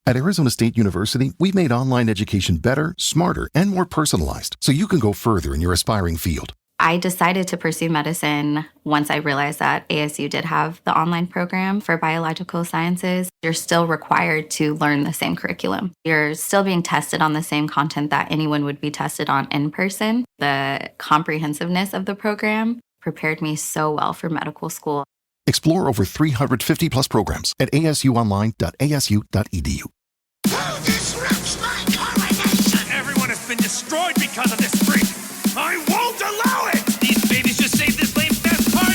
At Arizona State University, we've made online education better, smarter, and more personalized so you can go further in your aspiring field. I decided to pursue medicine once I realized that ASU did have the online program for biological sciences. You're still required to learn the same curriculum. You're still being tested on the same content that anyone would be tested on in person. The comprehensiveness of the program prepared me so well for medical school. Explore over 350 plus programs at asuonline.asu.edu. Who disrupts my coronation? Everyone has been destroyed because of this freak. I won't allow it! These babies just saved this lame fest party!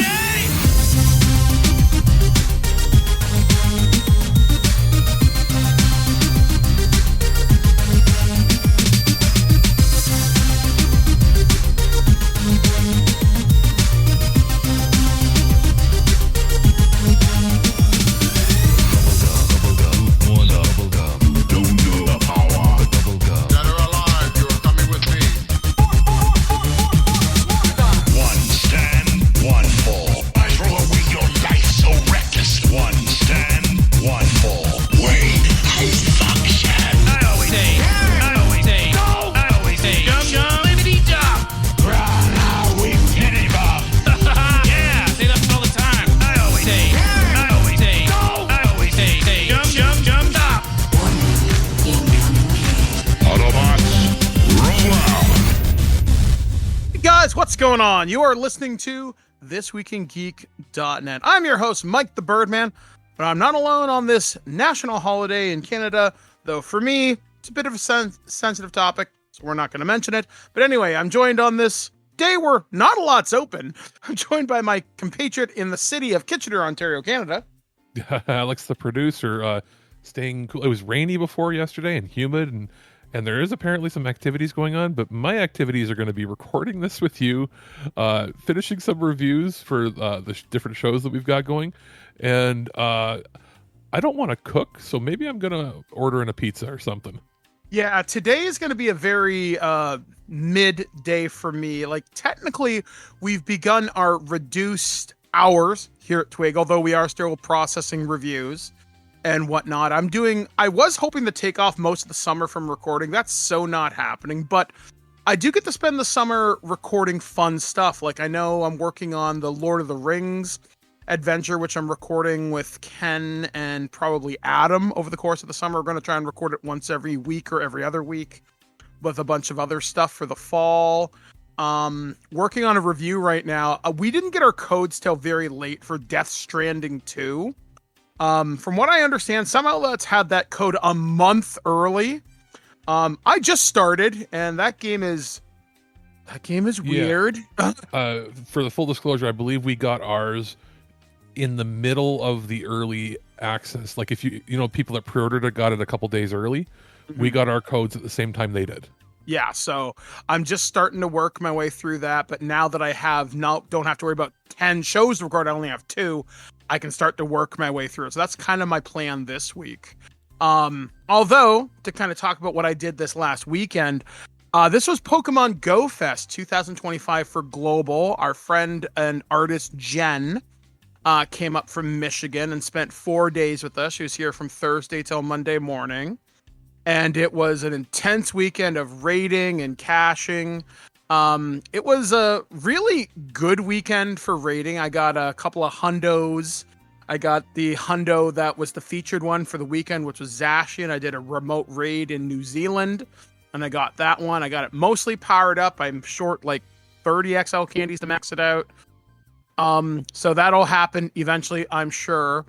What's going on? You are listening to This Week in Geek.net. I'm your host, Mike the Birdman, but I'm not alone on this national holiday in Canada, though for me, it's a bit of a sensitive topic, so we're not going to mention it. But anyway, I'm joined on this day where not a lot's open. I'm joined by my compatriot in the city of Kitchener, Ontario, Canada. Alex, the producer, staying cool. It was rainy before yesterday and humid, and there is apparently some activities going on, but my activities are going to be recording this with you, finishing some reviews for the different shows that we've got going, and I don't want to cook, so maybe I'm going to order in a pizza or something. Yeah, today is going to be a very midday for me. Like, technically, we've begun our reduced hours here at TWIG, although we are still processing reviews and whatnot. I was hoping to take off most of the summer from recording. That's so not happening, but I do get to spend the summer recording fun stuff. Like, I know I'm working on the Lord of the Rings adventure, which I'm recording with Ken and probably Adam over the course of the summer. We're going to try and record it once every week or every other week with a bunch of other stuff for the fall. Working on a review right now. We didn't get our codes till very late for Death Stranding 2. From what I understand, some outlets had that code a month early. I just started, and that game is weird. For the full disclosure, I believe we got ours in the middle of the early access. Like, if you know, people that pre-ordered it got it a couple days early. Mm-hmm. We got our codes at the same time they did. Yeah, so I'm just starting to work my way through that. But now that I don't have to worry about 10 shows to record, I only have 2. I can start to work my way through it. So that's kind of my plan this week. Although, to kind of talk about what I did this last weekend, this was Pokemon Go Fest 2025 for Global. Our friend and artist Jen came up from Michigan and spent 4 days with us. She was here from Thursday till Monday morning. And it was an intense weekend of raiding and caching. It was a really good weekend for raiding. I got a couple of hundos. I got the hundo that was the featured one for the weekend, which was Zacian. I did a remote raid in New Zealand, and I got that one. I got it mostly powered up. I'm short like 30 XL candies to max it out. So that'll happen eventually, I'm sure.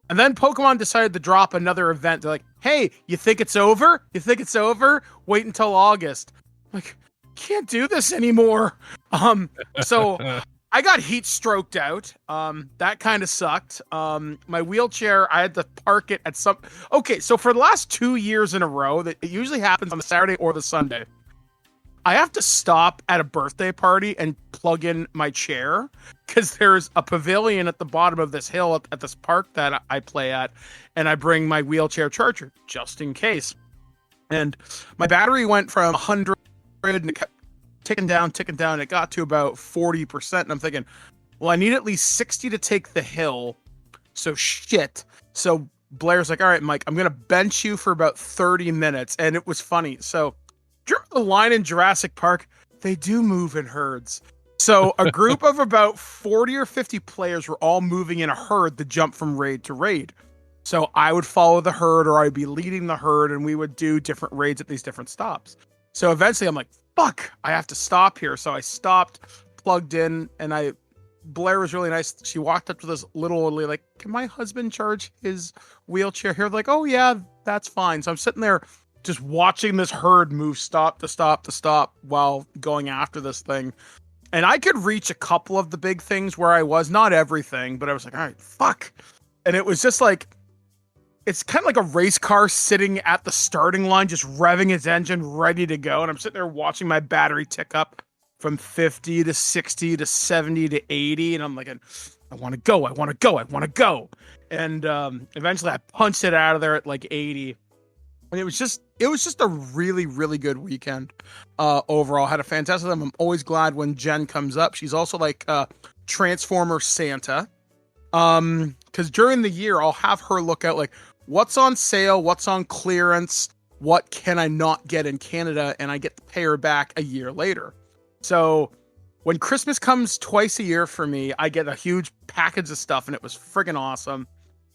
And then Pokemon decided to drop another event. They're like, hey, you think it's over? You think it's over? Wait until August. I'm like, can't do this anymore. So I got heat stroked out. That kind of sucked. My wheelchair, I had to park it at some... Okay, so for the last 2 years in a row, that it usually happens on the Saturday or the Sunday, I have to stop at a birthday party and plug in my chair because there's a pavilion at the bottom of this hill at this park that I play at, and I bring my wheelchair charger just in case. And my battery went from 100 and it kept ticking down. It got to about 40%, and I'm thinking, well, I need at least 60 to take the hill. So shit. So Blair's like, all right, Mike, I'm going to bench you for about 30 minutes. And it was funny. So, do you remember the line in Jurassic Park? They do move in herds. So, a group of about 40 or 50 players were all moving in a herd to jump from raid to raid. So, I would follow the herd or I'd be leading the herd and we would do different raids at these different stops. So, eventually I'm like, fuck, I have to stop here. So, I stopped, plugged in, and Blair was really nice. She walked up to this little old lady, like, can my husband charge his wheelchair here? Like, oh yeah, that's fine. So I'm sitting there just watching this herd move stop to stop to stop while going after this thing. And I could reach a couple of the big things where I was, not everything, but I was like, all right, fuck. And it was just like, it's kind of like a race car sitting at the starting line, just revving its engine, ready to go. And I'm sitting there watching my battery tick up from 50 to 60 to 70 to 80. And I'm like, I want to go. I want to go. I want to go. And eventually I punched it out of there at like 80. And it was just a really, really good weekend overall. Had a fantastic time. I'm always glad when Jen comes up. She's also like Transformer Santa. Because during the year, I'll have her look out like what's on sale, what's on clearance, what can I not get in Canada, and I get to pay her back a year later. So when Christmas comes twice a year for me, I get a huge package of stuff, and it was friggin' awesome.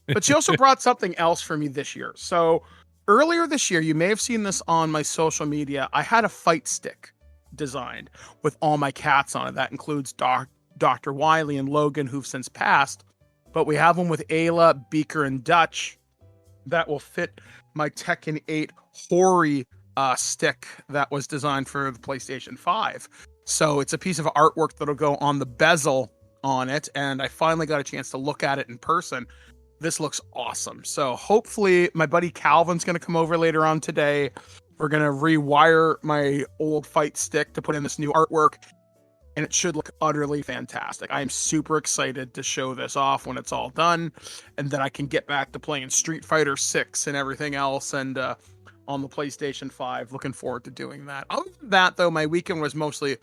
But she also brought something else for me this year. So earlier this year, you may have seen this on my social media, I had a fight stick designed with all my cats on it. That includes Dr. Wiley and Logan, who've since passed. But we have one with Ayla, Beaker, and Dutch that will fit my Tekken 8 Hori stick that was designed for the PlayStation 5. So it's a piece of artwork that'll go on the bezel on it, and I finally got a chance to look at it in person. This looks awesome. So hopefully my buddy Calvin's going to come over later on today. We're going to rewire my old fight stick to put in this new artwork, and it should look utterly fantastic. I am super excited to show this off when it's all done, and then I can get back to playing Street Fighter 6 and everything else, and on the PlayStation 5. Looking forward to doing that. Other than that, though, my weekend was mostly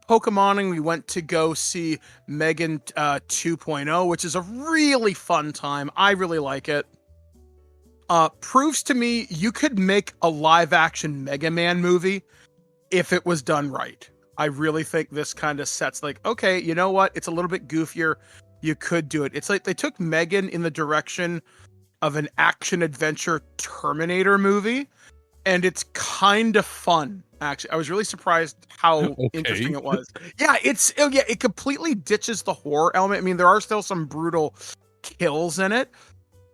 Pokemoning. We went to go see Megan 2.0, which is a really fun time. I really like it. Proves to me you could make a live-action Mega Man movie if it was done right. I really think this kind of sets like, okay, you know what? It's a little bit goofier. You could do it. It's like they took Megan in the direction of an action-adventure Terminator movie, and it's kind of fun, actually. I was really surprised how interesting it was. Yeah, it completely ditches the horror element. I mean, there are still some brutal kills in it,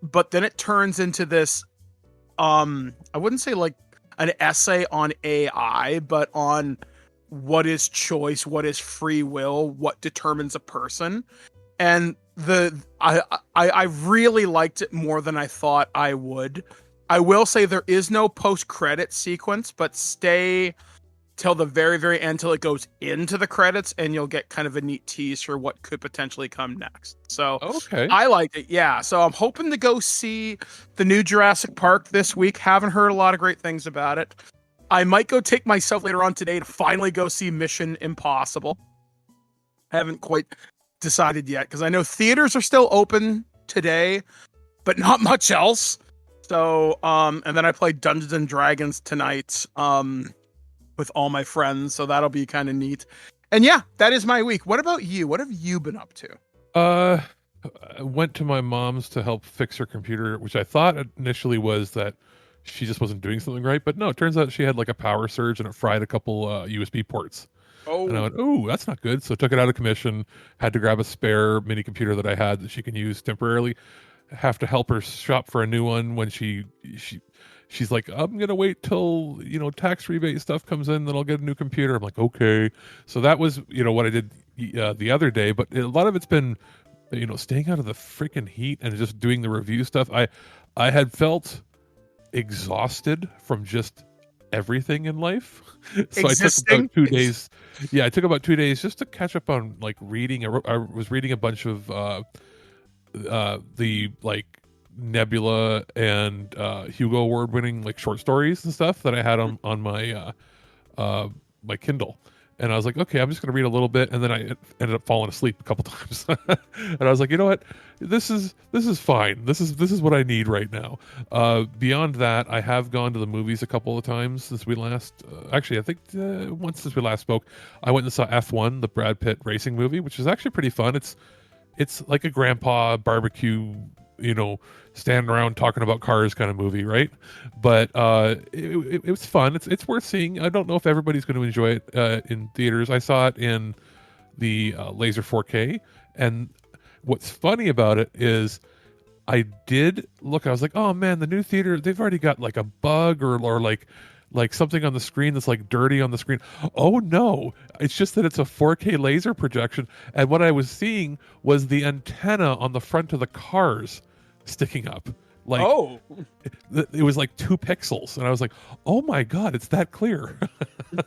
but then it turns into this, I wouldn't say like an essay on AI, but on what is choice, what is free will, what determines a person. And I really liked it more than I thought I would. I will say there is no post-credit sequence, but stay till the very, very end, till it goes into the credits, and you'll get kind of a neat tease for what could potentially come next. So okay, I liked it, yeah. So I'm hoping to go see the new Jurassic Park this week. Haven't heard a lot of great things about it. I might go take myself later on today to finally go see Mission Impossible. Haven't quite decided yet, because I know theaters are still open today, but not much else. So, and then I play Dungeons and Dragons tonight with all my friends, so that'll be kind of neat. And yeah, that is my week. What about you? What have you been up to? I went to my mom's to help fix her computer, which I thought initially was that she just wasn't doing something right, but no, it turns out she had like a power surge and it fried a couple USB ports. Oh. And I went, oh, that's not good. So I took it out of commission, had to grab a spare mini computer that I had that she can use temporarily. Have to help her shop for a new one when she's like, I'm gonna wait till tax rebate stuff comes in, then I'll get a new computer. I'm like, okay. So that was what I did the other day, but a lot of it's been staying out of the freaking heat and just doing the review stuff. I had felt exhausted from just everything in life. So Existing? I took about 2 days. Yeah, I took about 2 days just to catch up on like reading. I was reading a bunch of the like Nebula and Hugo Award winning like short stories and stuff that I had on my my Kindle. And I was like, okay, I'm just going to read a little bit, and then I ended up falling asleep a couple times. And I was like, you know what, this is fine. This is what I need right now. Beyond that, I have gone to the movies a couple of times since we last. Actually, I think once since we last spoke, I went and saw F1, the Brad Pitt racing movie, which is actually pretty fun. It's like a grandpa barbecue, standing around talking about cars kind of movie, right? But it was fun. It's worth seeing. I don't know if everybody's going to enjoy it in theaters. I saw it in the laser 4K, and what's funny about it is I did look. I was like, oh man, the new theater, they've already got like a bug or like something on the screen that's like dirty on the screen. Oh no, it's just that it's a 4K laser projection, and what I was seeing was the antenna on the front of the cars sticking up. Like, Oh, it was like 2 pixels, and I was like, oh my god, it's that clear.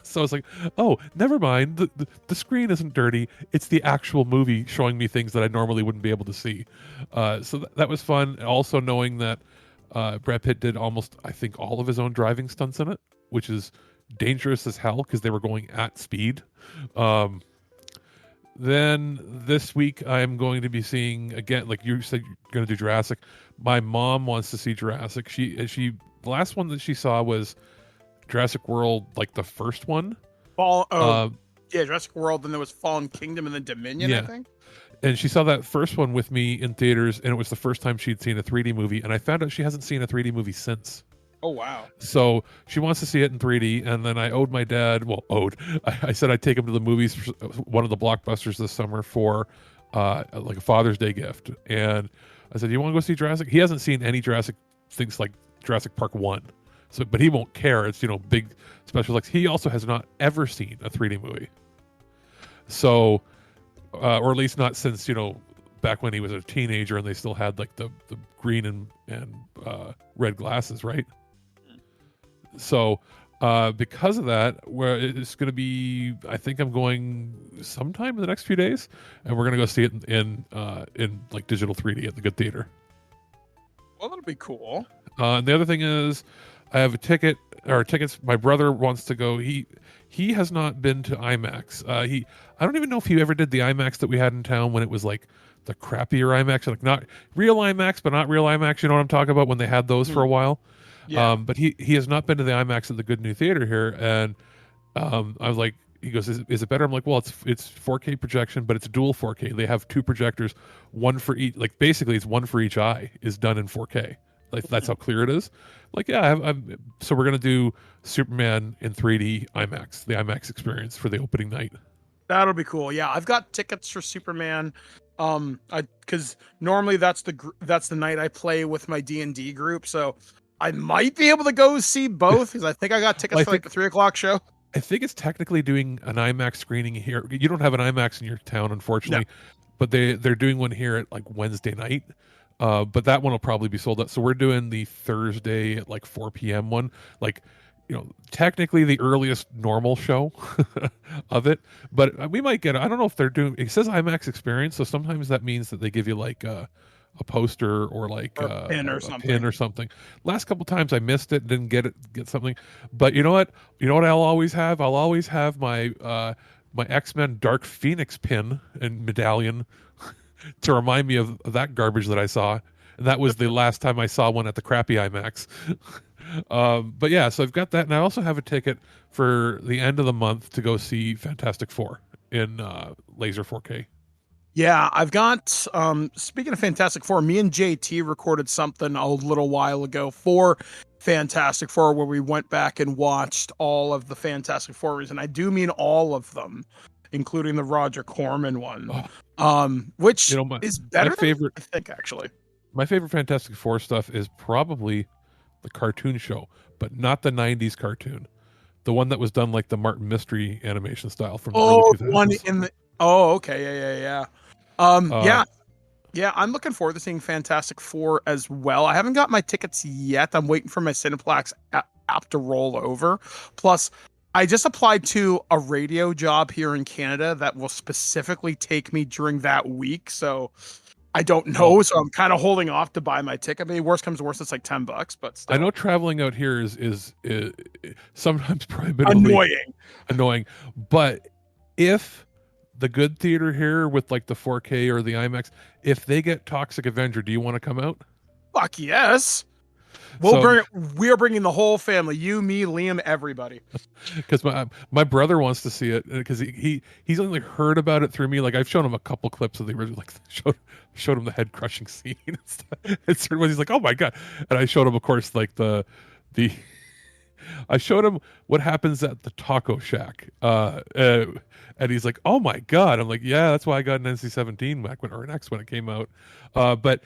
So I was like, oh, never mind, the screen isn't dirty, it's the actual movie showing me things that I normally wouldn't be able to see. So that was fun. Also knowing that Brad Pitt did almost, I think, all of his own driving stunts in it, which is dangerous as hell because they were going at speed. Then this week I'm going to be seeing, again, like you said, you're going to do Jurassic. My mom wants to see Jurassic. She the last one that she saw was Jurassic World, like the first one. yeah, Jurassic World. Then there was Fallen Kingdom and then Dominion. Yeah. I think. And she saw that first one with me in theaters, and it was the first time she'd seen a 3D movie. And I found out she hasn't seen a 3D movie since. Oh wow! So she wants to see it in 3D, and then I owed my dad. Well, I said I'd take him to the movies for one of the blockbusters this summer for like a Father's Day gift. And I said, "You want to go see Jurassic?" He hasn't seen any Jurassic things like Jurassic Park 1, so but he won't care. It's big special effects. He also has not ever seen a 3D movie. So, or at least not since back when he was a teenager and they still had like the green and red glasses, right? So because of that, where it's going to be, I think I'm going sometime in the next few days, and we're going to go see it in like digital 3D at the good theater. Well, that'll be cool. And the other thing is, I have tickets. My brother wants to go. He has not been to IMAX. I don't even know if he ever did the IMAX that we had in town when it was like the crappier IMAX, like not real IMAX, but not real IMAX. You know what I'm talking about, when they had those for a while. Yeah. But he has not been to the IMAX at the good new theater here, and I was like, he goes, is it better? I'm like, well, it's 4K projection, but it's dual 4K. They have 2 projectors, one for each. Like basically, it's one for each eye is done in 4K. Like that's how clear it is. Like, yeah, so we're gonna do Superman in 3D IMAX, the IMAX experience for the opening night. That'll be cool. Yeah, I've got tickets for Superman. Because normally that's the night I play with my D&D group, so I might be able to go see both because I think I got tickets for like the 3:00 show. I think it's technically doing an IMAX screening here. You don't have an IMAX in your town, unfortunately, but they're doing one here at like Wednesday night. But that one will probably be sold out. So we're doing the Thursday at like 4 p.m. one. Like, technically the earliest normal show of it. But we might get, I don't know if they're doing, it says IMAX experience. So sometimes that means that they give you like a poster or like a pin or something. Last couple times I missed it, didn't get something. But you know what? I'll always have? I'll always have my my X-Men Dark Phoenix pin and medallion to remind me of that garbage that I saw. And that was the last time I saw one at the crappy IMAX. But yeah, so I've got that. And I also have a ticket for the end of the month to go see Fantastic Four in laser 4K. Yeah, I've got, speaking of Fantastic Four, me and JT recorded something a little while ago for Fantastic Four where we went back and watched all of the Fantastic Four, and I do mean all of them, including the Roger Corman one, which is better than I think, actually. My favorite Fantastic Four stuff is probably the cartoon show, but not the 90s cartoon. The one that was done like the Martin Mystery animation style from the early 2000s. One in the... Oh, okay, yeah. Yeah, I'm looking forward to seeing Fantastic Four as well. I haven't got my tickets yet. I'm waiting for my Cineplex app to roll over. Plus, I just applied to a radio job here in Canada that will specifically take me during that week. So I don't know. So I'm kind of holding off to buy my ticket. I mean, worst comes to worst, it's like $10, but still. I know traveling out here is sometimes probably annoying. Annoying, but if the good theater here with like the 4K or the IMAX, if they get Toxic Avenger, do you want to come out? Fuck yes. We are bringing the whole family. You, me, Liam, everybody. Because my brother wants to see it because he's only heard about it through me. Like I've shown him a couple clips of the original, like showed him the head crushing scene and stuff. And certain ones he's like, oh my god. And I showed him, of course, like the I showed him what happens at the taco shack. And he's like, oh my god. I'm like, yeah, that's why I got an NC-17 back when, or an X when it came out. But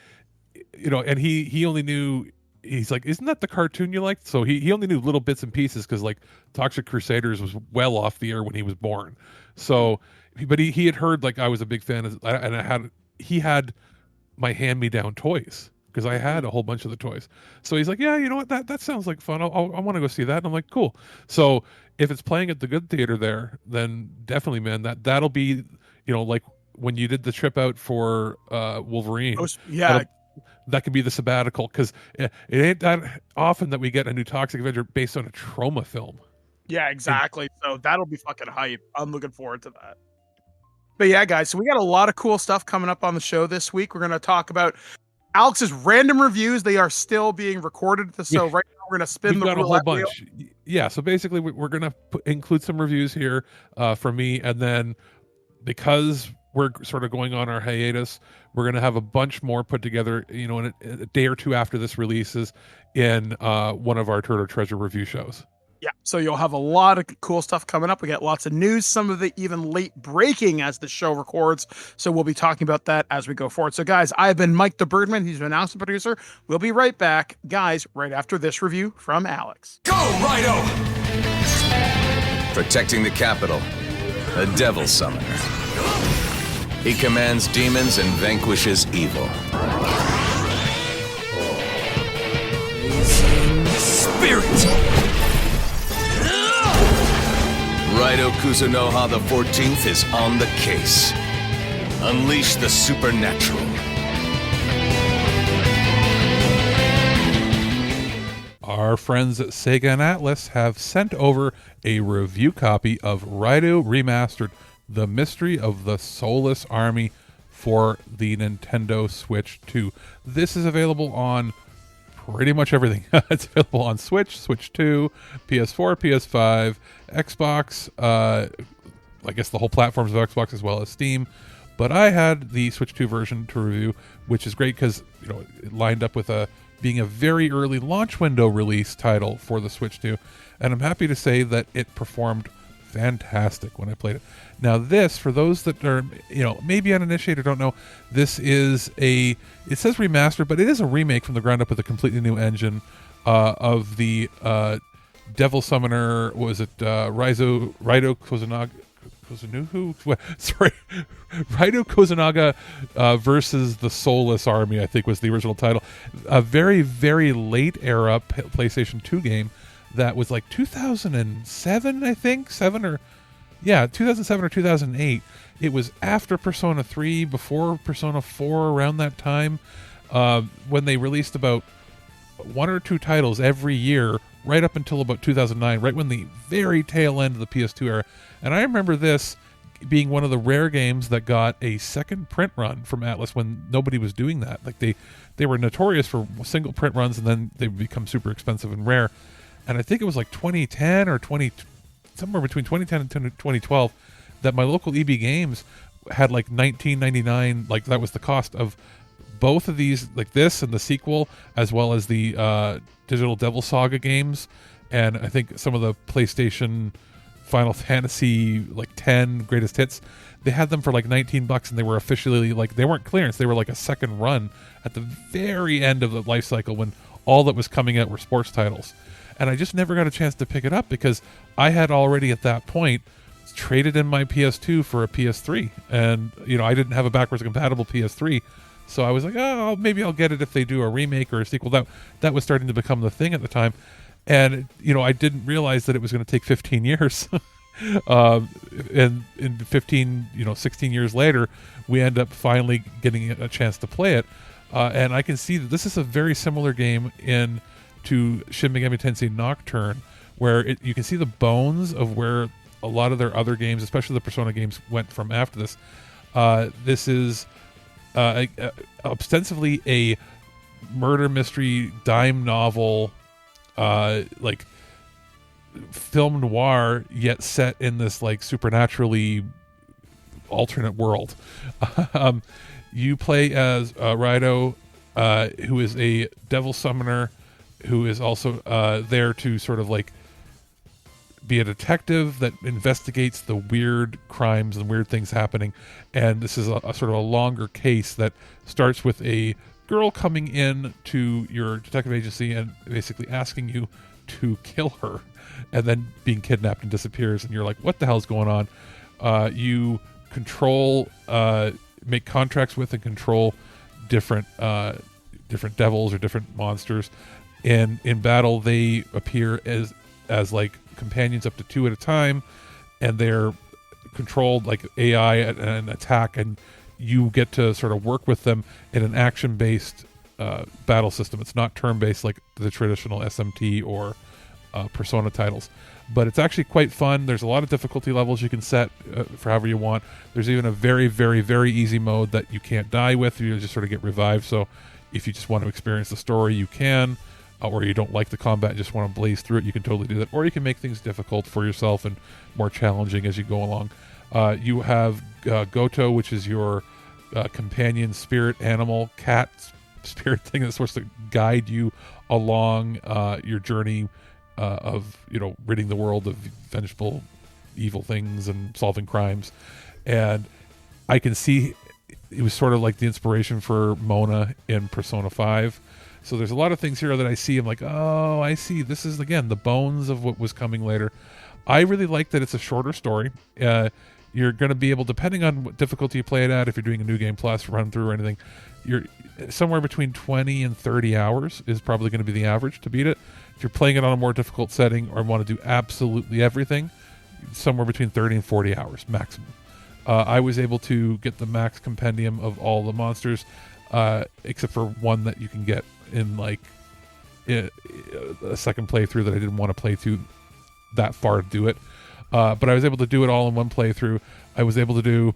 you know, and he only knew. He's like, isn't that the cartoon you liked? So he only knew little bits and pieces because like Toxic Crusaders was well off the air when he was born. So, but he had heard like I was a big fan of, and he had my hand-me-down toys because I had a whole bunch of the toys. So he's like, yeah, you know what? That sounds like fun. I want to go see that. And I'm like, cool. So if it's playing at the good theater there, then definitely, man, that'll be, you know, like when you did the trip out for Wolverine. Yeah. That could be the sabbatical because it ain't that often that we get a new Toxic Avenger based on a trauma film. Yeah, exactly. So that'll be fucking hype. I'm looking forward to that. But yeah, guys, so we got a lot of cool stuff coming up on the show this week. We're going to talk about Alex's random reviews. They are still being recorded. So right now we're going to spin the got a whole roulette bunch. wheel. Yeah, so basically we're going to include some reviews here from me, and then because we're sort of going on our hiatus, we're going to have a bunch more put together, you know, in a day or two after this releases in one of our Turtle Treasure review shows. Yeah, so you'll have a lot of cool stuff coming up. We got lots of news, some of it even late breaking as the show records. So we'll be talking about that as we go forward. So guys, I've been Mike the Birdman. He's an announcement producer. We'll be right back, guys, right after this review from Alex. Go, Raido! Protecting the capital, a devil summoner. He commands demons and vanquishes evil. Spirit! Raido Kuzunoha the 14th is on the case. Unleash the supernatural. Our friends at Sega and Atlus have sent over a review copy of RAIDOU Remastered, The Mystery of the Soulless Army for the Nintendo Switch 2. This is available on pretty much everything. It's available on Switch, Switch 2, PS4, PS5, Xbox, I guess the whole platforms of Xbox as well as Steam. But I had the Switch 2 version to review, which is great because, you know, it lined up with being a very early launch window release title for the Switch 2. And I'm happy to say that it performed fantastic when I played it. Now this, for those that are, you know, maybe uninitiated, don't know, this is it says remastered, but it is a remake from the ground up with a completely new engine of the Devil Summoner. What was it? Raido Kuzunaga versus the Soulless Army, I think was the original title. A very, very late era PlayStation 2 game that was like 2007, I think, 2007 or 2008. It was after Persona 3, before Persona 4, around that time, when they released about one or two titles every year, right up until about 2009, right when the very tail end of the PS2 era. And I remember this being one of the rare games that got a second print run from Atlus when nobody was doing that. Like they were notorious for single print runs, and then they would become super expensive and rare. And I think it was like 2010 or somewhere between 2010 and 2012 that my local EB Games had like $19.99. Like that was the cost of both of these, like this and the sequel, as well as the Digital Devil Saga games, and I think some of the PlayStation Final Fantasy like 10 greatest hits. They had them for like $19, and they were officially like, they weren't clearance, they were like a second run at the very end of the life cycle when all that was coming out were sports titles. And I just never got a chance to pick it up because I had already at that point traded in my PS2 for a PS3, and you know, I didn't have a backwards compatible PS3. So I was like, oh, maybe I'll get it if they do a remake or a sequel. That was starting to become the thing at the time. And, you know, I didn't realize that it was going to take 15 years. And in 16 years later, we end up finally getting a chance to play it. And I can see that this is a very similar game to Shin Megami Tensei Nocturne, where you can see the bones of where a lot of their other games, especially the Persona games, went from after this. This is ostensibly a murder mystery dime novel, like film noir, yet set in this like supernaturally alternate world. You play as RAIDOU, who is a devil summoner, who is also there to sort of like be a detective that investigates the weird crimes and weird things happening. And this is a sort of a longer case that starts with a girl coming in to your detective agency and basically asking you to kill her, and then being kidnapped and disappears. And you're like, what the hell's going on? You control, make contracts with and control different devils or different monsters. And in battle, they appear as like companions up to 2 at a time, and they're controlled like AI and attack, and you get to sort of work with them in an action-based battle system. It's not turn-based like the traditional SMT or Persona titles, but it's actually quite fun. There's a lot of difficulty levels you can set for however you want. There's even a very, very, very easy mode that you can't die with. You just sort of get revived. So if you just want to experience the story, you can. Or you don't like the combat and just want to blaze through it, you can totally do that. Or you can make things difficult for yourself and more challenging as you go along. You have Goto, which is your companion spirit animal, cat spirit thing that's supposed to guide you along your journey of, ridding the world of vengeful, evil things and solving crimes. And I can see it was sort of like the inspiration for Mona in Persona 5. So there's a lot of things here that I see. I'm like, oh, I see. This is, again, the bones of what was coming later. I really like that it's a shorter story. You're going to be able, depending on what difficulty you play it at, if you're doing a New Game Plus run through or anything, you're somewhere between 20 and 30 hours is probably going to be the average to beat it. If you're playing it on a more difficult setting or want to do absolutely everything, somewhere between 30 and 40 hours maximum. I was able to get the max compendium of all the monsters, except for one that you can get in like a second playthrough that I didn't want to play through that far to do it. But I was able to do it all in one playthrough. I was able to do,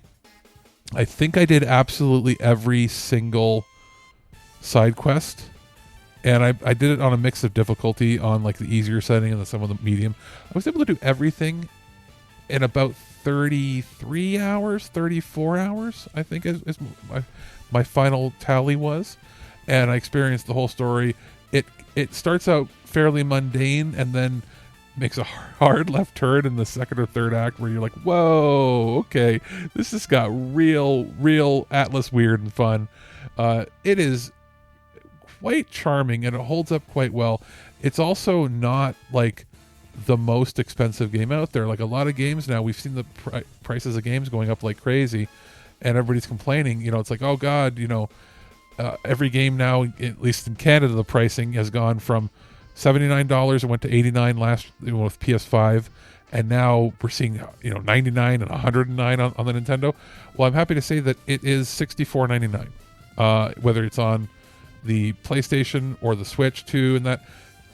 I think I did absolutely every single side quest. And I did it on a mix of difficulty on like the easier setting and some of the medium. I was able to do everything in about 33 hours, 34 hours, I think is my final tally was. And I experienced the whole story. It starts out fairly mundane and then makes a hard left turn in the second or third act where you're like, whoa, okay, this just got real Atlus weird and fun. It is quite charming and it holds up quite well. It's also not like the most expensive game out there. Like a lot of games now, we've seen the prices of games going up like crazy, and everybody's complaining. It's like, oh God, every game now, at least in Canada, the pricing has gone from $79. It went to $89 last with PS5, and now we're seeing $99 and $109 on the Nintendo. Well, I'm happy to say that it is $64.99, whether it's on the PlayStation or the Switch too, and that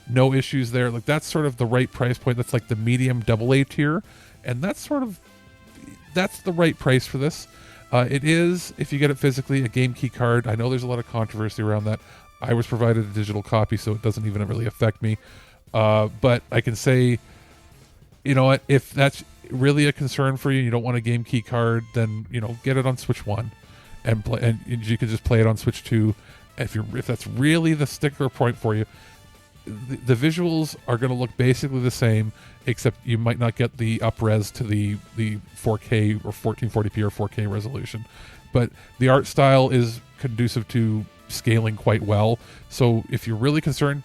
no issues there. Like that's sort of the right price point. That's like the medium AA tier, and that's the right price for this. It is, if you get it physically, a game key card. I know there's a lot of controversy around that. I was provided a digital copy, so it doesn't even really affect me. But I can say, you know what, if that's really a concern for you, you don't want a game key card, then get it on Switch 1 and play, and you can just play it on Switch 2. If that's really the sticker point for you. The visuals are going to look basically the same, except you might not get the up-res to the 4K or 1440p or 4K resolution. But the art style is conducive to scaling quite well. So if you're really concerned,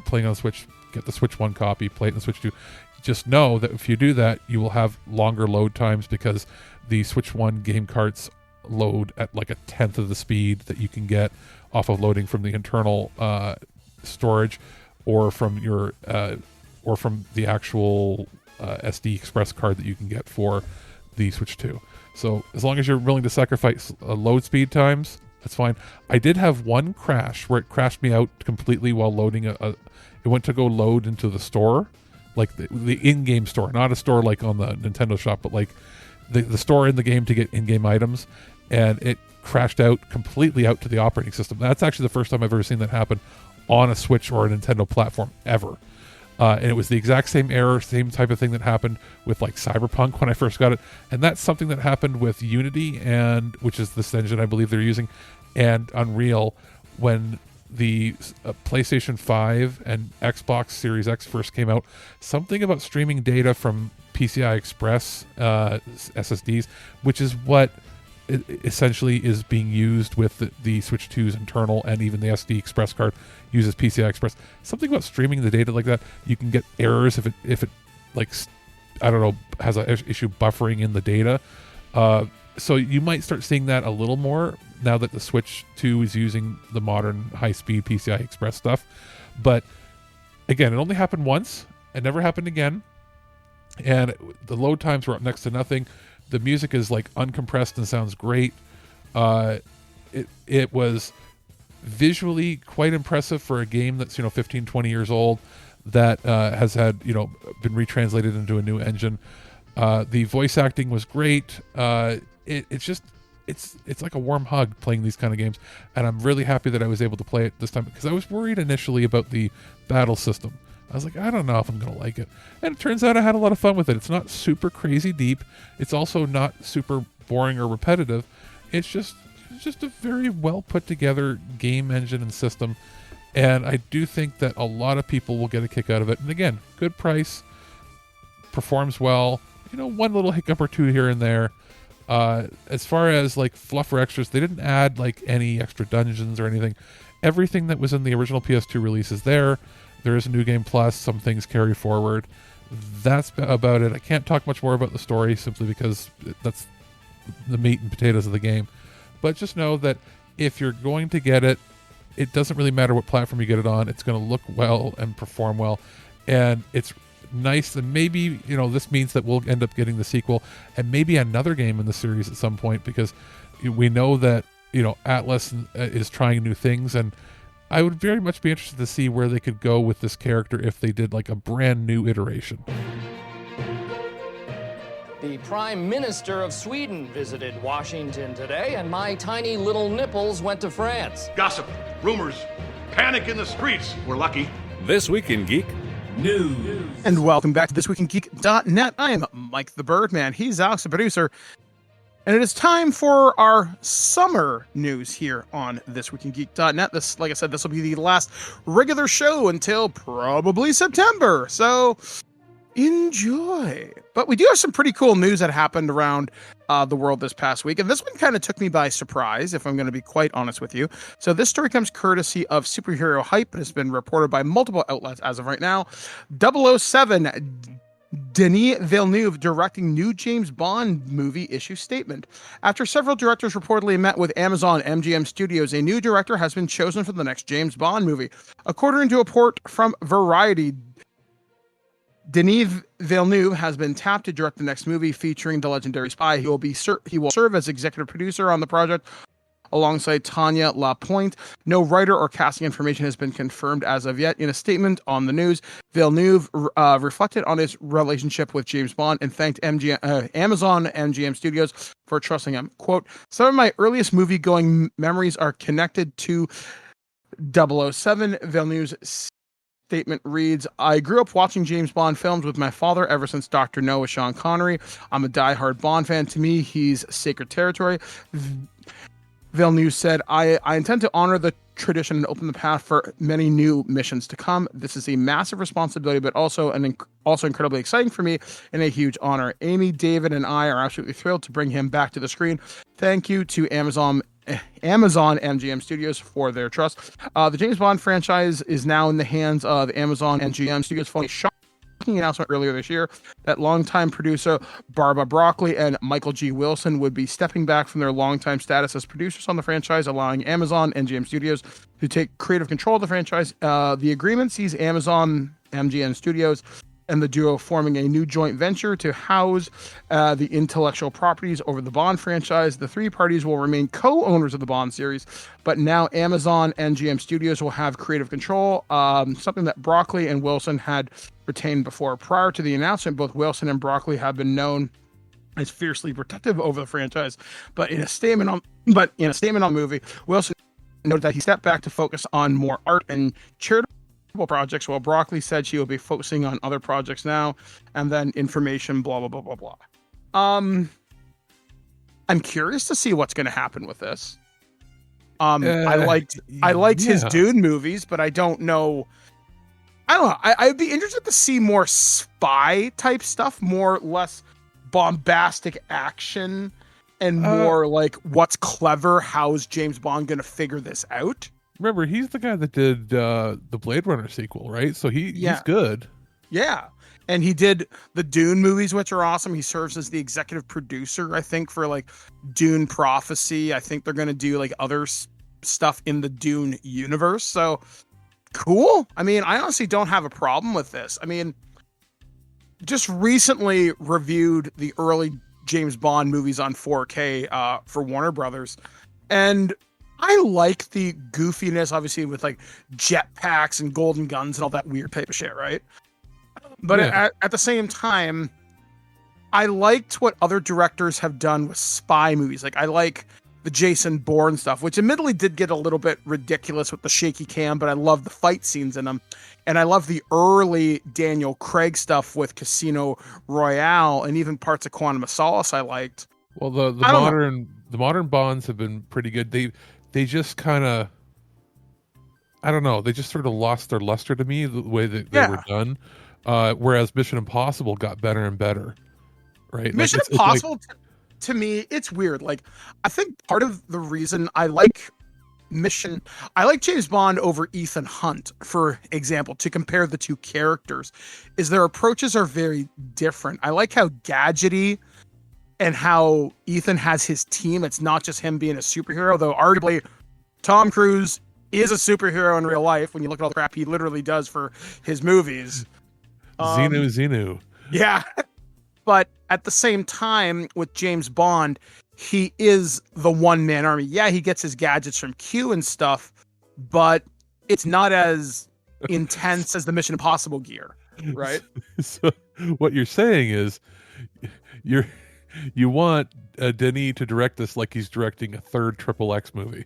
playing on Switch, get the Switch 1 copy, play it on Switch 2. Just know that if you do that, you will have longer load times because the Switch 1 game carts load at like a tenth of the speed that you can get off of loading from the internal storage or from your or from the actual SD Express card that you can get for the Switch 2. So as long as you're willing to sacrifice load speed times, that's fine. I did have one crash where it crashed me out completely while loading it went to go load into the store, like the in-game store, not a store like on the Nintendo shop, but like the store in the game to get in-game items, and it crashed out completely out to the operating system. That's actually the first time I've ever seen that happen on a Switch or a Nintendo platform ever. And it was the exact same error, same type of thing that happened with like Cyberpunk when I first got it. And that's something that happened with Unity, and which is this engine I believe they're using, and Unreal when the PlayStation 5 and Xbox Series X first came out. Something about streaming data from PCI Express SSDs, which is what essentially is being used with the Switch 2's internal, and even the SD Express card uses PCI Express. Something about streaming the data like that, you can get errors if it like, I don't know, has an issue buffering in the data. So you might start seeing that a little more now that the Switch 2 is using the modern high-speed PCI Express stuff. But again, it only happened once. It never happened again. And the load times were up next to nothing. The music is like uncompressed and sounds great. It was visually quite impressive for a game that's 15, 20 years old, that has had been retranslated into a new engine. The voice acting was great. It's like a warm hug playing these kind of games, and I'm really happy that I was able to play it this time, because I was worried initially about the battle system. I was like, I don't know if I'm gonna like it, and it turns out I had a lot of fun with it. It's not super crazy deep. It's also not super boring or repetitive. It's just a very well put together game engine and system, and I do think that a lot of people will get a kick out of it. And again, good price, performs well. One little hiccup or two here and there. As far as like fluff or extras, they didn't add like any extra dungeons or anything. Everything that was in the original PS2 release is there. There is a New Game Plus. Some things carry forward. That's about it. I can't talk much more about the story simply because that's the meat and potatoes of the game. But just know that if you're going to get it, it doesn't really matter what platform you get it on. It's going to look well and perform well. And it's nice, and maybe this means that we'll end up getting the sequel and maybe another game in the series at some point, because we know that Atlus is trying new things, and I would very much be interested to see where they could go with this character if they did like a brand new iteration. The Prime Minister of Sweden visited Washington today, and my tiny little nipples went to France. Gossip, rumors, panic in the streets. We're lucky. This Week in Geek News. And welcome back to This Week in Geek.net. I am Mike the Birdman. He's Alex, the producer. And it is time for our summer news here on This Week in Geek.net. This, like I said, this will be the last regular show until probably September. So enjoy. But we do have some pretty cool news that happened around the world this past week. And this one kind of took me by surprise, if I'm going to be quite honest with you. So this story comes courtesy of Superhero Hype and has been reported by multiple outlets as of right now. 007 Denis Villeneuve directing new James Bond movie issues statement. After several directors reportedly met with Amazon MGM Studios, a new director has been chosen for the next James Bond movie. According to a report from Variety, Denis Villeneuve has been tapped to direct the next movie featuring the legendary spy. He will serve as executive producer on the project alongside Tanya LaPointe. No writer or casting information has been confirmed as of yet. In a statement on the news, Villeneuve reflected on his relationship with James Bond and thanked Amazon MGM Studios for trusting him. Quote, "Some of my earliest movie-going memories are connected to 007. Villeneuve's statement reads, "I grew up watching James Bond films with my father ever since Dr. No with Sean Connery. I'm a diehard Bond fan. To me, he's sacred territory." Villeneuve said, I intend to honor the tradition and open the path for many new missions to come. This is a massive responsibility, but also incredibly exciting for me and a huge honor. Amy, David, and I are absolutely thrilled to bring him back to the screen. Thank you to Amazon MGM Studios for their trust. The James Bond franchise is now in the hands of Amazon MGM Studios, following shocking announcement earlier this year that longtime producer Barbara Broccoli and Michael G. Wilson would be stepping back from their longtime status as producers on the franchise, allowing Amazon MGM Studios to take creative control of the franchise. The agreement sees Amazon MGM Studios and the duo forming a new joint venture to house the intellectual properties over the Bond franchise. The three parties will remain co-owners of the Bond series, but now Amazon and GM Studios will have creative control, something that Broccoli and Wilson had retained before. Prior to the announcement, both Wilson and Broccoli have been known as fiercely protective over the franchise, but in a statement on the movie, Wilson noted that he stepped back to focus on more art and charitable projects, while Broccoli said she will be focusing on other projects now, and then information, blah blah blah blah blah. I'm curious to see what's going to happen with this. I liked his Dune movies, but I don't know. I'd be interested to see more spy type stuff, more less bombastic action, and more like what's clever. How's James Bond going to figure this out? Remember, he's the guy that did the Blade Runner sequel, right? So he's good. Yeah. And he did the Dune movies, which are awesome. He serves as the executive producer, I think, for like Dune Prophecy. I think they're going to do like other stuff in the Dune universe. So cool. I mean, I honestly don't have a problem with this. I mean, just recently reviewed the early James Bond movies on 4K for Warner Brothers. And I like the goofiness, obviously, with like jetpacks and golden guns and all that weird type of shit, right? But at the same time, I liked what other directors have done with spy movies. Like, I like the Jason Bourne stuff, which admittedly did get a little bit ridiculous with the shaky cam, but I love the fight scenes in them. And I love the early Daniel Craig stuff with Casino Royale and even parts of Quantum of Solace I liked. Well, the modern Bonds have been pretty good. They just kind of, I don't know, they just sort of lost their luster to me, the way that they were done. Whereas Mission Impossible got better and better, right? Mission Impossible, to me, it's weird. Like, I think part of the reason I like James Bond over Ethan Hunt, for example, to compare the two characters, is their approaches are very different. I like how gadgety and how Ethan has his team. It's not just him being a superhero, though arguably Tom Cruise is a superhero in real life when you look at all the crap he literally does for his movies. Xenu. Yeah. But at the same time, with James Bond, he is the one-man army. Yeah, he gets his gadgets from Q and stuff, but it's not as intense as the Mission Impossible gear, right? So what you're saying is you want Denis to direct this like he's directing a third XXX movie.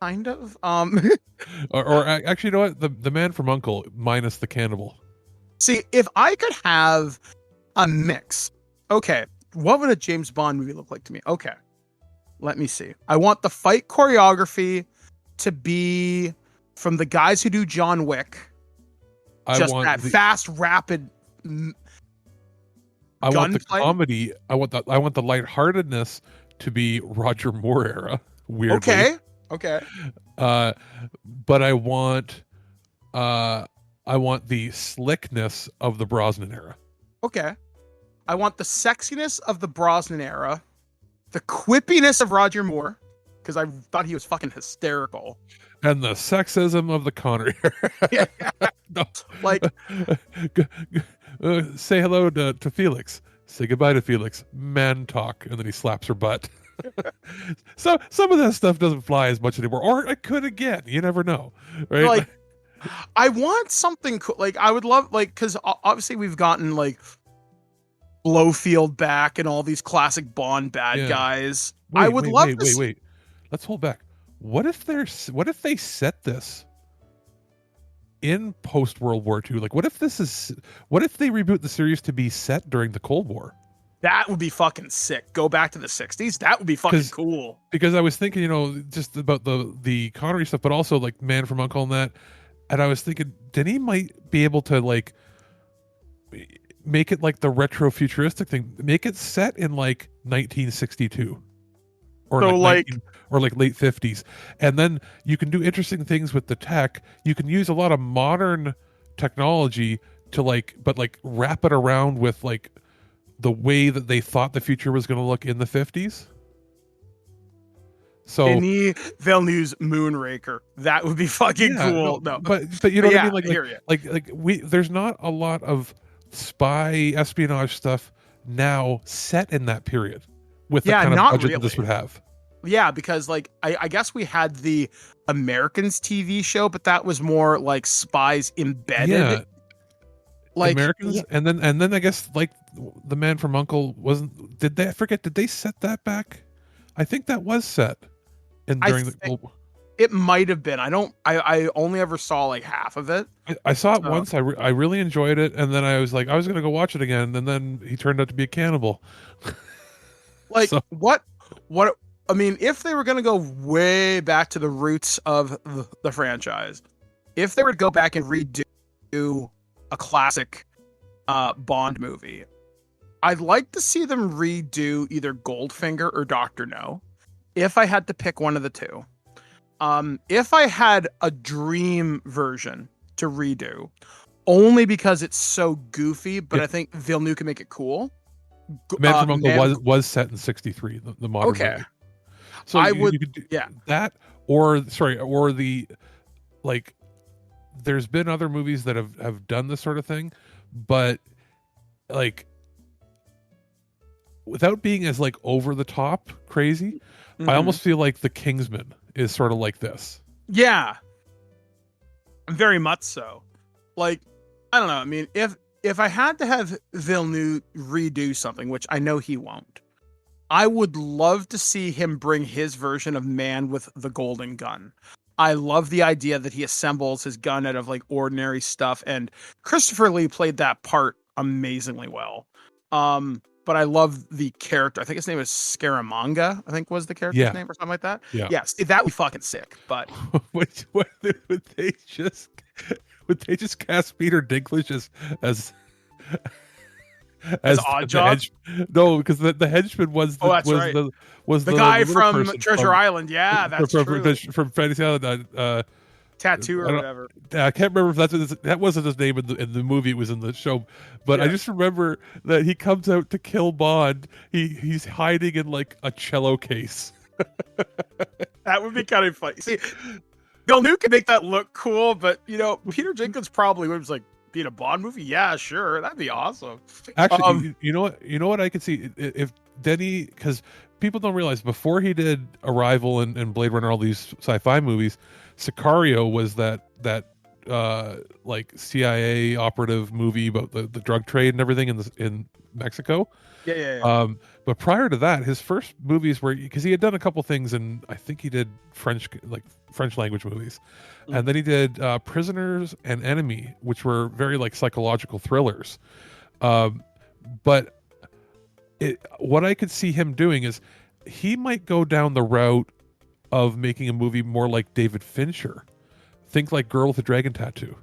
Kind of. Or actually, you know what? The Man from U.N.C.L.E. minus the cannibal. See, if I could have a mix, okay, what would a James Bond movie look like to me? Okay, let me see. I want the fight choreography to be from the guys who do John Wick. Fast, rapid. I want the comedy. I want the lightheartedness to be Roger Moore era. Weirdly. Okay. But I want the slickness of the Brosnan era. Okay. I want the sexiness of the Brosnan era, the quippiness of Roger Moore, because I thought he was fucking hysterical, and the sexism of the Connery era. No. Like, say hello to Felix. Say goodbye to Felix. Man talk, and then he slaps her butt. So some of that stuff doesn't fly as much anymore, or it could again. You never know, right? Like, I want something cool. Like, I would love, like, because obviously we've gotten like Blofeld back and all these classic Bond bad guys. Wait. Let's hold back. What if they set this in post World War II? Like, what if they reboot the series to be set during the Cold War? That would be fucking sick. Go back to the 60s. That would be fucking cool. Because I was thinking, just about the Connery stuff, but also like Man from U.N.C.L.E. and that. And I was thinking, Denis might be able to like make it like the retro futuristic thing. Make it set in like 1962. Or so late 50s. And then you can do interesting things with the tech. You can use a lot of modern technology to wrap it around with like the way that they thought the future was going to look in the 50s. So Denis Villeneuve's Moonraker. That would be fucking cool. No. But you know what I mean? There's not a lot of spy espionage stuff now set in that period with the Yeah, kind of not budget that this really. would have. Yeah, because like I guess we had the Americans TV show, but that was more like spies embedded. Yeah, Like Americans, and then I guess like the Man from U.N.C.L.E. wasn't. Did they? I forget. Did they set that back? I think that was set during the global. It might have been. I only ever saw like half of it. I saw it once. I really enjoyed it, and then I was gonna go watch it again, and then he turned out to be a cannibal. Like So- what? I mean, if they were gonna go way back to the roots of the franchise, if they were to go back and redo a classic Bond movie, I'd like to see them redo either Goldfinger or Doctor No. If I had to pick one of the two. If I had a dream version to redo, only because it's so goofy, but I think Villeneuve can make it cool. Man from U.N.C.L.E. was set in '63, the modern movie. So I you could do that, or the like. There's been other movies that have done this sort of thing, but like without being as like over the top crazy. I almost feel like The Kingsman is sort of like this. Yeah, very much so. Like, I don't know. I mean, if I had to have Villeneuve redo something, which I know he won't, I would love to see him bring his version of Man with the Golden Gun. I love the idea that he assembles his gun out of like ordinary stuff, and Christopher Lee played that part amazingly well. But I love the character. I think his name is Scaramanga, I think was the character's name or something like that. Yeah. Yes, that would be fucking sick. But would they just cast Peter Dinklage as Oddjob? No, because the henchman was the guy little from person Treasure Island. Yeah, that's true. From Fantasy Island. Tattoo or whatever. I can't remember if that wasn't his name in the movie. It was in the show, but I just remember that he comes out to kill Bond. He's hiding in like a cello case. That would be kind of funny. See, Villeneuve can make that look cool, but Peter Jenkins probably was like, being a Bond movie, yeah, sure, that'd be awesome. Actually, you know what I could see if Denny, because people don't realize before he did Arrival and Blade Runner, all these sci-fi movies, Sicario was that like CIA operative movie about the drug trade and everything in Mexico. Yeah. But prior to that, his first movies were, because he had done a couple things, and I think he did French language movies, and then he did Prisoners and Enemy, which were very like psychological thrillers. But what I could see him doing is he might go down the route of making a movie more like David Fincher. Think like Girl with a Dragon Tattoo.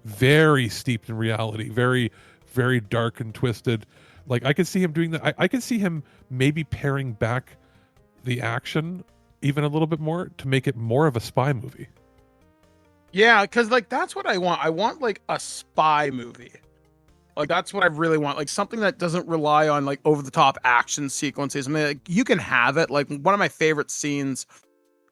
Very steeped in reality, very, very dark and twisted. Like I could see him doing that. I could see him maybe paring back the action even a little bit more to make it more of a spy movie. Yeah, because like that's what I want. I want like a spy movie. Like that's what I really want. Like something that doesn't rely on like over the top action sequences. I mean, like, you can have it. Like one of my favorite scenes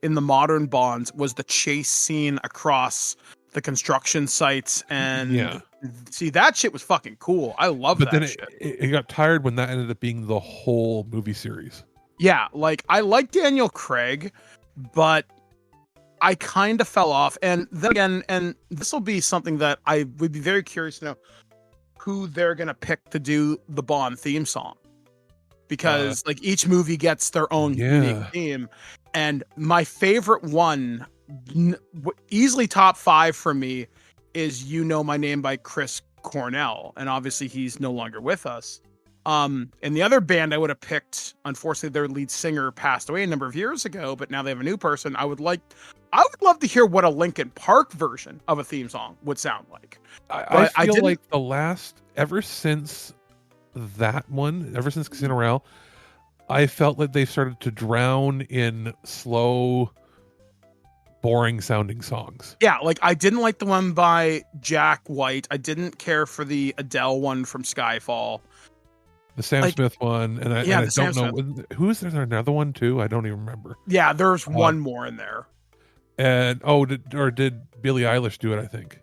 in the modern Bonds was the chase scene across the construction sites, and see that shit was fucking cool. I love that. But then it got tired when that ended up being the whole movie series. Yeah, like I like Daniel Craig, but I kind of fell off. And then again, and this will be something that I would be very curious to know who they're gonna pick to do the Bond theme song, because like each movie gets their own unique theme. And my favorite one, easily top 5 for me, is "You Know My Name" by Chris Cornell, and obviously he's no longer with us. And the other band I would have picked, unfortunately, their lead singer passed away a number of years ago, but now they have a new person. I would love to hear what a Linkin Park version of a theme song would sound like. I feel like the last, ever since Casino Royale, I felt like they started to drown in slow, boring sounding songs. Yeah, like I didn't like the one by Jack White. I didn't care for the Adele one from Skyfall. The Sam Smith one, and I don't know who's there. Another one too. I don't even remember. Yeah, there's one more in there. And did Billie Eilish do it? I think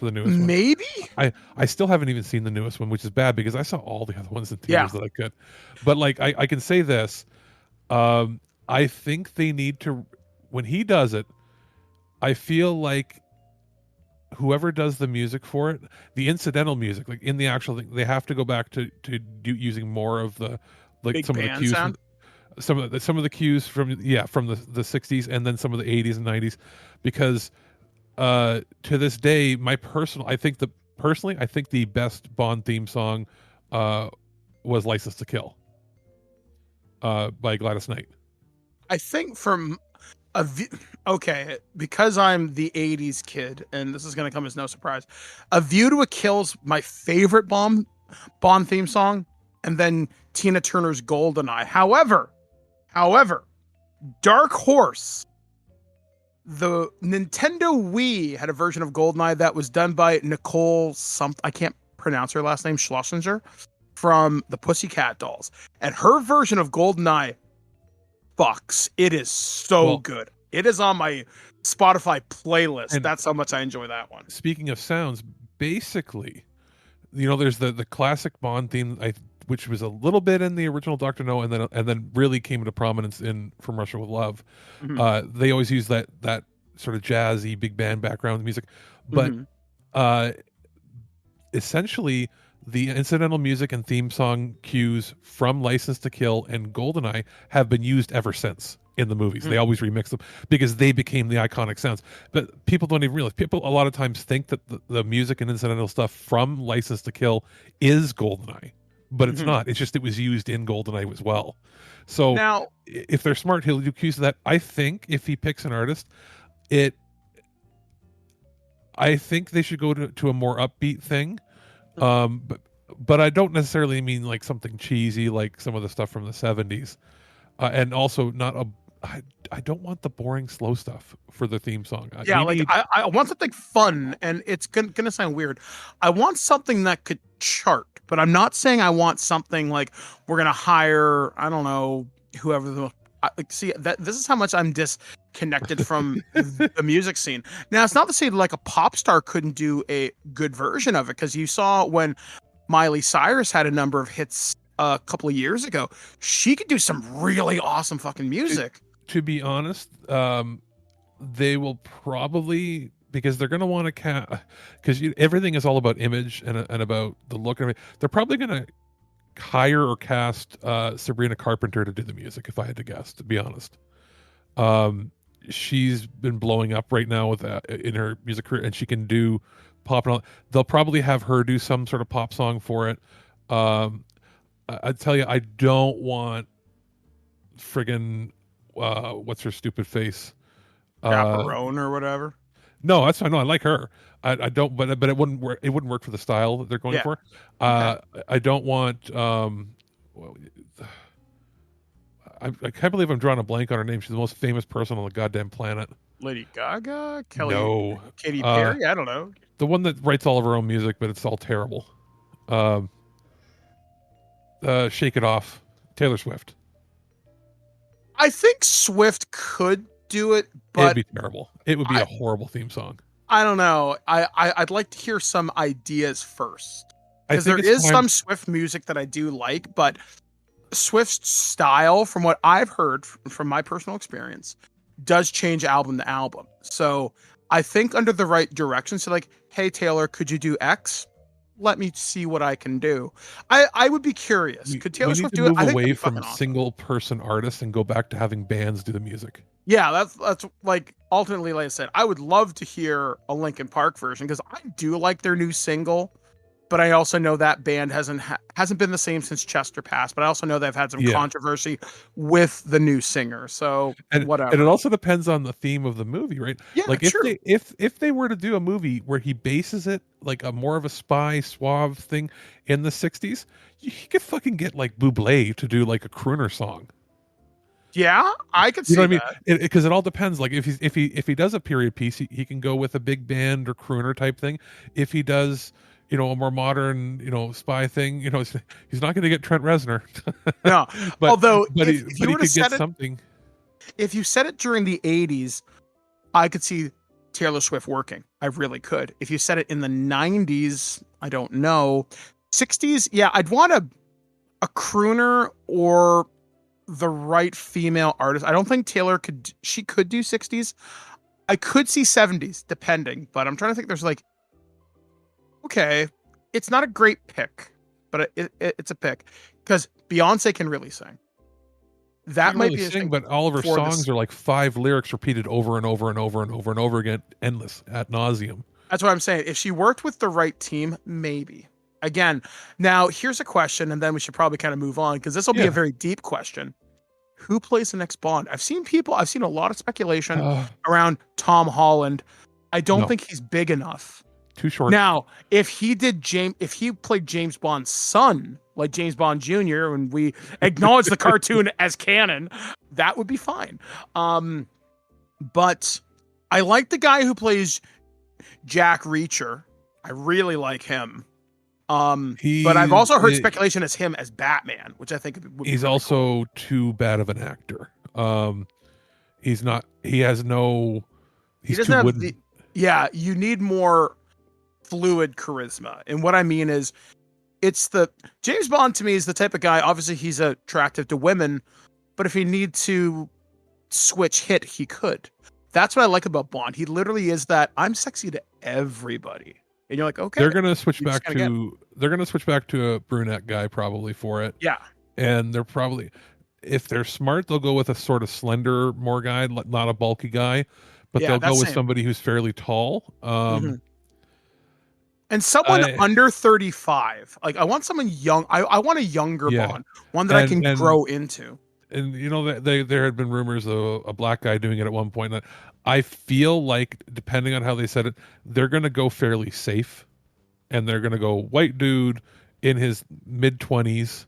for the newest one. Maybe. I still haven't even seen the newest one, which is bad because I saw all the other ones in theaters that I could. But like I can say this, I think they need to, when he does it, I feel like whoever does the music for it, the incidental music, like in the actual thing, they have to go back to using more of the like Big some of the band cues sound? some of the cues from the 60s and then some of the 80s and 90s, because to this day I think the best Bond theme song was License to Kill by Gladys Knight. I think from because I'm the 80s kid, and this is going to come as no surprise, A View to a Kill's my favorite Bond theme song, and then Tina Turner's GoldenEye. However, Dark Horse, the Nintendo Wii had a version of GoldenEye that was done by Nicole I can't pronounce her last name, Schlesinger, from the Pussycat Dolls. And her version of GoldenEye fucks. It is so good. It is on my Spotify playlist. And that's how much I enjoy that one. Speaking of sounds, basically, there's the classic Bond theme, which was a little bit in the original Dr. No, and then really came into prominence in From Russia with Love. Mm-hmm. They always use that sort of jazzy big band background music, but essentially the incidental music and theme song cues from License to Kill and GoldenEye have been used ever since in the movies. They always remix them because they became the iconic sounds. But people don't even realize. People a lot of times think that the music and incidental stuff from License to Kill is GoldenEye, but it's not. It's just it was used in GoldenEye as well. So now, if they're smart, he'll do cues of that. I think if he picks an artist, I think they should go to a more upbeat thing. But I don't necessarily mean like something cheesy like some of the stuff from the 70s. And also I don't want the boring slow stuff for the theme song. I want something fun, and it's gonna sound weird. I want something that could chart, but I'm not saying I want something like we're gonna hire, I don't know, whoever this is how much I'm disconnected from the music scene. Now, it's not to say like a pop star couldn't do a good version of it, because you saw when Miley Cyrus had a number of hits a couple of years ago, she could do some really awesome fucking music. To be honest, they will probably, because they're going to want to because everything is all about image and about the look of it. They're probably going to hire or cast Sabrina Carpenter to do the music, if I had to guess, to be honest. She's been blowing up right now with in her music career, and she can do pop and all. They'll probably have her do some sort of pop song for it. I tell you, I don't want friggin' what's her stupid face, Chaperone or whatever. No, that's fine. No, I like her. I don't, but it wouldn't work. It wouldn't work for the style that they're going for. I don't want. I can't believe I'm drawing a blank on her name. She's the most famous person on the goddamn planet. Lady Gaga, Kelly, no, Katy Perry. I don't know. The one that writes all of her own music, but it's all terrible. Shake It Off, Taylor Swift. I think Swift could do it, but it'd be terrible. It would be a horrible theme song. I don't know. I'd like to hear some ideas first, because there is some Swift music that I do like, but Swift's style, from what I've heard from my personal experience, does change album to album. So I think under the right direction, so like, hey Taylor, could you do X? Let me see what I can do. I would be curious. Could Taylor Swift do it? I think away from single person artists and go back to having bands do the music. Yeah, that's like ultimately, like I said, I would love to hear a Linkin Park version, because I do like their new single, but I also know that band hasn't been the same since Chester passed. But I also know they've had some controversy with the new singer. So whatever. And it also depends on the theme of the movie, right? Yeah, like if they were to do a movie where he bases it like a more of a spy suave thing in the 60s, you could fucking get like Bublé to do like a crooner song. Yeah, I could see that. You know what I mean? Because it all depends. Like if he does a period piece, he can go with a big band or crooner type thing. If he does, a more modern, spy thing, he's not going to get Trent Reznor. No, although if you were to get something. If you said it during the 80s, I could see Taylor Swift working. I really could. If you set it in the 90s, I don't know. 60s, yeah, I'd want a crooner or the right female artist. I don't think Taylor could do 60s. I could see 70s, depending, but I'm trying to think. There's like, okay, it's not a great pick, but it's a pick because Beyonce can really sing. That might be a thing, but all of her songs are like 5 lyrics repeated over and over and over and over and over again, endless, ad nauseum. That's what I'm saying. If she worked with the right team, maybe. Again, now here's a question, and then we should probably kind of move on because this will be a very deep question. Who plays the next Bond? I've seen a lot of speculation around Tom Holland. I don't think he's big enough. Too short. Now, if he played James Bond's son, like James Bond Jr., and we acknowledge the cartoon as canon, that would be fine. But I like the guy who plays Jack Reacher. I really like him. But I've also heard speculation as him as Batman, which I think would be he's really also cool. too bad of an actor. He's not. He has no. He's He doesn't too have wooden. you need more fluid charisma. And what I mean is, James Bond to me is the type of guy. Obviously, he's attractive to women, but if he need to switch hit, he could. That's what I like about Bond. He literally is that I'm sexy to everybody. And you're like, okay. They're gonna switch back to a brunette guy probably for it. Yeah. And they're probably, if they're smart, they'll go with a sort of slender more guy, not a bulky guy, but they'll go with somebody who's fairly tall. And someone under 35. Like I want someone young. I want a younger Bond, one that I can grow into. And you know, there had been rumors of a black guy doing it at one point. That I feel like, depending on how they said it, they're going to go fairly safe, and they're going to go white dude in his mid-20s,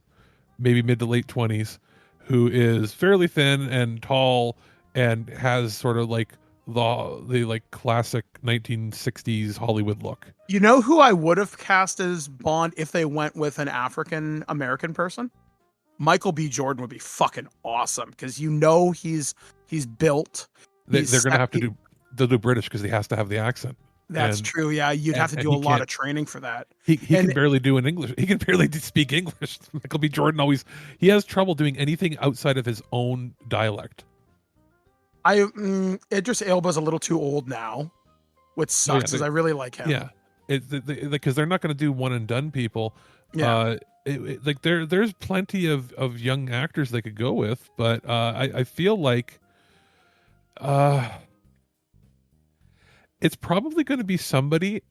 maybe mid to late 20s, who is fairly thin and tall and has sort of like the like classic 1960s Hollywood look. You know who I would have cast as Bond if they went with an African American person? Michael B. Jordan would be fucking awesome because he's built. They're going to have to do British because he has to have the accent. That's true. Yeah, you'd have to do a lot of training for that. He can barely do an English. He can barely speak English. Michael B. Jordan he has trouble doing anything outside of his own dialect. Idris Elba's a little too old now, which sucks because I really like him. Yeah, because they're not going to do one and done people. Yeah. There's plenty of young actors they could go with, but I feel like it's probably going to be somebody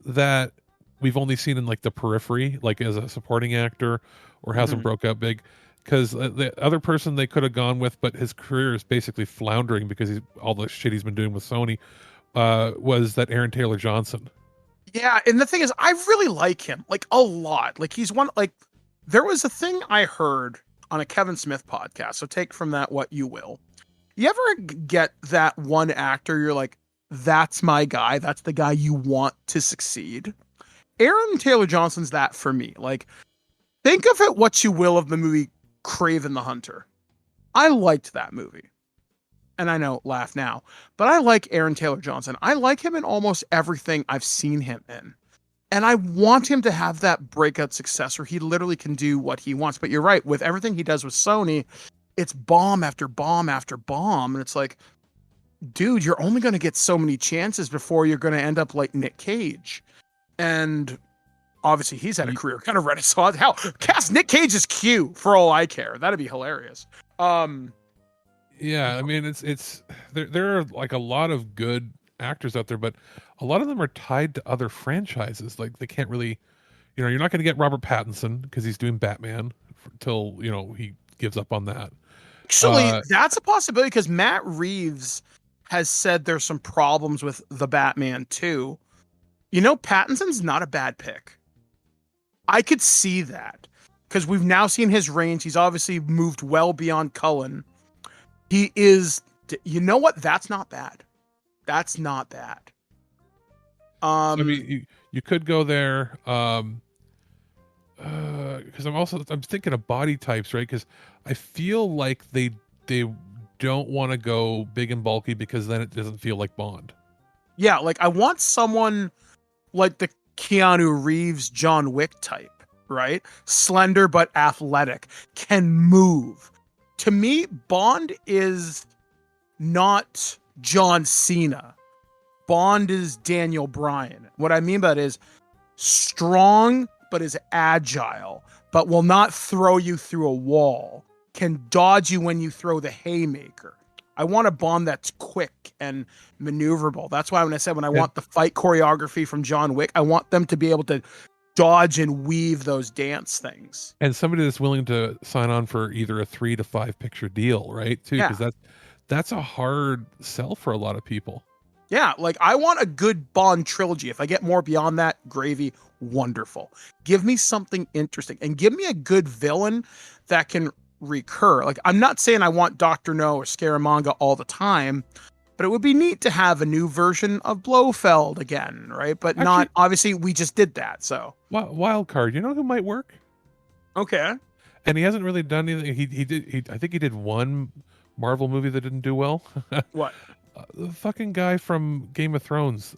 that we've only seen in like the periphery, like as a supporting actor, or hasn't broke out big. Because the other person they could have gone with, but his career is basically floundering because all the shit he's been doing with Sony, was that Aaron Taylor Johnson. Yeah, and the thing is, I really like him, like a lot. Like he's one, like there was a thing I heard on a Kevin Smith podcast. So take from that what you will. You ever get that one actor you're like, that's my guy. That's the guy you want to succeed. Aaron Taylor Johnson's that for me. Like, think of it what you will of the movie Kraven the Hunter. I liked that movie. And I know, laugh now, but I like Aaron Taylor Johnson. I like him in almost everything I've seen him in. And I want him to have that breakout success where he literally can do what he wants. But you're right, with everything he does with Sony, it's bomb after bomb after bomb. And it's like, dude, you're only going to get so many chances before you're going to end up like Nick Cage. And obviously he's had a career kind of renaissance. Hell, cast Nick Cage's Q for all I care. That'd be hilarious. Yeah, I mean, it's there are like a lot of good actors out there, but a lot of them are tied to other franchises. Like they can't really, you're not going to get Robert Pattinson because he's doing Batman till he gives up on that. Actually, that's a possibility because Matt Reeves has said there's some problems with the Batman too. Pattinson's not a bad pick. I could see that because we've now seen his range. He's obviously moved well beyond Cullen. He is, what? That's not bad. That's not bad. I mean, you could go there. Because I'm thinking of body types, right? Because I feel like they don't want to go big and bulky because then it doesn't feel like Bond. Yeah, like I want someone like the Keanu Reeves, John Wick type, right? Slender but athletic, can move. To me, Bond is not John Cena. Bond is Daniel Bryan. What I mean by that is strong but is agile, but will not throw you through a wall, can dodge you when you throw the haymaker. I want a Bond that's quick and maneuverable. That's why when I said when I want the fight choreography from John Wick, I want them to be able to dodge and weave those dance things. And somebody that's willing to sign on for either a 3 to 5 picture deal, right? Too, because that's a hard sell for a lot of people. Yeah, like I want a good Bond trilogy. If I get more beyond that, gravy, wonderful. Give me something interesting and give me a good villain that can recur. Like I'm not saying I want Dr. No or Scaramanga all the time, but it would be neat to have a new version of Blofeld again, right? But actually, not obviously we just did that. So wild card, you know who might work? Okay. And he hasn't really done anything. He I think he did one Marvel movie that didn't do well. What? The fucking guy from Game of Thrones,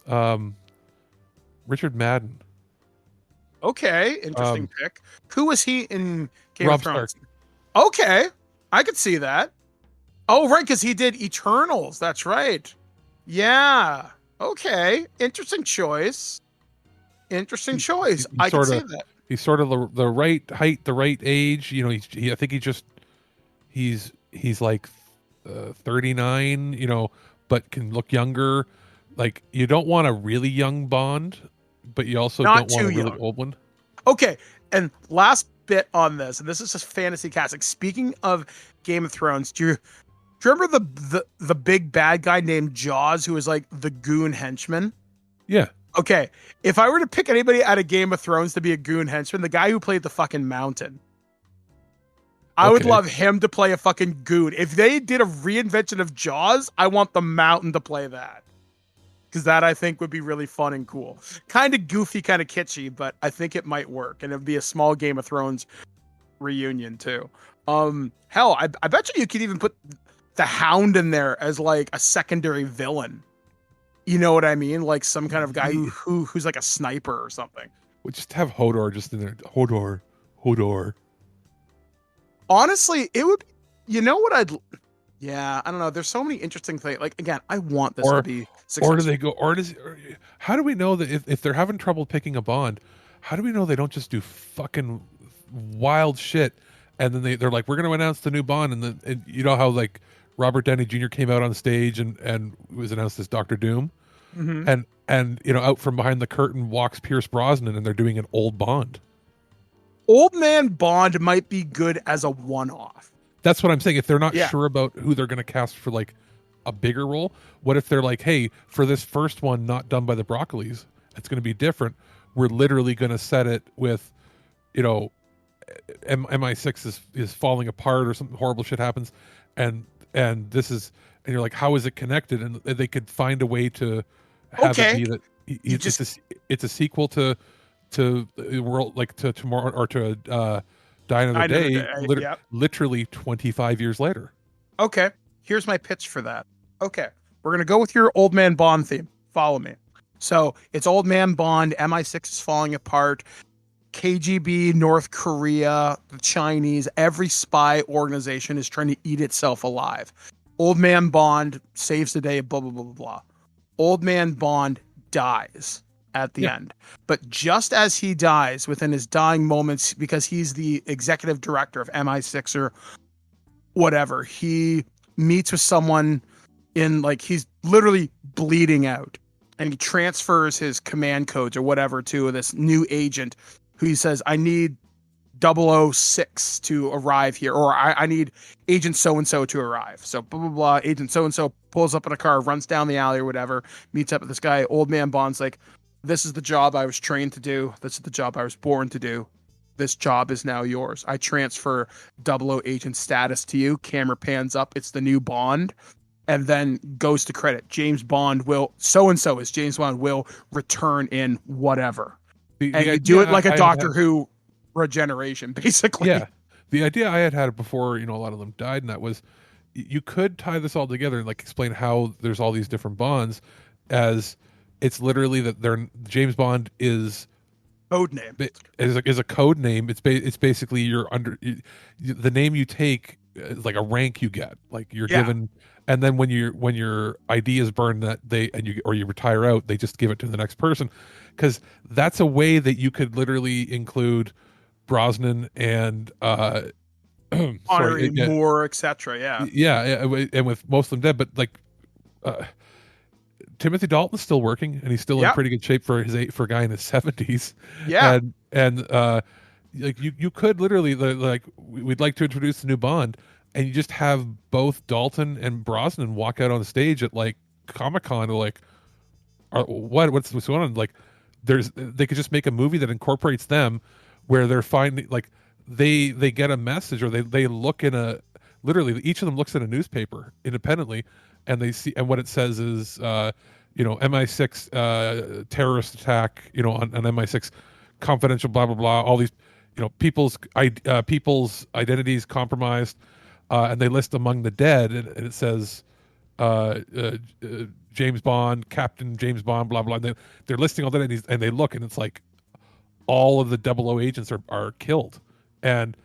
Richard Madden. Okay, interesting pick. Who was he in Game Rob of Thrones? Stark. Okay, I could see that. Oh, right, because he did Eternals. That's right. Yeah. Okay. Interesting choice. Interesting choice. I can see that. He's sort of the right height, the right age. You know, I think he's like 39. You know, but can look younger. Like you don't want a really young Bond, but you also don't want a really old one. Okay, and last bit on this, and this is just fantasy casting. Speaking of Game of Thrones, do you remember the big bad guy named Jaws who was like the goon henchman? Yeah. Okay, if I were to pick anybody out of Game of Thrones to be a goon henchman, the guy who played the fucking Mountain. I would love him to play a fucking goon. If they did a reinvention of Jaws, I want the Mountain to play that. Because that I think would be really fun and cool. Kind of goofy, kind of kitschy, but I think it might work. And it'd be a small Game of Thrones reunion too. Hell, I bet you could even put the Hound in there as like a secondary villain. You know what I mean? Like some kind of guy who's like a sniper or something. We'll just have Hodor just in there. Hodor. Honestly, it would. You know what Yeah, I don't know. There's so many interesting things. Like again, I want this to be successful. Or do they go? How do we know that if they're having trouble picking a Bond, how do we know they don't just do fucking wild shit? And then they're like, we're going to announce the new Bond, and you know how like Robert Downey Jr. came out on stage and was announced as Dr. Doom, and you know out from behind the curtain walks Pierce Brosnan, and they're doing an old Bond. Old man Bond might be good as a one-off. That's what I'm saying. If they're not sure about who they're going to cast for like a bigger role, what if they're like, hey, for this first one not done by the Broccolis, it's going to be different. We're literally going to set it with, you know, MI6 is falling apart or some horrible shit happens, and this is, and you're like, how is it connected? And they could find a way to have it be that it's a sequel to world, like to Tomorrow or to Die Another Day, literally 25 years later. Okay, here's my pitch for that. Okay, we're going to go with your old man Bond theme. Follow me. So it's old man Bond, MI6 is falling apart, KGB, North Korea, the Chinese, every spy organization is trying to eat itself alive. Old man Bond saves the day, blah, blah, blah, blah, blah. Old man Bond dies at the end. But just as he dies, within his dying moments, because he's the executive director of MI6 or whatever, he meets with someone in, like, he's literally bleeding out, and he transfers his command codes or whatever to this new agent who he says, I need 006 to arrive here, or I need agent so-and-so to arrive. So blah, blah, blah. Agent so-and-so pulls up in a car, runs down the alley or whatever, meets up with this guy. Old man Bond's like, this is the job I was trained to do. This is the job I was born to do. This job is now yours. I transfer 00 agent status to you. Camera pans up. It's the new Bond. And then goes to credit. James Bond will, so-and-so is James Bond will return in whatever. And you do it like a Doctor Who regeneration, basically. Yeah. The idea I had before, you know, a lot of them died, and that was, you could tie this all together and like explain how there's all these different Bonds, as it's literally that they're James Bond is Code name. Is a code name. It's basically you're under the name you take is like a rank you get. Like you're given, and then when your ID is burned, that you retire out, they just give it to the next person, because that's a way that you could literally include Brosnan and Connery, Moore, etc. And with most of them dead, but like Timothy Dalton's still working, and he's still in pretty good shape for a guy in his 70s. Yeah, and like you could literally like we'd like to introduce the new Bond, and you just have both Dalton and Brosnan walk out on the stage at like Comic-Con, like, what's going on? Like, they could just make a movie that incorporates them, where they're finding like they get a message, or they look in a literally each of them looks in a newspaper independently, and they see, and what it says is MI6 terrorist attack, on MI6 confidential blah blah blah, all these people's identities compromised, and they list among the dead, and it says James Bond, Captain James Bond, blah blah. And they're listing all that, and they look, and it's like all of the 00 agents are killed, and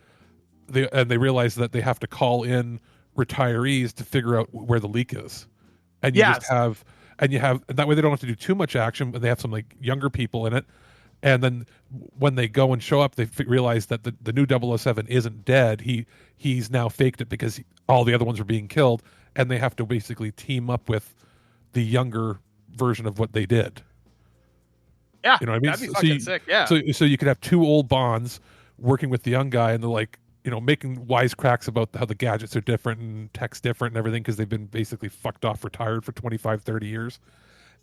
they realize that they have to call in retirees to figure out where the leak is, and you just have, and that way they don't have to do too much action, but they have some like younger people in it, and then when they go and show up, they realize that the new 007 isn't dead. He's now faked it because all the other ones are being killed, and they have to basically team up with the younger version of what they did. Yeah, you know what I mean? That'd be fucking sick. Yeah. So you could have two old Bonds working with the young guy, and they're like, making wisecracks about how the gadgets are different and tech's different and everything, because they've been basically fucked off, retired for 25, 30 years.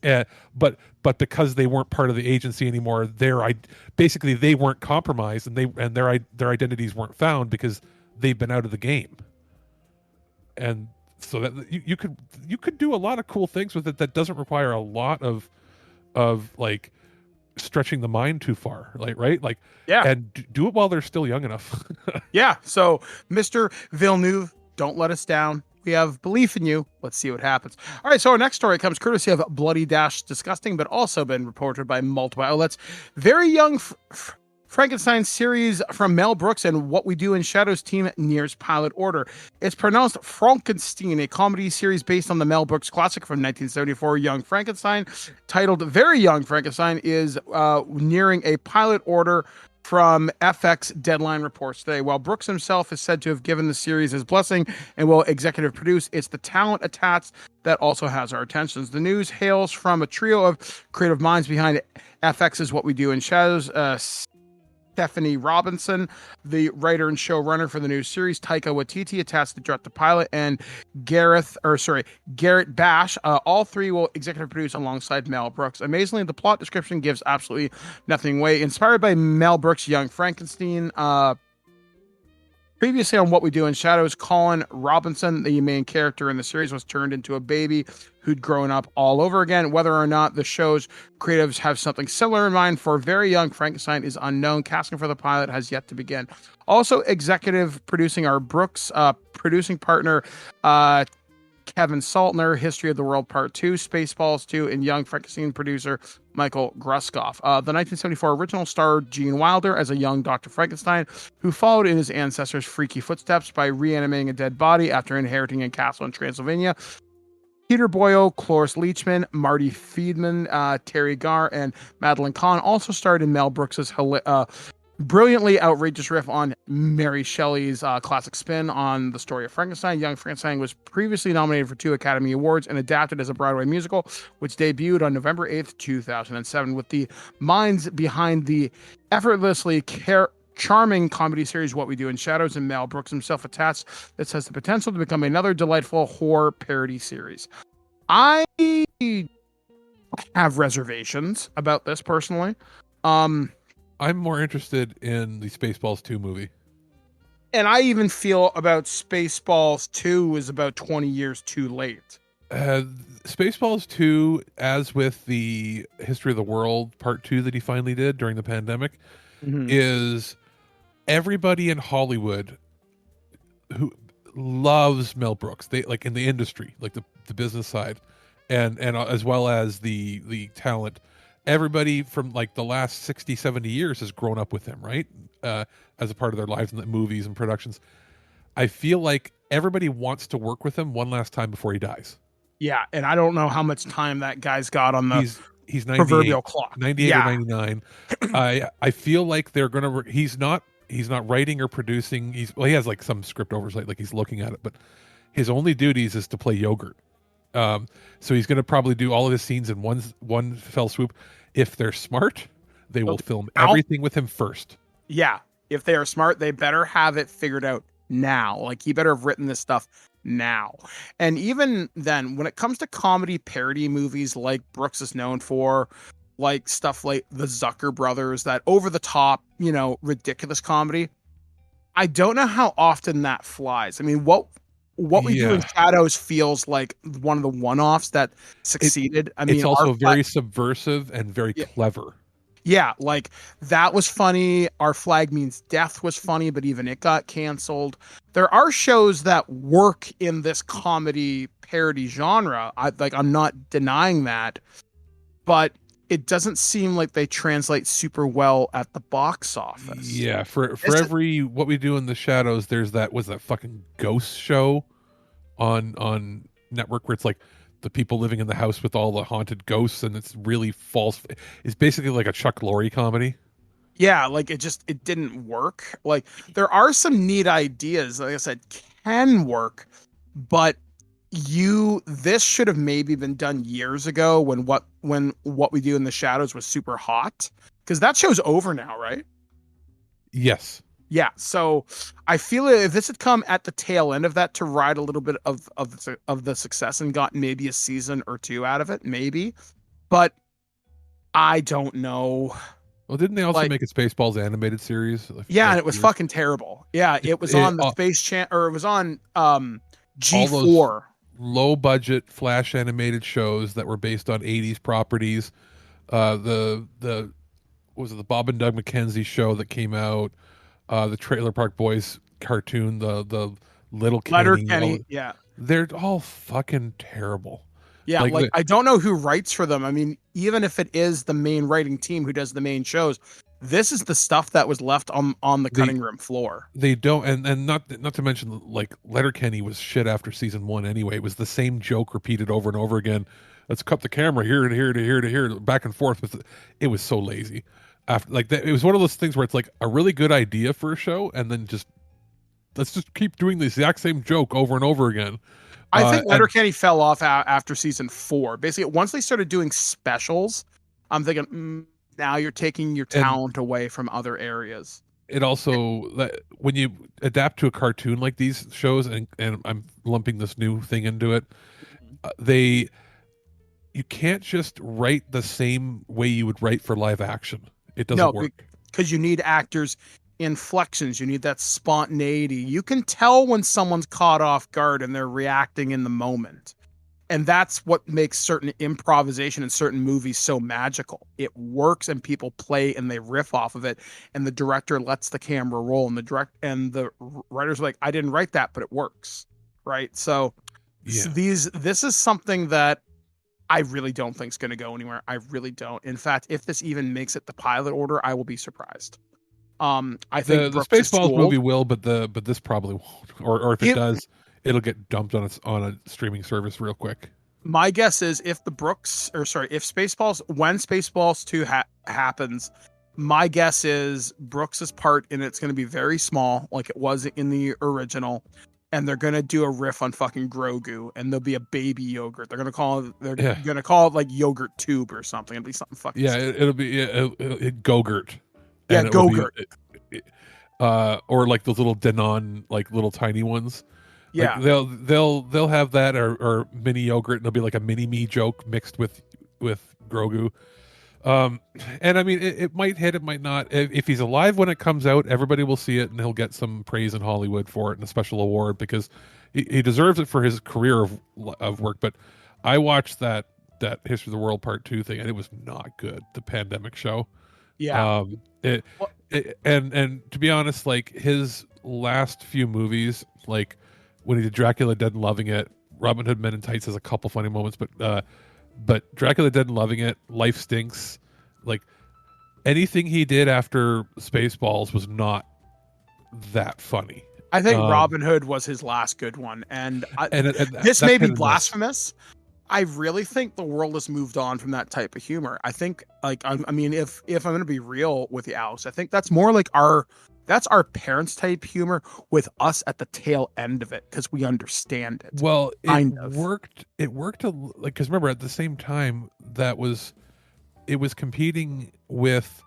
But because they weren't part of the agency anymore, basically they weren't compromised, and their identities weren't found because they've been out of the game. And so that you could do a lot of cool things with it that doesn't require a lot of like stretching the mind too far, and do it while they're still young enough. So Mr. Villeneuve, don't let us down. We have belief in you. Let's see what happens. All right, so our next story comes courtesy of Bloody Dash Disgusting, but also been reported by multiple outlets. Very young Frankenstein series from Mel Brooks and What We Do in Shadows team nears pilot order. It's pronounced Frankenstein, a comedy series based on the Mel Brooks classic from 1974, Young Frankenstein, titled Very Young Frankenstein, is nearing a pilot order from FX Deadline reports today. While Brooks himself is said to have given the series his blessing and will executive produce, it's the talent attached that also has our attentions. The news hails from a trio of creative minds behind FX's What We Do in Shadows. Stephanie Robinson, the writer and showrunner for the new series, Taika Waititi, attached to direct the pilot, and Garrett Bash. All three will executive produce alongside Mel Brooks. Amazingly, the plot description gives absolutely nothing away. Inspired by Mel Brooks' Young Frankenstein, previously on What We Do in Shadows, Colin Robinson, the main character in the series, was turned into a baby who'd grown up all over again. Whether or not the show's creatives have something similar in mind for Very Young Frankenstein is unknown. Casting for the pilot has yet to begin. Also executive producing are Brooks' producing partner, Kevin Saltner, History of the World Part 2, Spaceballs 2, and Young Frankenstein producer Michael Gruskoff. The 1974 original starred Gene Wilder as a young Dr. Frankenstein, who followed in his ancestors' freaky footsteps by reanimating a dead body after inheriting a castle in Transylvania. Peter Boyle, Cloris Leachman, Marty Friedman, Terry Garr, and Madeline Kahn also starred in Mel Brooks's brilliantly outrageous riff on Mary Shelley's classic spin on the story of Frankenstein. Young Frankenstein was previously nominated for 2 Academy Awards and adapted as a Broadway musical, which debuted on November 8th, 2007. With the minds behind the effortlessly charming comedy series What We Do in Shadows and Mel Brooks himself attached, this has the potential to become another delightful horror parody series. I have reservations about this personally. I'm more interested in the Spaceballs 2 movie. And I even feel about Spaceballs 2 is about 20 years too late. Spaceballs 2, as with the History of the World Part 2 that he finally did during the pandemic, is everybody in Hollywood who loves Mel Brooks. They like in the industry, like the business side. and as well as the talent. Everybody from like the last 60, 70 years has grown up with him, right? As a part of their lives in the movies and productions. I feel like everybody wants to work with him one last time before he dies. Yeah, and I don't know how much time that guy's got on the he's 98, proverbial clock. 98 or 99. I feel like they're gonna. He's not writing or producing. He has like some script oversight, like he's looking at it, but his only duties is to play yogurt. So he's gonna probably do all of his scenes in one fell swoop. If they're smart, they will film everything with him first. Yeah, if they are smart, they better have it figured out now. Like he better have written this stuff now. And even then, when it comes to comedy parody movies like Brooks is known for, like stuff like the Zucker Brothers, that over the top, ridiculous comedy, I don't know how often that flies. I mean, what we do in Shadows feels like one of the one-offs that succeeded. It's also very subversive and very clever. Yeah, like that was funny. Our Flag Means Death was funny, but even it got canceled. There are shows that work in this comedy parody genre. I'm not denying that, but it doesn't seem like they translate super well at the box office. Yeah, for every What We Do in the Shadows, there's that fucking ghost show on network where it's like the people living in the house with all the haunted ghosts, and it's really false. It's basically like a Chuck Lorre comedy. Yeah, like it didn't work. Like there are some neat ideas, like I said, can work, but this should have maybe been done years ago when What We Do in the Shadows was super hot, because that show's over now, right? Yes. Yeah, so I feel if this had come at the tail end of that to ride a little bit of the success and got maybe a season or two out of it, maybe. But I don't know. Well, didn't they also make a Spaceballs animated series? Yeah, and it was fucking terrible. Yeah, it was on the Space Channel, or it was on G4. Low budget Flash animated shows that were based on 80s properties. The Bob and Doug McKenzie show that came out. The Trailer Park Boys cartoon, the Little Kenny, yeah, they're all fucking terrible. Yeah, like I don't know who writes for them. I mean, even if it is the main writing team who does the main shows, this is the stuff that was left on the cutting room floor. They don't, and not to mention, like, Letterkenny was shit after season 1 anyway. It was the same joke repeated over and over again. Let's cut the camera here to here to here to here, back and forth. It was so lazy. After like that, it was one of those things where it's like a really good idea for a show, and then let's just keep doing the exact same joke over and over again. I think Letterkenny fell off after season 4. Basically, once they started doing specials, I'm thinking, now you're taking your talent away from other areas. It also, when you adapt to a cartoon like these shows, and I'm lumping this new thing into it, you can't just write the same way you would write for live action. It doesn't work. Because you need actors' inflections. You need that spontaneity. You can tell when someone's caught off guard and they're reacting in the moment. And that's what makes certain improvisation in certain movies so magical. It works and people play and they riff off of it. And the director lets the camera roll, and the writers are like, I didn't write that, but it works. Right? So this is something that I really don't think is going to go anywhere. I really don't. In fact, if this even makes it the pilot order, I will be surprised. I think the Spaceballs movie will, but this probably won't. Or if it does, it'll get dumped on a streaming service real quick. My guess is if Spaceballs, when Spaceballs 2 happens, my guess is Brooks's part in it's going to be very small, like it was in the original. And they're gonna do a riff on fucking Grogu, and there'll be a baby yogurt. They're gonna call it like yogurt tube or something. It'll be something fucking. Yeah, it'll be Gogurt. Yeah, Gogurt. Or like those little Danone, like little tiny ones. Yeah, like they'll have that or mini yogurt, and it'll be like a mini me joke mixed with Grogu. And I mean, it might hit, it might not. If he's alive when it comes out, everybody will see it, and he'll get some praise in Hollywood for it and a special award, because he deserves it for his career of work. But I watched that History of the World Part 2 thing, and it was not good. The pandemic show. Yeah. And to be honest, like his last few movies, like when he did Dracula Dead and Loving It, Robin Hood Men in Tights has a couple funny moments, but Dracula Dead and loving it. Life Stinks. Like anything he did after Spaceballs was not that funny. I think Robin Hood was his last good one, and this may be blasphemous. I really think the world has moved on from that type of humor. I think, like, I mean, if I'm going to be real with you, Alex, I think that's more like that's our parents' type humor with us at the tail end of it because we understand it. Well, worked. It worked because remember at the same time it was competing with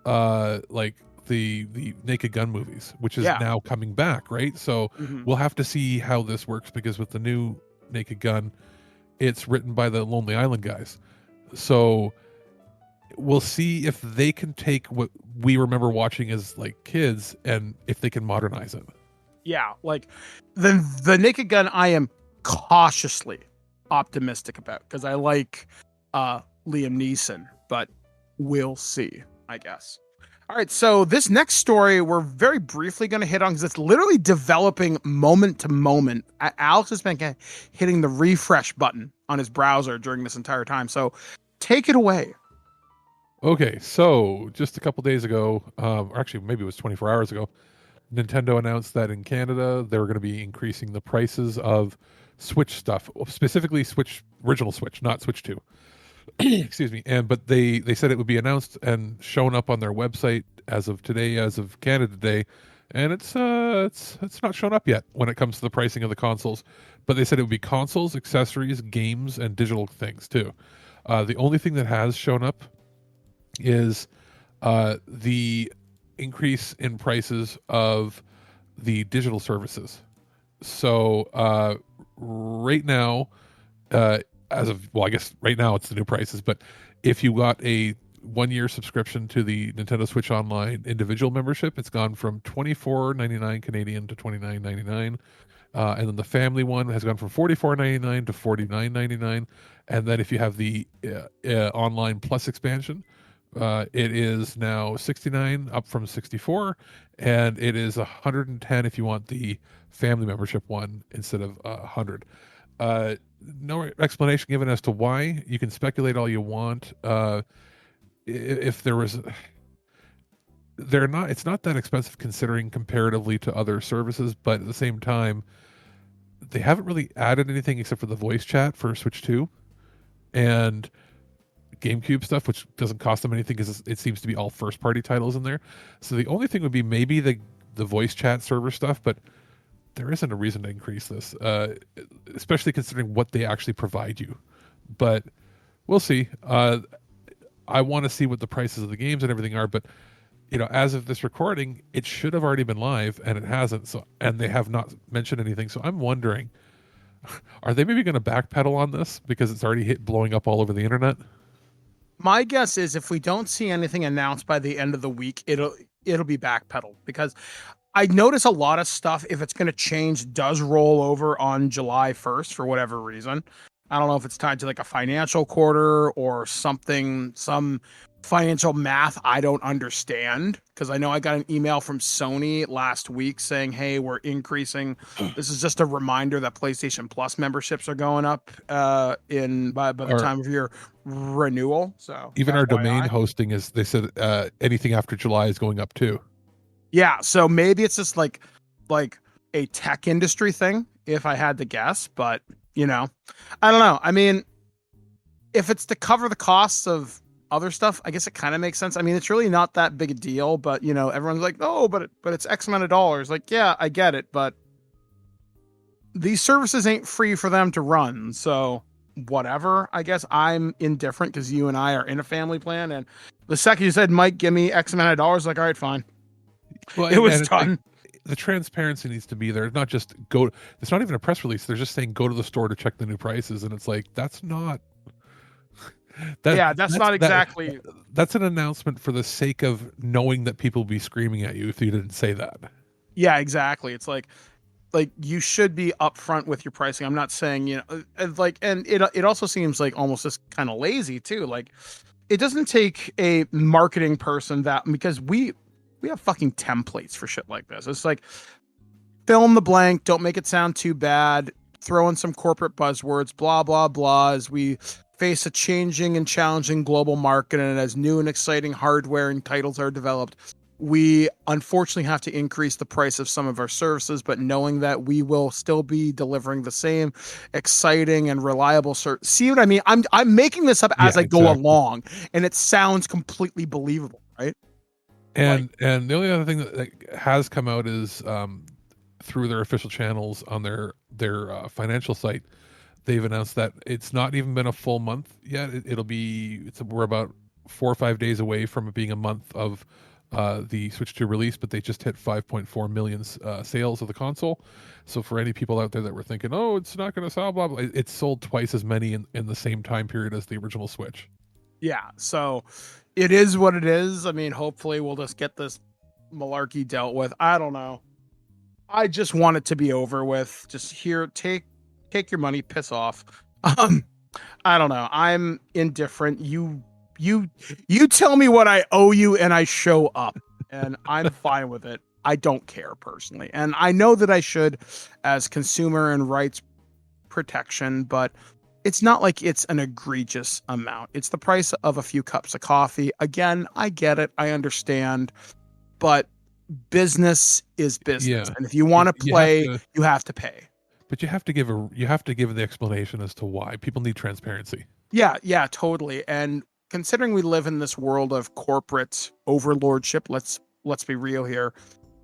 like the Naked Gun movies, which is now coming back, right? So we'll have to see how this works because with the new Naked Gun, it's written by the Lonely Island guys. So we'll see if they can take what we remember watching as like kids and if they can modernize it. Yeah, like the Naked Gun I am cautiously optimistic about because I like Liam Neeson, but we'll see, I guess. All right, so this next story we're very briefly going to hit on because it's literally developing moment to moment. Alex has been hitting the refresh button on his browser during this entire time, so take it away. Okay, so just a couple days ago, or actually maybe it was 24 hours ago, Nintendo announced that in Canada they were going to be increasing the prices of Switch stuff, specifically original Switch, not Switch 2. Excuse me. But they said it would be announced and shown up on their website as of today, as of Canada Day, and it's not shown up yet when it comes to the pricing of the consoles. But they said it would be consoles, accessories, games, and digital things too. The only thing that has shown up is the increase in prices of the digital services. So right now, I guess right now it's the new prices, but if you got a 1-year subscription to the Nintendo Switch Online individual membership, it's gone from $24.99 Canadian to $29.99. And then the family one has gone from $44.99 to $49.99. And then if you have the Online Plus expansion, it is now $69 up from $64, and it is $110 if you want the family membership one instead of $100. No explanation given as to why. You can speculate all you want. If there was, it's not that expensive considering comparatively to other services, but at the same time, they haven't really added anything except for the voice chat for Switch 2 and GameCube stuff, which doesn't cost them anything because it seems to be all first-party titles in there. So the only thing would be maybe the voice chat server stuff, but there isn't a reason to increase this, especially considering what they actually provide you. But we'll see. I want to see what the prices of the games and everything are, but as of this recording, it should have already been live, and it hasn't. So, and they have not mentioned anything. So I'm wondering, are they maybe going to backpedal on this because it's already blowing up all over the internet? My guess is if we don't see anything announced by the end of the week, it'll be backpedaled because I notice a lot of stuff, if it's going to change, does roll over on July 1st for whatever reason. I don't know if it's tied to like a financial quarter or something, some financial math I don't understand. Because I know I got an email from Sony last week saying, hey, we're increasing. This is just a reminder that PlayStation Plus memberships are going up by the time of your renewal. So even our domain hosting they said anything after July is going up too. Yeah, so maybe it's just like a tech industry thing, if I had to guess. But, I don't know. I mean, if it's to cover the costs of other stuff, I guess it kind of makes sense. I mean, it's really not that big a deal, but, everyone's like, oh, but it's X amount of dollars. Like, yeah, I get it, but these services ain't free for them to run. So whatever, I guess I'm indifferent because you and I are in a family plan. And the second you said, Mike, give me X amount of dollars, like, all right, fine. Well, it was done. The transparency needs to be there. Not just go. It's not even a press release. They're just saying go to the store to check the new prices, and it's like that's not. That's not exactly. That's an announcement for the sake of knowing that people will be screaming at you if you didn't say that. Yeah, exactly. It's like you should be upfront with your pricing. I'm not saying and it also seems like almost just kind of lazy too. Like it doesn't take a marketing person because we have fucking templates for shit like this. It's like fill in the blank, don't make it sound too bad, throw in some corporate buzzwords, blah, blah, blah, as we face a changing and challenging global market, and as new and exciting hardware and titles are developed, we unfortunately have to increase the price of some of our services, but knowing that we will still be delivering the same exciting and reliable service. See what I mean? I'm making this up as I go along, and it sounds completely believable, right? And the only other thing that has come out is through their official channels on their financial site, they've announced that it's not even been a full month yet. We're about 4 or 5 days away from it being a month of the Switch 2 release, but they just hit 5.4 million sales of the console. So for any people out there that were thinking, oh, it's not going to sell, blah, blah, it's sold twice as many in the same time period as the original Switch. Yeah, so it is what it is. I mean, hopefully we'll just get this malarkey dealt with. I don't know. I just want it to be over with. Just here, take your money, piss off. I don't know. I'm indifferent. You tell me what I owe you and I show up, and I'm fine with it. I don't care personally. And I know that I should as consumer and rights protection, but it's not like it's an egregious amount. It's the price of a few cups of coffee. Again, I get it. I understand, but business is business. Yeah. And if you want to play, you have to pay. But you have to give the explanation as to why. People need transparency. Yeah, totally. And considering we live in this world of corporate overlordship, let's be real here.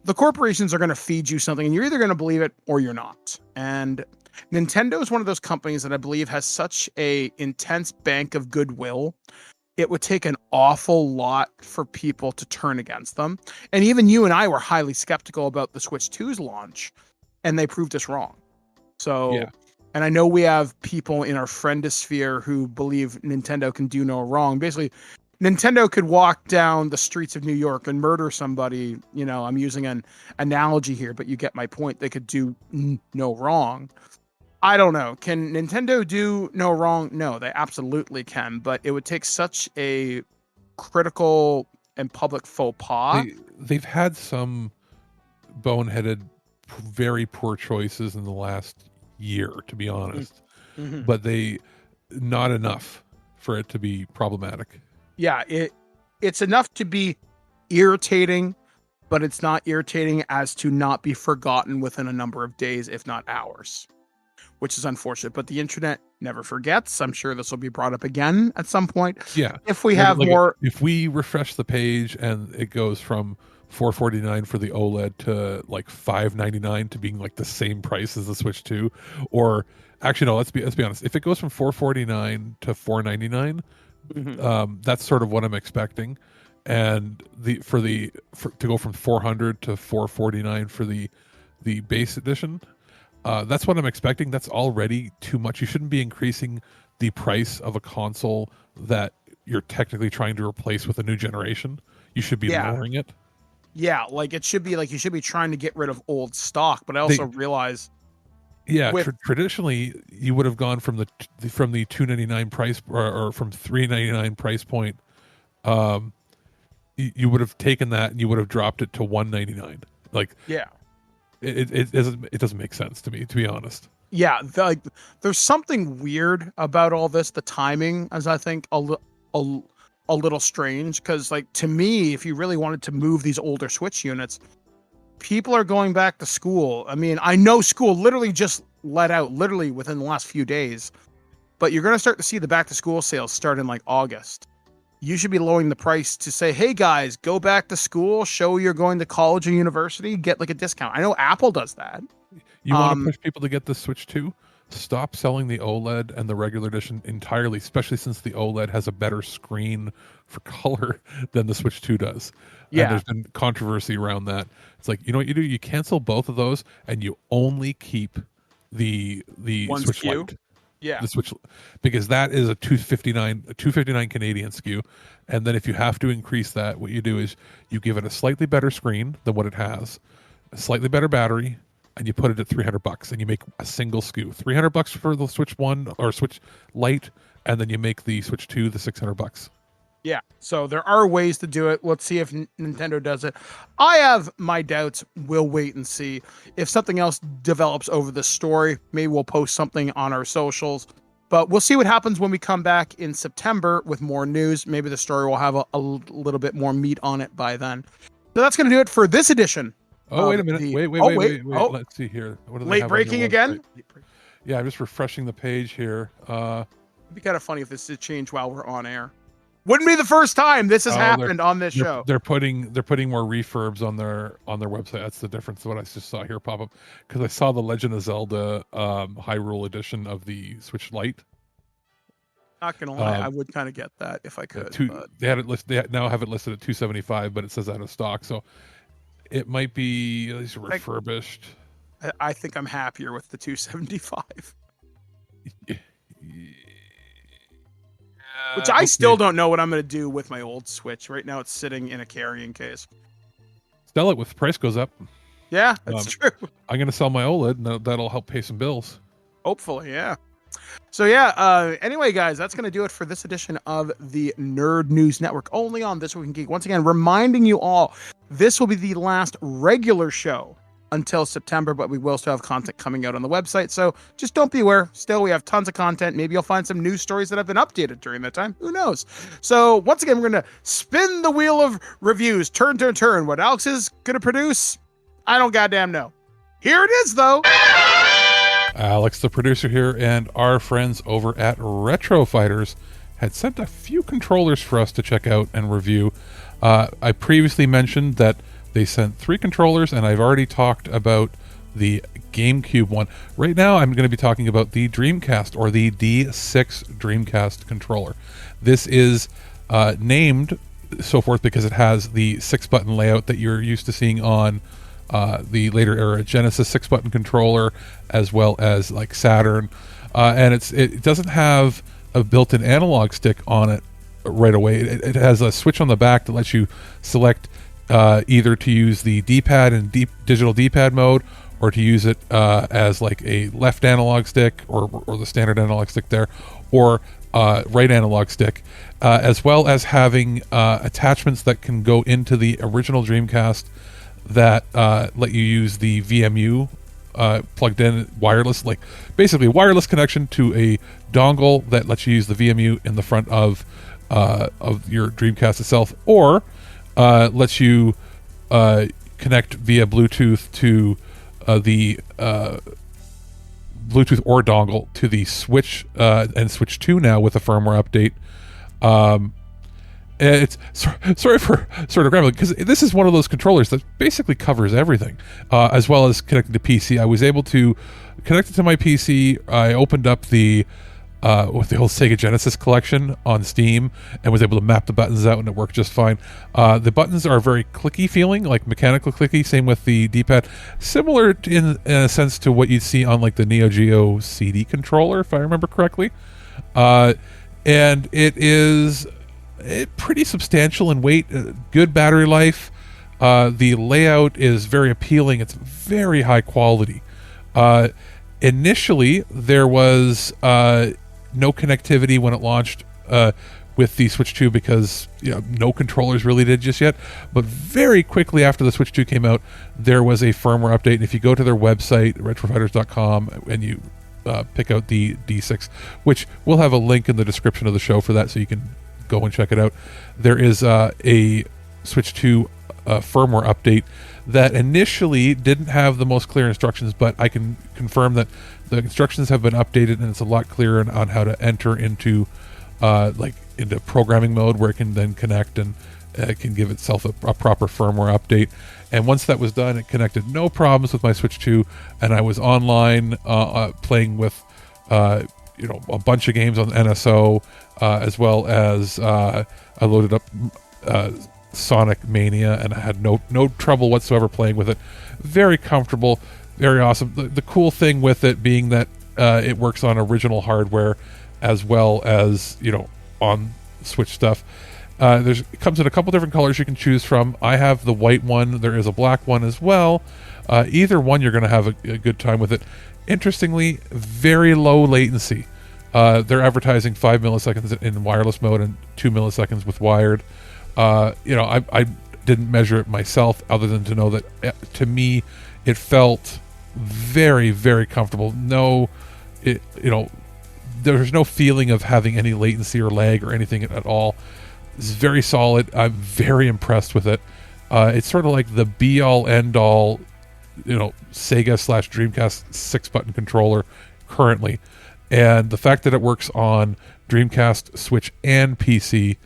The corporations are going to feed you something, and you're either going to believe it or you're not. And Nintendo is one of those companies that I believe has such a intense bank of goodwill. It would take an awful lot for people to turn against them. And even you and I were highly skeptical about the Switch 2's launch, and they proved us wrong. So, yeah. And I know we have people in our friendosphere who believe Nintendo can do no wrong. Basically, Nintendo could walk down the streets of New York and murder somebody. You know, I'm using an analogy here, but you get my point. They could do no wrong. I don't know. Can Nintendo do no wrong? No, they absolutely can. But it would take such a critical and public faux pas. They've had some boneheaded, very poor choices in the last year, to be honest. Mm-hmm. But not enough for it to be problematic. Yeah, it's enough to be irritating, but it's not irritating as to not be forgotten within a number of days, if not hours, which is unfortunate. But the internet never forgets. I'm sure this will be brought up again at some point. Yeah. If we have more... If we refresh the page and it goes from $449 for the OLED to like $599 to being like the same price as the Switch 2, or actually no, let's be honest. If it goes from $449 to $499, that's sort of what I'm expecting. And to go from $400 to $449 for the base edition, that's what I'm expecting. That's already too much. You shouldn't be increasing the price of a console that you're technically trying to replace with a new generation. You should be lowering it. Yeah, like it should be like you should be trying to get rid of old stock, but I also realize traditionally you would have gone from the $299 price or from $399 price point. You would have taken that and you would have dropped it to $199. Like, yeah, it doesn't make sense to me, to be honest. Yeah, there's something weird about all this. The timing, as I think a little strange, because like to me, if you really wanted to move these older Switch units, people are going back to school. I mean, I know school literally just let out literally within the last few days, but you're going to start to see the back to school sales start in like August. You should be lowering the price to say, hey guys, go back to school, show you're going to college or university, get like a discount. I know Apple does that. You want to push people to get the Switch 2? Stop selling the OLED and the regular edition entirely, especially since the OLED has a better screen for color than the Switch 2 does. Yeah. And there's been controversy around that. It's like, you know what you do? You cancel both of those and you only keep the Switch Lite. Yeah. The Switch, because that is a $259 Canadian SKU. And then if you have to increase that, what you do is you give it a slightly better screen than what it has, a slightly better battery, and you put it at $300 and you make a single SKU. $300 for the Switch 1 or Switch Lite, and then you make the Switch 2 the $600. Yeah, so there are ways to do it. Let's see if Nintendo does it. I have my doubts. We'll wait and see. If something else develops over the story, maybe we'll post something on our socials. But we'll see what happens when we come back in September with more news. Maybe the story will have a little bit more meat on it by then. So that's going to do it for this edition. Oh, wait a minute. Wait. Oh. Let's see here. What do they Late have on breaking your again? website? Yeah, I'm just refreshing the page here. It'd be kind of funny if this did change while we're on air. Wouldn't be the first time this has happened on this show. They're putting more refurbs on their website. That's the difference. What I just saw here pop up, because I saw the Legend of Zelda Hyrule edition of the Switch Lite. Not gonna lie, I would kind of get that if I could. They had it listed. They now have it listed at $275, but it says out of stock. So it might be at least refurbished. I think I'm happier with the $275. Which I still don't know what I'm going to do with my old Switch. Right now it's sitting in a carrying case. Sell it with the price goes up. Yeah, that's true. I'm going to sell my OLED, and that'll help pay some bills. Hopefully, yeah. So yeah, anyway, guys, that's going to do it for this edition of the Nerd News Network, only on This Week in Geek. Once again, reminding you all, this will be the last regular show until September, but we will still have content coming out on the website. So just don't be aware. Still, we have tons of content. Maybe you'll find some news stories that have been updated during that time. Who knows? So once again, we're going to spin the wheel of reviews. Turn. What Alex is going to produce, I don't goddamn know. Here it is, though. Alex, the producer here, and our friends over at Retro Fighters had sent a few controllers for us to check out and review. I previously mentioned that they sent 3 controllers, and I've already talked about the GameCube one. Right now, I'm going to be talking about the Dreamcast, or the D6 Dreamcast controller. This is named so forth because it has the 6-button layout that you're used to seeing on the later era Genesis 6-button controller, as well as like Saturn. And it doesn't have a built-in analog stick on it right away. It has a switch on the back that lets you select either to use the D-pad in digital D-pad mode, or to use it as like a left analog stick, or the standard analog stick there, or right analog stick, as well as having attachments that can go into the original Dreamcast that let you use the VMU plugged in wireless, like basically wireless connection to a dongle that lets you use the VMU in the front of your Dreamcast itself, or lets you connect via Bluetooth to the Bluetooth or dongle to the Switch and Switch 2 now with a firmware update. It's sorry for sort of rambling, because this is one of those controllers that basically covers everything, as well as connecting to PC. I was able to connect it to my PC. I opened up the with the whole Sega Genesis collection on Steam, and was able to map the buttons out, and it worked just fine. The buttons are very clicky feeling, like mechanical clicky. Same with the D-pad, similar in a sense to what you'd see on like the Neo Geo CD controller, if I remember correctly. And it is pretty substantial in weight, good battery life. The layout is very appealing. It's very high quality. Initially, there was no connectivity when it launched with the Switch 2, because no controllers really did just yet. But very quickly after the Switch 2 came out, there was a firmware update. And if you go to their website, retrofighters.com, and you pick out the D6, which we'll have a link in the description of the show for that, so you can go and check it out. There is a Switch 2 firmware update that initially didn't have the most clear instructions, but I can confirm that the instructions have been updated, and it's a lot clearer on how to enter into into programming mode, where it can then connect and it can give itself a proper firmware update. And once that was done, it connected no problems with my Switch 2, and I was online playing with a bunch of games on NSO, as well as I loaded up Sonic Mania, and I had no trouble whatsoever playing with it. Very comfortable, very awesome. The cool thing with it being that it works on original hardware, as well as on Switch stuff. It comes in a couple different colors you can choose from. I have the white one. There is a black one as well. Either one, you're going to have a good time with it. Interestingly, very low latency. They're advertising 5 milliseconds in wireless mode and 2 milliseconds with wired. I didn't measure it myself, other than to know that to me, it felt very, very comfortable. There's no feeling of having any latency or lag or anything at all. It's very solid. I'm very impressed with it. It's sort of like the be-all, end-all, Sega/Dreamcast 6-button controller currently. And the fact that it works on Dreamcast, Switch, and PC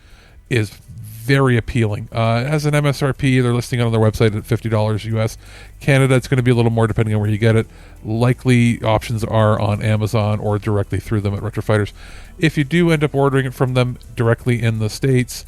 is very appealing. It has an MSRP. They're listing it on their website at $50 US. Canada, it's going to be a little more depending on where you get it. Likely options are on Amazon or directly through them at Retro Fighters. If you do end up ordering it from them directly in the States,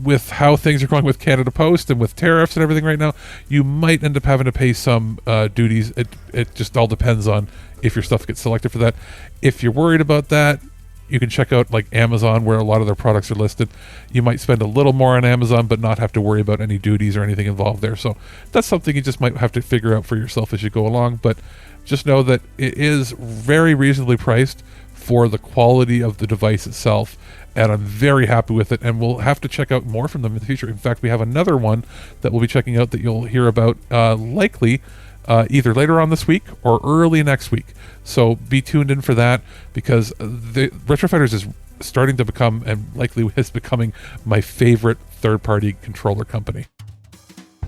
with how things are going with Canada Post and with tariffs and everything right now, you might end up having to pay some duties. It just all depends on if your stuff gets selected for that. If you're worried about that, you can check out like Amazon, where a lot of their products are listed. You might spend a little more on Amazon, but not have to worry about any duties or anything involved there. So that's something you just might have to figure out for yourself as you go along. But just know that it is very reasonably priced for the quality of the device itself, and I'm very happy with it, and we'll have to check out more from them in the future. In fact, we have another one that we'll be checking out that you'll hear about likely either later on this week or early next week. So be tuned in for that, because the Retro Fighters is starting to become, and likely is becoming, my favorite third-party controller company.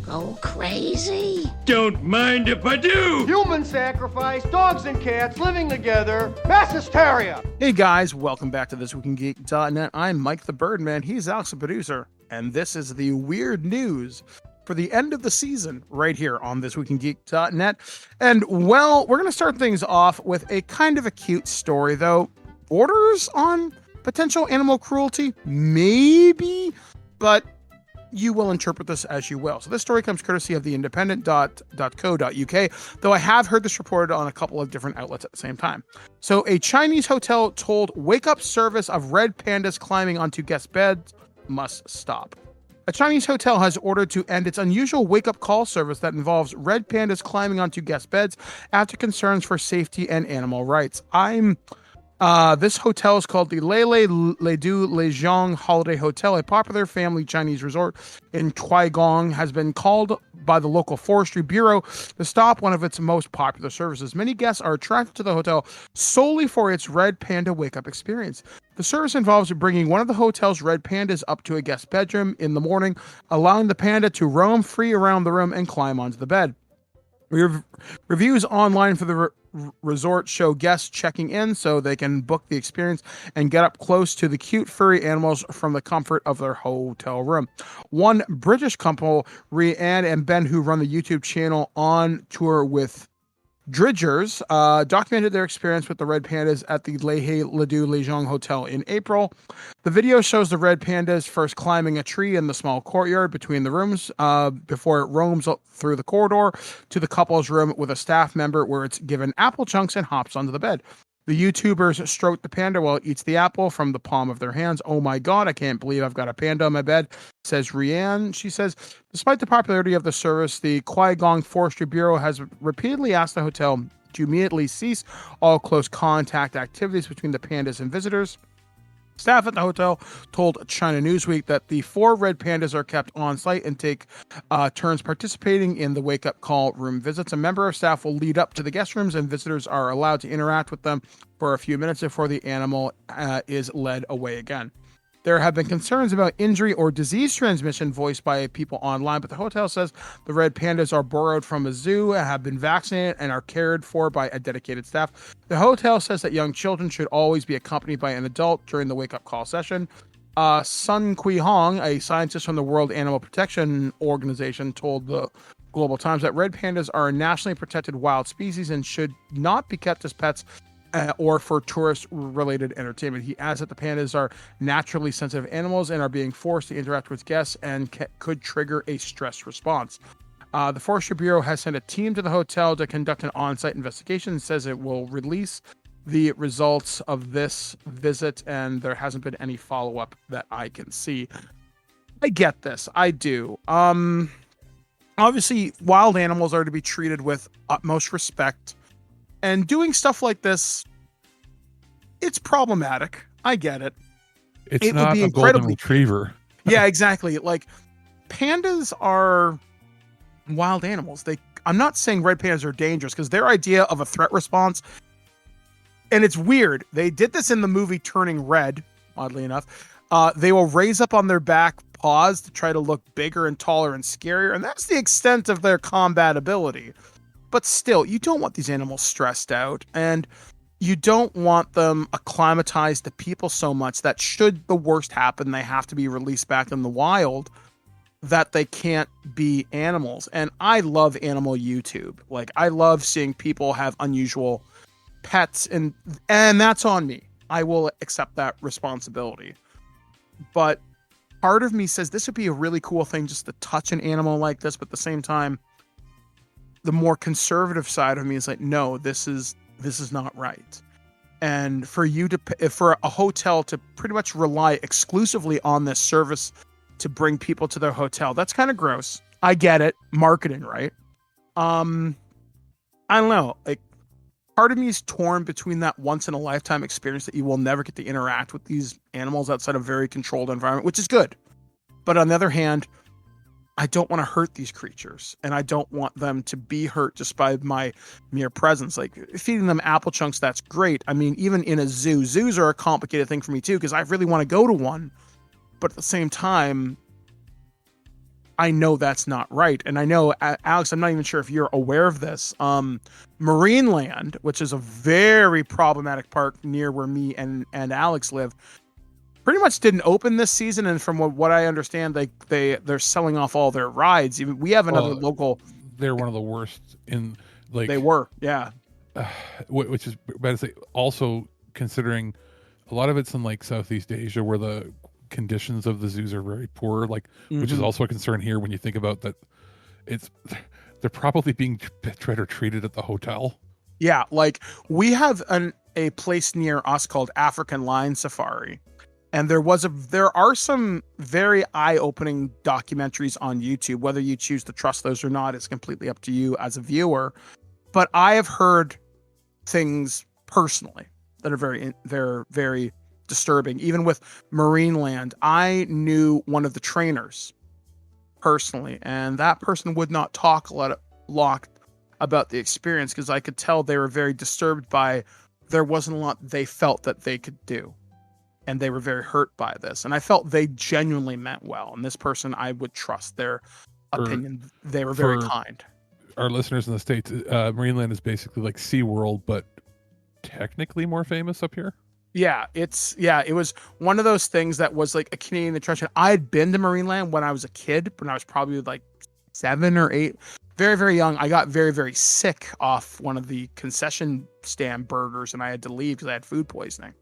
Go crazy? Don't mind if I do! Human sacrifice, dogs and cats living together, mass hysteria! Hey guys, welcome back to This Week in Geek.net. I'm Mike the Birdman, he's Alex the producer, and this is the weird news for the end of the season right here on This Week in Geek.net. And well, we're going to start things off with a kind of a cute story, though. Borders on potential animal cruelty? Maybe, but you will interpret this as you will. So this story comes courtesy of the independent.co.uk, though I have heard this reported on a couple of different outlets at the same time. So a Chinese hotel told wake-up service of red pandas climbing onto guest beds must stop. A Chinese hotel has ordered to end its unusual wake-up call service that involves red pandas climbing onto guest beds after concerns for safety and animal rights. This hotel is called the RAIDOU Remastered Holiday Hotel, a popular family Chinese resort in TWIG has been called by the local forestry bureau to stop one of its most popular services. Many guests are attracted to the hotel solely for its red panda wake-up experience. The service involves bringing one of the hotel's red pandas up to a guest bedroom in the morning, allowing the panda to roam free around the room and climb onto the bed. Reviews online for the resort show guests checking in so they can book the experience and get up close to the cute furry animals from the comfort of their hotel room. One British couple, Rhiannon and Ben, who run the YouTube channel On Tour with Dridgers, documented their experience with the red pandas at the RAIDOU Remastered Hotel in April. The video shows the red pandas first climbing a tree in the small courtyard between the rooms before it roams up through the corridor to the couple's room with a staff member, where it's given apple chunks and hops onto the bed. The YouTubers stroke the panda while it eats the apple from the palm of their hands. "Oh my God, I can't believe I've got a panda on my bed," says Rhiannon. She says, despite the popularity of the service, the Guangdong Forestry Bureau has repeatedly asked the hotel to immediately cease all close contact activities between the pandas and visitors. Staff at the hotel told China Newsweek that the 4 red pandas are kept on site and take turns participating in the wake-up call room visits. A member of staff will lead up to the guest rooms, and visitors are allowed to interact with them for a few minutes before the animal is led away again. There have been concerns about injury or disease transmission voiced by people online, but the hotel says the red pandas are borrowed from a zoo, have been vaccinated, and are cared for by a dedicated staff. The hotel says that young children should always be accompanied by an adult during the wake-up call session. Sun Kui-hong, a scientist from the World Animal Protection Organization, told the Global Times that red pandas are a nationally protected wild species and should not be kept as pets or for tourist-related entertainment. He adds that the pandas are naturally sensitive animals and are being forced to interact with guests and could trigger a stress response. The Forestry Bureau has sent a team to the hotel to conduct an on-site investigation and says it will release the results of this visit, and there hasn't been any follow-up that I can see. I get this. I do. Obviously, wild animals are to be treated with utmost respect. And doing stuff like this, it's problematic. I get it. It's It would not be a golden incredibly retriever. Yeah, exactly. Like, pandas are wild animals. I'm not saying red pandas are dangerous, because their idea of a threat response, and it's weird. They did this in the movie Turning Red, oddly enough. They will raise up on their back paws to try to look bigger and taller and scarier, and that's the extent of their combat ability. But still, you don't want these animals stressed out, and you don't want them acclimatized to people so much that should the worst happen, they have to be released back in the wild, that they can't be animals. And I love animal YouTube. Like, I love seeing people have unusual pets, and that's on me. I will accept that responsibility. But part of me says this would be a really cool thing just to touch an animal like this, but at the same time, the more conservative side of me is like, no, this is not right. And for a hotel to pretty much rely exclusively on this service to bring people to their hotel, that's kind of gross. I get it. Marketing, right? I don't know. Like, part of me is torn between that once in a lifetime experience that you will never get to interact with these animals outside a very controlled environment, which is good. But on the other hand, I don't want to hurt these creatures, and I don't want them to be hurt just by my mere presence. Like, feeding them apple chunks, that's great. I mean, even in a zoo, zoos are a complicated thing for me too, because I really want to go to one. But at the same time, I know that's not right. And I know, Alex, I'm not even sure if you're aware of this. Marineland, which is a very problematic park near where me and Alex live, pretty much didn't open this season. And from what I understand, they're selling off all their rides. Even we have another local. They're one of the worst in, like, they were, yeah. Which is bad to say. Also, considering a lot of it's in like Southeast Asia, where the conditions of the zoos are very poor, like, which is also a concern here when you think about that. They're probably being treated at the hotel. Yeah, like, we have a place near us called African Lion Safari, and there are some very eye-opening documentaries on YouTube. Whether you choose to trust those or not is completely up to you as a viewer. But I have heard things personally that are very disturbing. Even with Marineland, I knew one of the trainers personally, and that person would not talk a lot about the experience, because I could tell they were very disturbed by there wasn't a lot they felt that they could do, and they were very hurt by this. And I felt they genuinely meant well, and this person, I would trust their opinion. They were very kind. Our listeners in the States, Marineland is basically like SeaWorld, but technically more famous up here. Yeah, it was one of those things that was like a Canadian attraction. I had been to Marineland when I was a kid, when I was probably like 7 or 8, very, very young. I got very, very sick off one of the concession stand burgers, and I had to leave because I had food poisoning.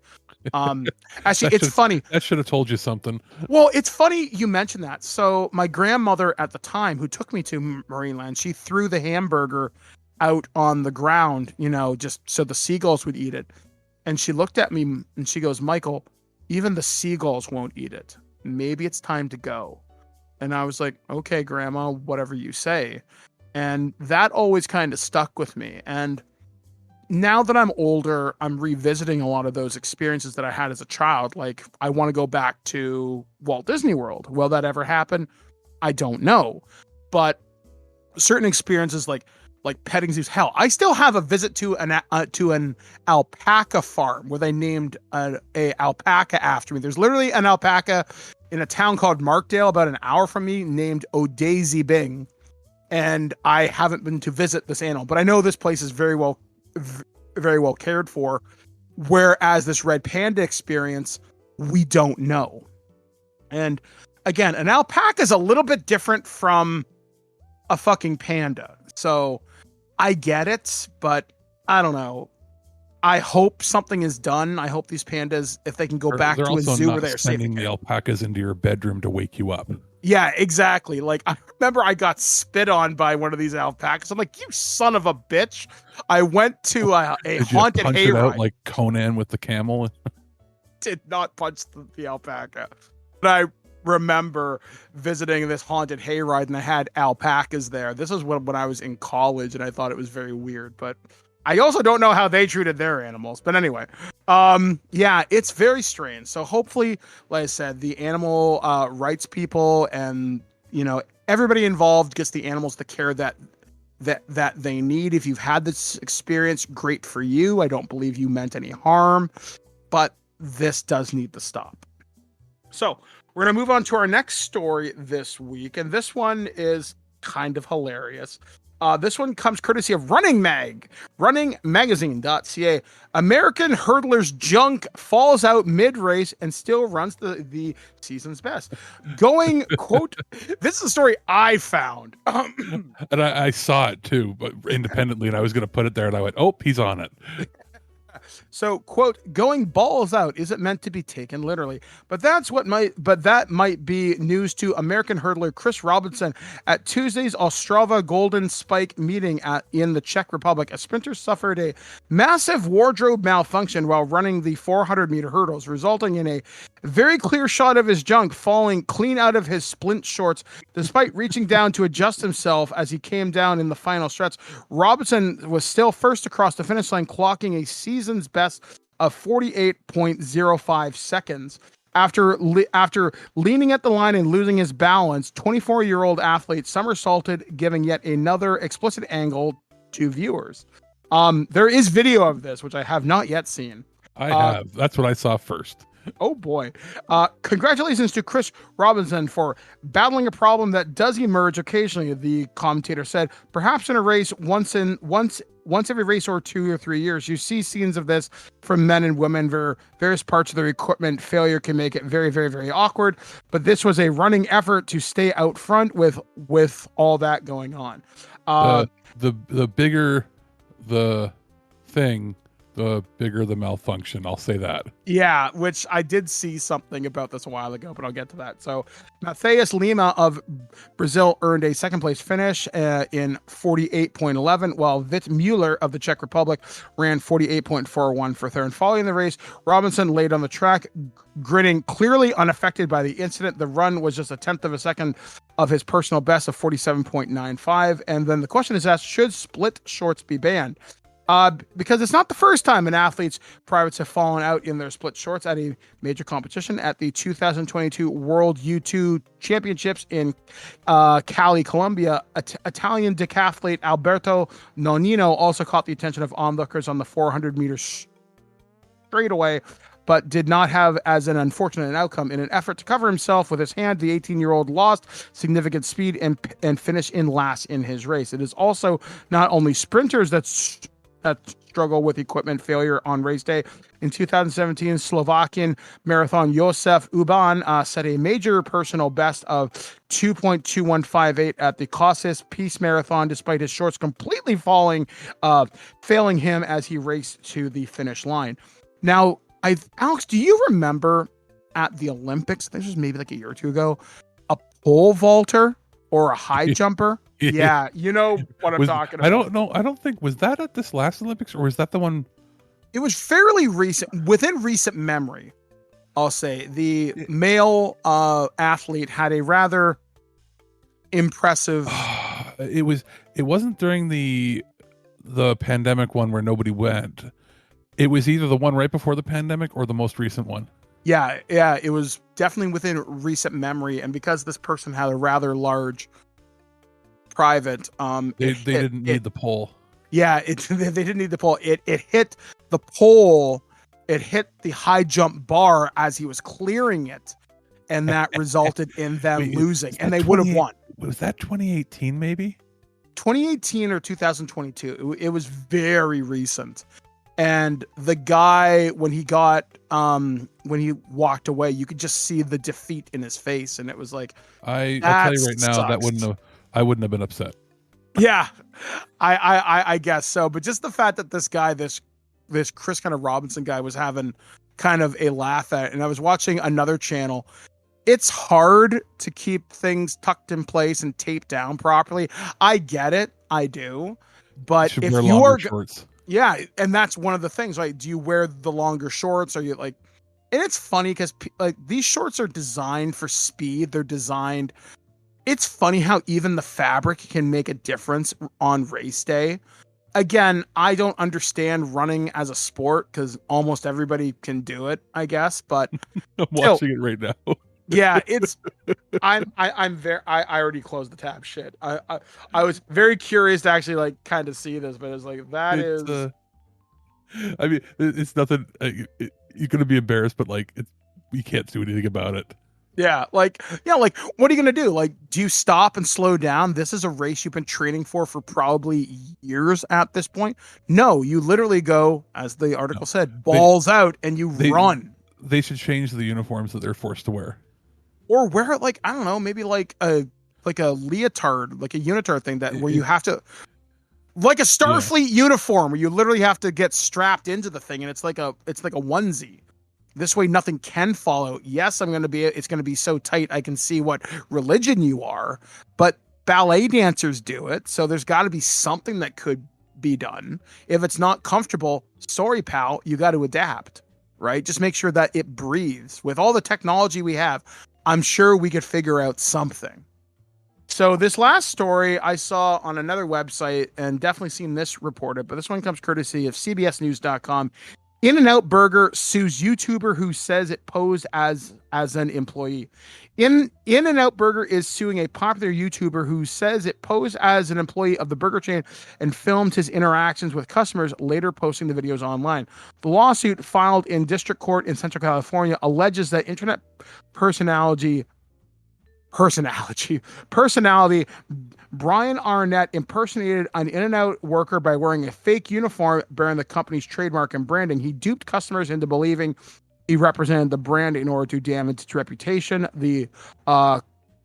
Actually, it's funny. That should have told you something. Well, it's funny you mentioned that. So my grandmother at the time, who took me to Marineland, she threw the hamburger out on the ground, just so the seagulls would eat it. And she looked at me and she goes, "Michael, even the seagulls won't eat it. Maybe it's time to go." And I was like, "Okay, Grandma, whatever you say." And that always kind of stuck with me. And now that I'm older, I'm revisiting a lot of those experiences that I had as a child. Like, I want to go back to Walt Disney World. Will that ever happen? I don't know. But certain experiences like petting zoos. Hell, I still have a visit to an alpaca farm where they named a alpaca after me. There's literally an alpaca in a town called Markdale, about an hour from me, named O'Daisy Bing. And I haven't been to visit this animal, but I know this place is very well cared for. Whereas this red panda experience, we don't know. And again, an alpaca is a little bit different from a fucking panda. So I get it, but I don't know. I hope something is done. I hope these pandas, if they can go back to a zoo where they're safe. Sending the alpacas into your bedroom to wake you up. Yeah, exactly. Like, I remember I got spit on by one of these alpacas. I'm like, "You son of a bitch." I went to a haunted punch hayride. It out like Conan with the camel? Did not punch the alpaca. But I remember visiting this haunted hayride, and I had alpacas there. This was when I was in college, and I thought it was very weird. But I also don't know how they treated their animals, but anyway, yeah, it's very strange. So hopefully, like I said, the animal rights people and everybody involved gets the animals the care that they need. If you've had this experience, great for you. I don't believe you meant any harm, but this does need to stop. So we're going to move on to our next story this week, and this one is kind of hilarious. This one comes courtesy of Running Magazine.ca. American hurdler's junk falls out mid-race and still runs the season's best. Going, quote, this is a story I found. And I saw it too, but independently, and I was going to put it there, and I went, oh, he's on it. So, quote, going balls out isn't meant to be taken literally, but that might be news to American hurdler Chris Robinson at Tuesday's Ostrava Golden Spike meeting in the Czech Republic. A sprinter suffered a massive wardrobe malfunction while running the 400-meter hurdles, resulting in a very clear shot of his junk falling clean out of his splint shorts. Despite reaching down to adjust himself as he came down in the final stretch, Robinson was still first across the finish line, clocking a season's best of 48.05 seconds. After leaning at the line and losing his balance, 24-year-old athlete somersaulted, giving yet another explicit angle to viewers. There is video of this, which I have not yet seen. I have. That's what I saw first. Oh boy. Congratulations to Chris Robinson for battling a problem that does emerge occasionally, the commentator said. Perhaps in a race once every race or 2 or 3 years, you see scenes of this from men and women where various parts of their equipment failure can make it very, very, very awkward. But this was a running effort to stay out front with all that going on. The bigger the thing, the bigger the malfunction. I'll say that. Yeah, which I did see something about this a while ago, but I'll get to that. So Matheus Lima of Brazil earned a second place finish in 48.11, while Vit Mueller of the Czech Republic ran 48.41 for third. Following the race, Robinson laid on the track, grinning, clearly unaffected by the incident. The run was just a tenth of a second of his personal best of 47.95. And then the question is asked, should split shorts be banned? Because it's not the first time an athlete's privates have fallen out in their split shorts at a major competition. At the 2022 World U2 Championships in Cali, Colombia, Italian decathlete Alberto Nonino also caught the attention of onlookers on the 400 meters straightaway, but did not have as an unfortunate outcome. In an effort to cover himself with his hand, the 18-year-old lost significant speed and finished in last in his race. It is also not only sprinters that struggle with equipment failure on race day. In 2017, Slovakian marathon Josef Uban set a major personal best of 2.2158 at the Kossis Peace Marathon, despite his shorts completely failing him as he raced to the finish line. Now, Alex, do you remember at the Olympics, this was maybe like a year or two ago, a pole vaulter or a high jumper? Yeah, you know what I'm talking about. I don't know. I don't think, was that at this last Olympics, or was that the one? It was fairly recent, within recent memory, I'll say. The male athlete had a rather impressive... It wasn't during the pandemic one where nobody went. It was either the one right before the pandemic or the most recent one. Yeah, it was definitely within recent memory, and because this person had a rather large private, they didn't need the pole. Yeah, they didn't need the pole. It hit the pole, it hit the high jump bar as he was clearing it, and that resulted in them losing, and they would have won. Was that 2018 maybe? 2018 or 2022. It was very recent. And the guy, when he walked away, you could just see the defeat in his face, and it was like, I'll tell you right now, I wouldn't have been upset. Yeah, I guess so. But just the fact that this guy, this Chris kind of Robinson guy, was having kind of a laugh at it. And I was watching another channel. It's hard to keep things tucked in place and taped down properly. I get it. I do. But if you are shorts. Yeah, and that's one of the things, right? Do you wear the longer shorts? Are you like, and it's funny because like these shorts are designed for speed. They're designed. It's funny how even the fabric can make a difference on race day. again, I don't understand running as a sport because almost everybody can do it, I guess. But I'm watching it right now. yeah, it's I already closed the tab. Shit. I was very curious to actually like kind of see this, but it's like I mean, it's nothing. You're gonna be embarrassed, but like, you can't do anything about it. Yeah, like what are you gonna do? Like, do you stop and slow down? This is a race you've been training for probably years at this point. No, you literally go, as the article said, balls out, and you run. They should change the uniforms that they're forced to wear. Or wear like, I don't know, maybe like a leotard, like a unitard thing where you have to, like a Starfleet uniform where you literally have to get strapped into the thing, and it's like a onesie. This way nothing can fall out. Yes, it's going to be so tight I can see what religion you are, but ballet dancers do it, so there's got to be something that could be done. If it's not comfortable, sorry pal, you got to adapt, right? Just make sure that it breathes. With all the technology we have, I'm sure we could figure out something. So this last story I saw on another website and definitely seen this reported, but this one comes courtesy of CBSNews.com. In-N-Out Burger sues YouTuber who says it posed as an employee. In-N-Out Burger is suing a popular YouTuber who says it posed as an employee of the burger chain and filmed his interactions with customers, later posting the videos online. The lawsuit, filed in district court in Central California, alleges that internet personality Brian Arnett impersonated an In-N-Out worker by wearing a fake uniform bearing the company's trademark and branding. He duped customers into believing he represented the brand in order to damage its reputation, the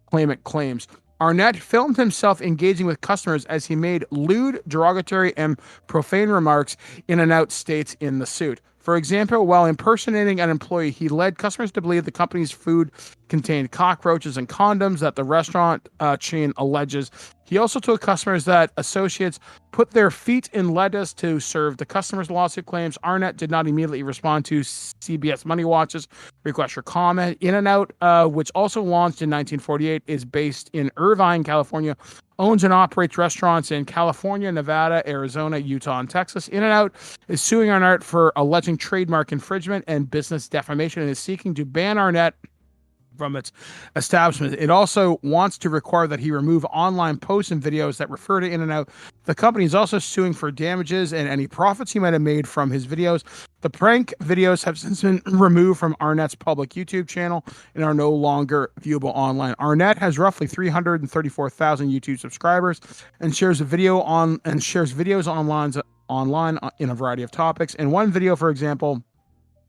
claimant claims. Arnett filmed himself engaging with customers as he made lewd, derogatory, and profane remarks, In-N-Out states in the suit. For example, while impersonating an employee, he led customers to believe the company's food contained cockroaches and condoms that the restaurant chain alleges. He also told customers that associates put their feet in lettuce to serve the customers. Lawsuit claims Arnett did not immediately respond to CBS Money Watch's request for comment. In-N-Out, which also launched in 1948, is based in Irvine, California, owns and operates restaurants in California, Nevada, Arizona, Utah, and Texas. In-N-Out is suing Arnett for alleging trademark infringement and business defamation and is seeking to ban Arnett from its establishment. It also wants to require that he remove online posts and videos that refer to In-N-Out. The company is also suing for damages and any profits he might have made from his videos. The prank videos have since been removed from Arnett's public YouTube channel and are no longer viewable online. Arnett has roughly 334,000 YouTube subscribers and shares videos online in a variety of topics. In one video, for example,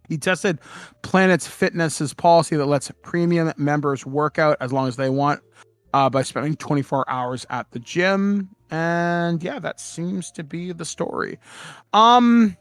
he tested Planet Fitness's policy that lets premium members work out as long as they want by spending 24 hours at the gym. And yeah, that seems to be the story. I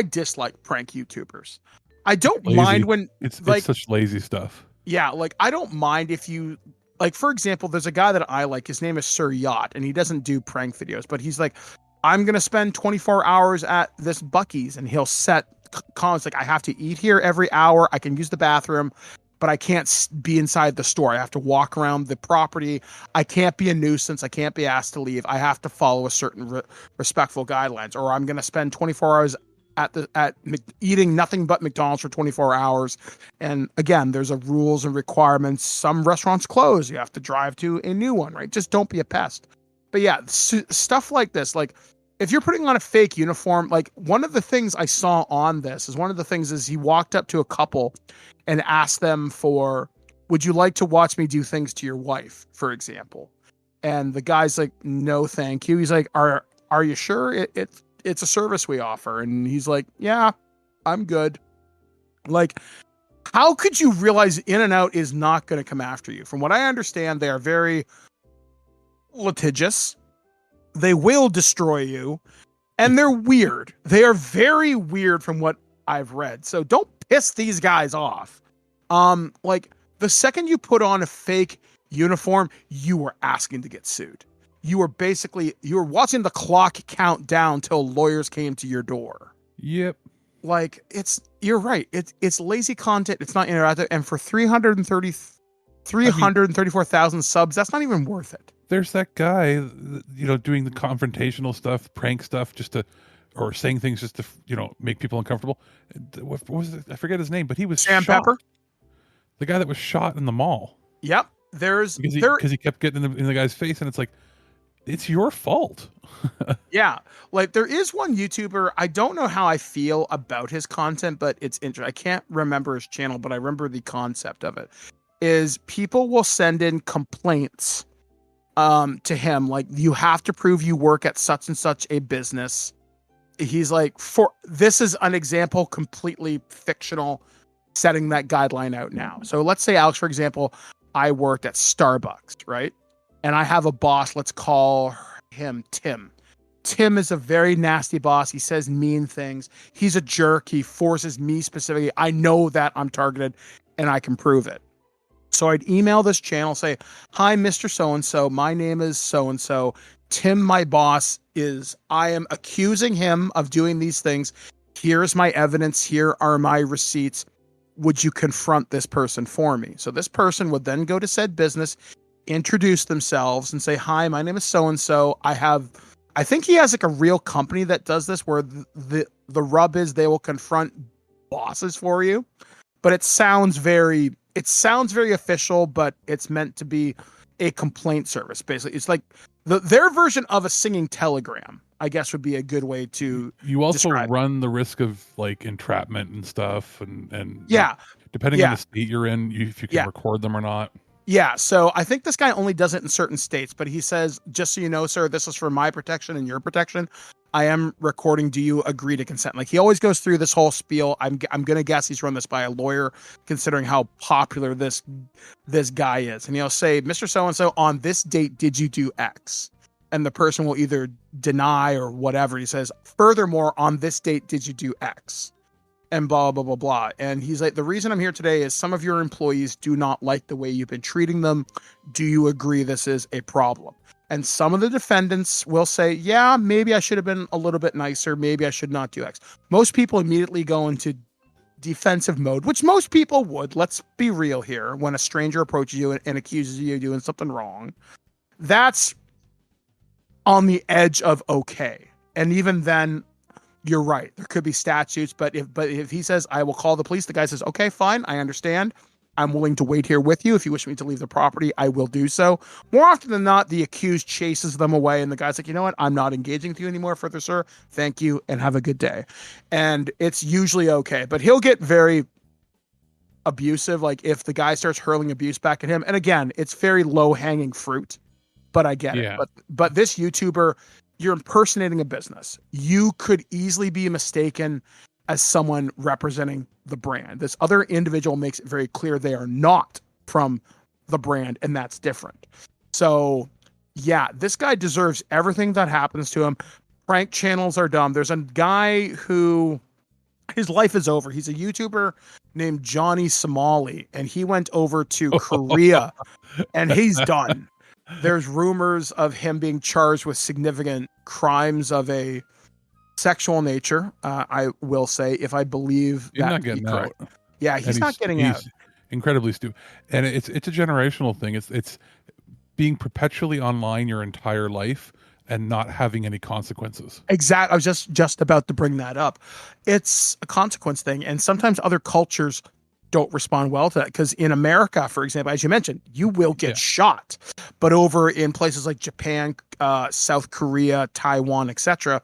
dislike prank YouTubers. I don't mind when it's such lazy stuff. Yeah, like I don't mind if you like, for example, there's a guy that I like. His name is Sir Yacht, and he doesn't do prank videos, but he's like, I'm gonna spend 24 hours at this Buc-ee's, and he'll set comments like, I have to eat here every hour. I can use the bathroom, but I can't be inside the store. I have to walk around the property. I can't be a nuisance. I can't be asked to leave. I have to follow a certain respectful guidelines, or I'm going to spend 24 hours at eating nothing but McDonald's for 24 hours. And again, there's rules and requirements. Some restaurants close. You have to drive to a new one, right? Just don't be a pest. But yeah, stuff like this, like, if you're putting on a fake uniform, like one of the things I saw on this is he walked up to a couple and asked them for, would you like to watch me do things to your wife, for example? And the guy's like, no, thank you. He's like, are you sure? It's a service we offer. And he's like, yeah, I'm good. Like, how could you realize In-N-Out is not going to come after you? From what I understand, they are very litigious. They will destroy you, and they're weird. They are very weird from what I've read. So don't piss these guys off. Like the second you put on a fake uniform, you were asking to get sued. You were watching the clock count down till lawyers came to your door. Yep. Like you're right. It's lazy content. It's not interactive. And for 334,000 subs, that's not even worth it. there's that guy, doing the confrontational stuff, prank stuff, or saying things just to, make people uncomfortable. What was it? I forget his name, but he was Sam shot. Pepper? The guy that was shot in the mall. Yep. Because he kept getting in the guy's face, and it's like, it's your fault. Yeah. Like, there is one YouTuber, I don't know how I feel about his content, but it's interesting. I can't remember his channel, but I remember the concept of it. Is people will send in complaints to him, like, you have to prove you work at such and such a business. He's like, this is an example, completely fictional, setting that guideline out now. So let's say, Alex, for example, I worked at Starbucks, right? And I have a boss, let's call him Tim. Tim is a very nasty boss. He says mean things. He's a jerk. He forces me specifically. I know that I'm targeted and I can prove it. So I'd email this channel, say, hi, Mr. So-and-so. My name is so-and-so. Tim, my boss, I am accusing him of doing these things. Here's my evidence. Here are my receipts. Would you confront this person for me? So this person would then go to said business, introduce themselves and say, hi, my name is so-and-so. I think he has like a real company that does this where the rub is they will confront bosses for you, but it sounds very official, but it's meant to be a complaint service. Basically, it's like their version of a singing telegram, I guess, would be a good way to. You also describe run the risk of like entrapment and stuff, and yeah, depending on the state you're in, if you can record them or not. Yeah, so I think this guy only does it in certain states, but he says, just so you know, sir, this is for my protection and your protection. I am recording. Do you agree to consent? Like, he always goes through this whole spiel. I'm going to guess he's run this by a lawyer, considering how popular this guy is. And he'll say, Mr. So-and-so, on this date, did you do X? And the person will either deny or whatever. He says, furthermore, on this date, did you do X? And blah, blah, blah, blah. And he's like, the reason I'm here today is some of your employees do not like the way you've been treating them. Do you agree this is a problem? And some of the defendants will say, yeah, maybe I should have been a little bit nicer. Maybe I should not do X. Most people immediately go into defensive mode, which most people would. Let's be real here. When a stranger approaches you and accuses you of doing something wrong, that's on the edge of okay. And even then, you're right. There could be statutes, but if he says, I will call the police, the guy says, okay, fine, I understand. I'm willing to wait here with you. If you wish me to leave the property, I will do so. More often than not, the accused chases them away, and the guy's like, you know what? I'm not engaging with you anymore further, sir. Thank you, and have a good day. And it's usually okay, but he'll get very abusive, like if the guy starts hurling abuse back at him. And again, it's very low-hanging fruit, but I get it. But this YouTuber, you're impersonating a business. You could easily be mistaken as someone representing the brand. This other individual makes it very clear they are not from the brand, and that's different. So, yeah, this guy deserves everything that happens to him. Prank channels are dumb. There's a guy who, his life is over. He's a YouTuber named Johnny Somali, and he went over to Korea, and he's done. There's rumors of him being charged with significant crimes of a sexual nature. I will say, if I believe he's not getting out. Yeah, he's not getting out. Incredibly stupid, and it's a generational thing. It's being perpetually online your entire life and not having any consequences. Exactly. I was just about to bring that up. It's a consequence thing, and sometimes other cultures don't respond well to that, because in America, for example, as you mentioned, you will get shot, but over in places like Japan, South Korea, Taiwan, etc.,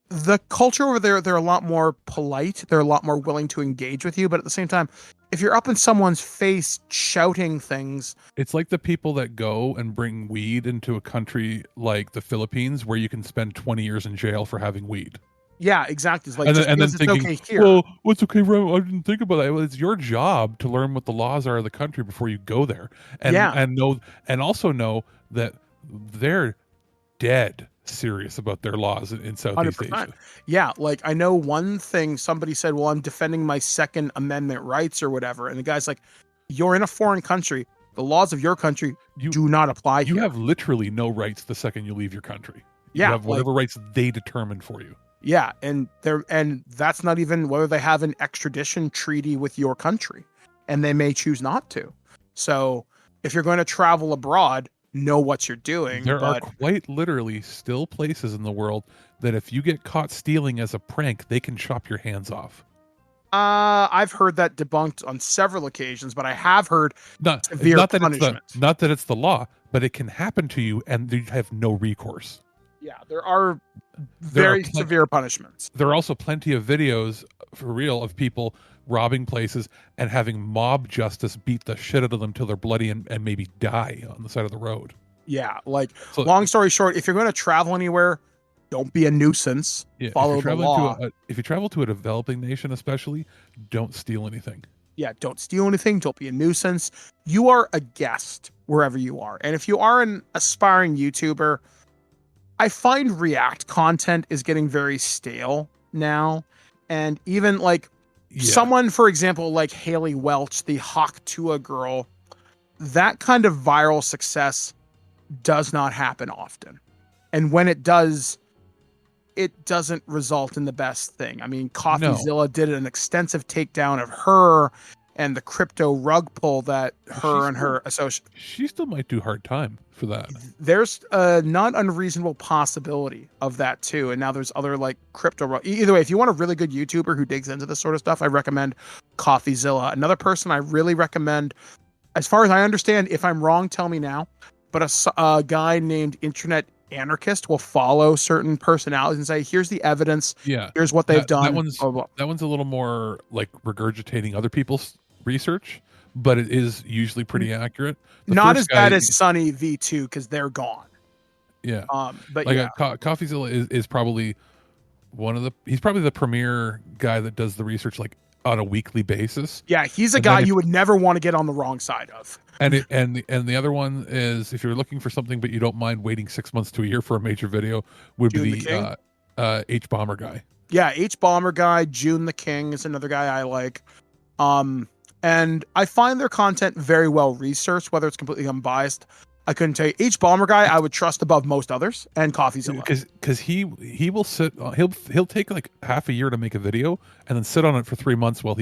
the culture over there, they're a lot more polite. They're a lot more willing to engage with you. But at the same time, if you're up in someone's face shouting things, it's like the people that go and bring weed into a country like the Philippines, where you can spend 20 years in jail for having weed. Yeah, exactly. It's like, and then thinking, okay here. Well, what's okay? I didn't think about that. Well, it's your job to learn what the laws are of the country before you go there, and also know that they're dead serious about their laws in Southeast 100%. Asia. Yeah, like I know one thing. Somebody said, "Well, I'm defending my Second Amendment rights or whatever," and the guy's like, "You're in a foreign country. The laws of your country do not apply. You here. have literally no rights the second you leave your country. You have whatever rights they determine for you." Yeah, and that's not even whether they have an extradition treaty with your country, and they may choose not to. So if you're going to travel abroad, know what you're doing. There are But quite literally still places in the world that if you get caught stealing as a prank, they can chop your hands off. I've heard that debunked on several occasions, but I have heard severe not that punishment. not that it's the law, but it can happen to you and you have no recourse. Yeah, there are very severe punishments. There are also plenty of videos for real of people robbing places and having mob justice beat the shit out of them till they're bloody and maybe die on the side of the road. Yeah, like, long story short, if you're going to travel anywhere, don't be a nuisance. Yeah, follow the law. If you travel to a developing nation especially, don't steal anything. Yeah, don't steal anything. Don't be a nuisance. You are a guest wherever you are. And if you are an aspiring YouTuber, I find React content is getting very stale now. And even like someone, for example, like Haley Welch, the Hawk Tua girl, that kind of viral success does not happen often. And when it does, it doesn't result in the best thing. I mean, CoffeeZilla did an extensive takedown of her and the crypto rug pull that her and her associate. She still might do hard time for that. There's a not unreasonable possibility of that too. And now there's other like crypto rug. Either way, if you want a really good YouTuber who digs into this sort of stuff, I recommend CoffeeZilla. Another person I really recommend, as far as I understand, if I'm wrong, tell me now, but a guy named Internet Anarchist will follow certain personalities and say, here's the evidence. Yeah. Here's what they've done. That one's a little more like regurgitating other people's research, but it is usually pretty accurate. Not as bad as Sunny V2 because they're gone. Yeah. But like CoffeeZilla is probably he's probably the premier guy that does the research like on a weekly basis. Yeah, he's a guy you would never want to get on the wrong side of. And the other one is, if you're looking for something but you don't mind waiting 6 months to a year for a major video, would be the H Bomber guy. Yeah, H Bomber guy, June the King is another guy I like. And I find their content very well researched, whether it's completely unbiased. I couldn't tell you. H Bomber guy I would trust above most others, and CoffeeZilla. Because he will sit, he'll take like half a year to make a video and then sit on it for 3 months while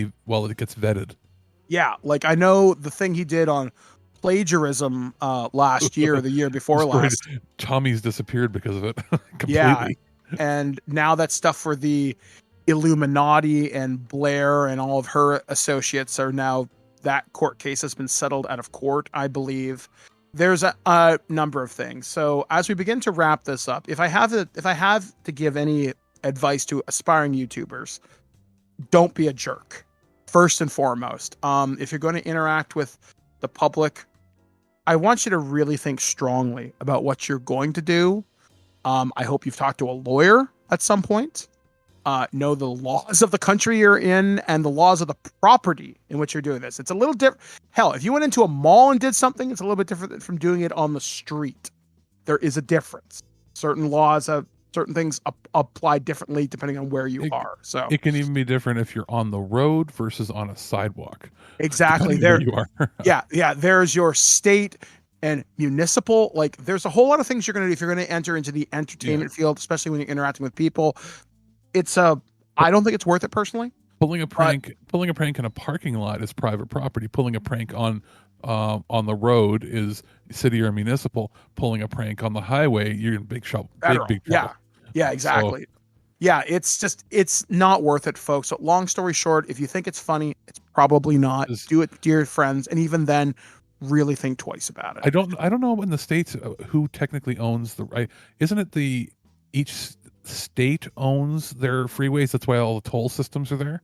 it gets vetted. Yeah, like I know the thing he did on plagiarism last year or the year before last. Tommy's disappeared because of it completely. Yeah, and now that stuff for the Illuminati and Blair and all of her associates are now, that court case has been settled out of court, I believe. There's a number of things. So as we begin to wrap this up, if I have to give any advice to aspiring YouTubers, don't be a jerk. First and foremost, if you're going to interact with the public, I want you to really think strongly about what you're going to do. I hope you've talked to a lawyer at some point. Know the laws of the country you're in and the laws of the property in which you're doing this. It's a little different. Hell, if you went into a mall and did something, it's a little bit different from doing it on the street. There is a difference. Certain laws have certain things apply differently depending on where you are. So it can even be different if you're on the road versus on a sidewalk. Exactly. There you are. yeah. There's your state and municipal. Like there's a whole lot of things you're going to do if you're going to enter into the entertainment field, especially when you're interacting with people. I don't think it's worth it personally. Pulling a prank in a parking lot is private property. Pulling a prank on the road is city or municipal. Pulling a prank on the highway, you're in big trouble. Big trouble. Yeah, exactly. So, yeah, it's not worth it, folks. So long story short, if you think it's funny, it's probably not. Do it to your friends, and even then, really think twice about it. I don't know in the States who technically owns the right. Isn't it each state owns their freeways? That's why all the toll systems are there.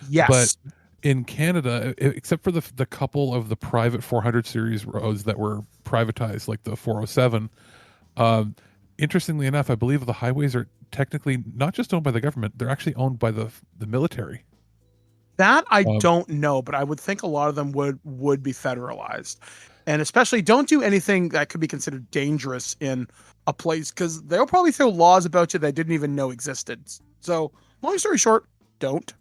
Yes. But in Canada, except for the couple of the private 400 series roads that were privatized, like the 407, interestingly enough, I believe the highways are technically not just owned by the government, they're actually owned by the military. That I don't know, but I would think a lot of them would be federalized. And especially don't do anything that could be considered dangerous in a place, because they'll probably throw laws about you that I didn't even know existed. So long story short, don't.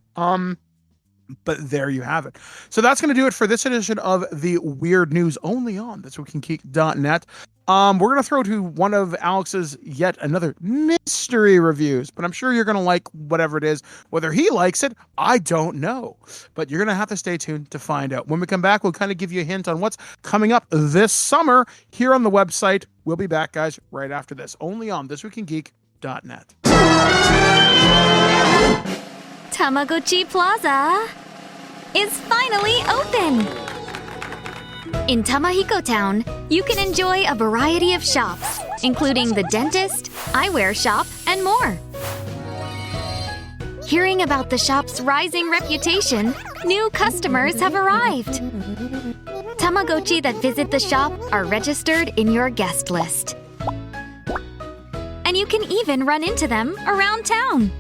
But there you have it. So that's going to do it for this edition of the Weird News, only on thisweekingeek.net. We're going to throw to one of Alex's yet another mystery reviews, but I'm sure you're going to like whatever it is. Whether he likes it, I don't know. But you're going to have to stay tuned to find out. When we come back, we'll kind of give you a hint on what's coming up this summer here on the website. We'll be back, guys, right after this, only on thisweekingeek.net. Tamagotchi Plaza is finally open! In Tamahiko Town, you can enjoy a variety of shops, including the dentist, eyewear shop, and more. Hearing about the shop's rising reputation, new customers have arrived. Tamagotchi that visit the shop are registered in your guest list. And you can even run into them around town.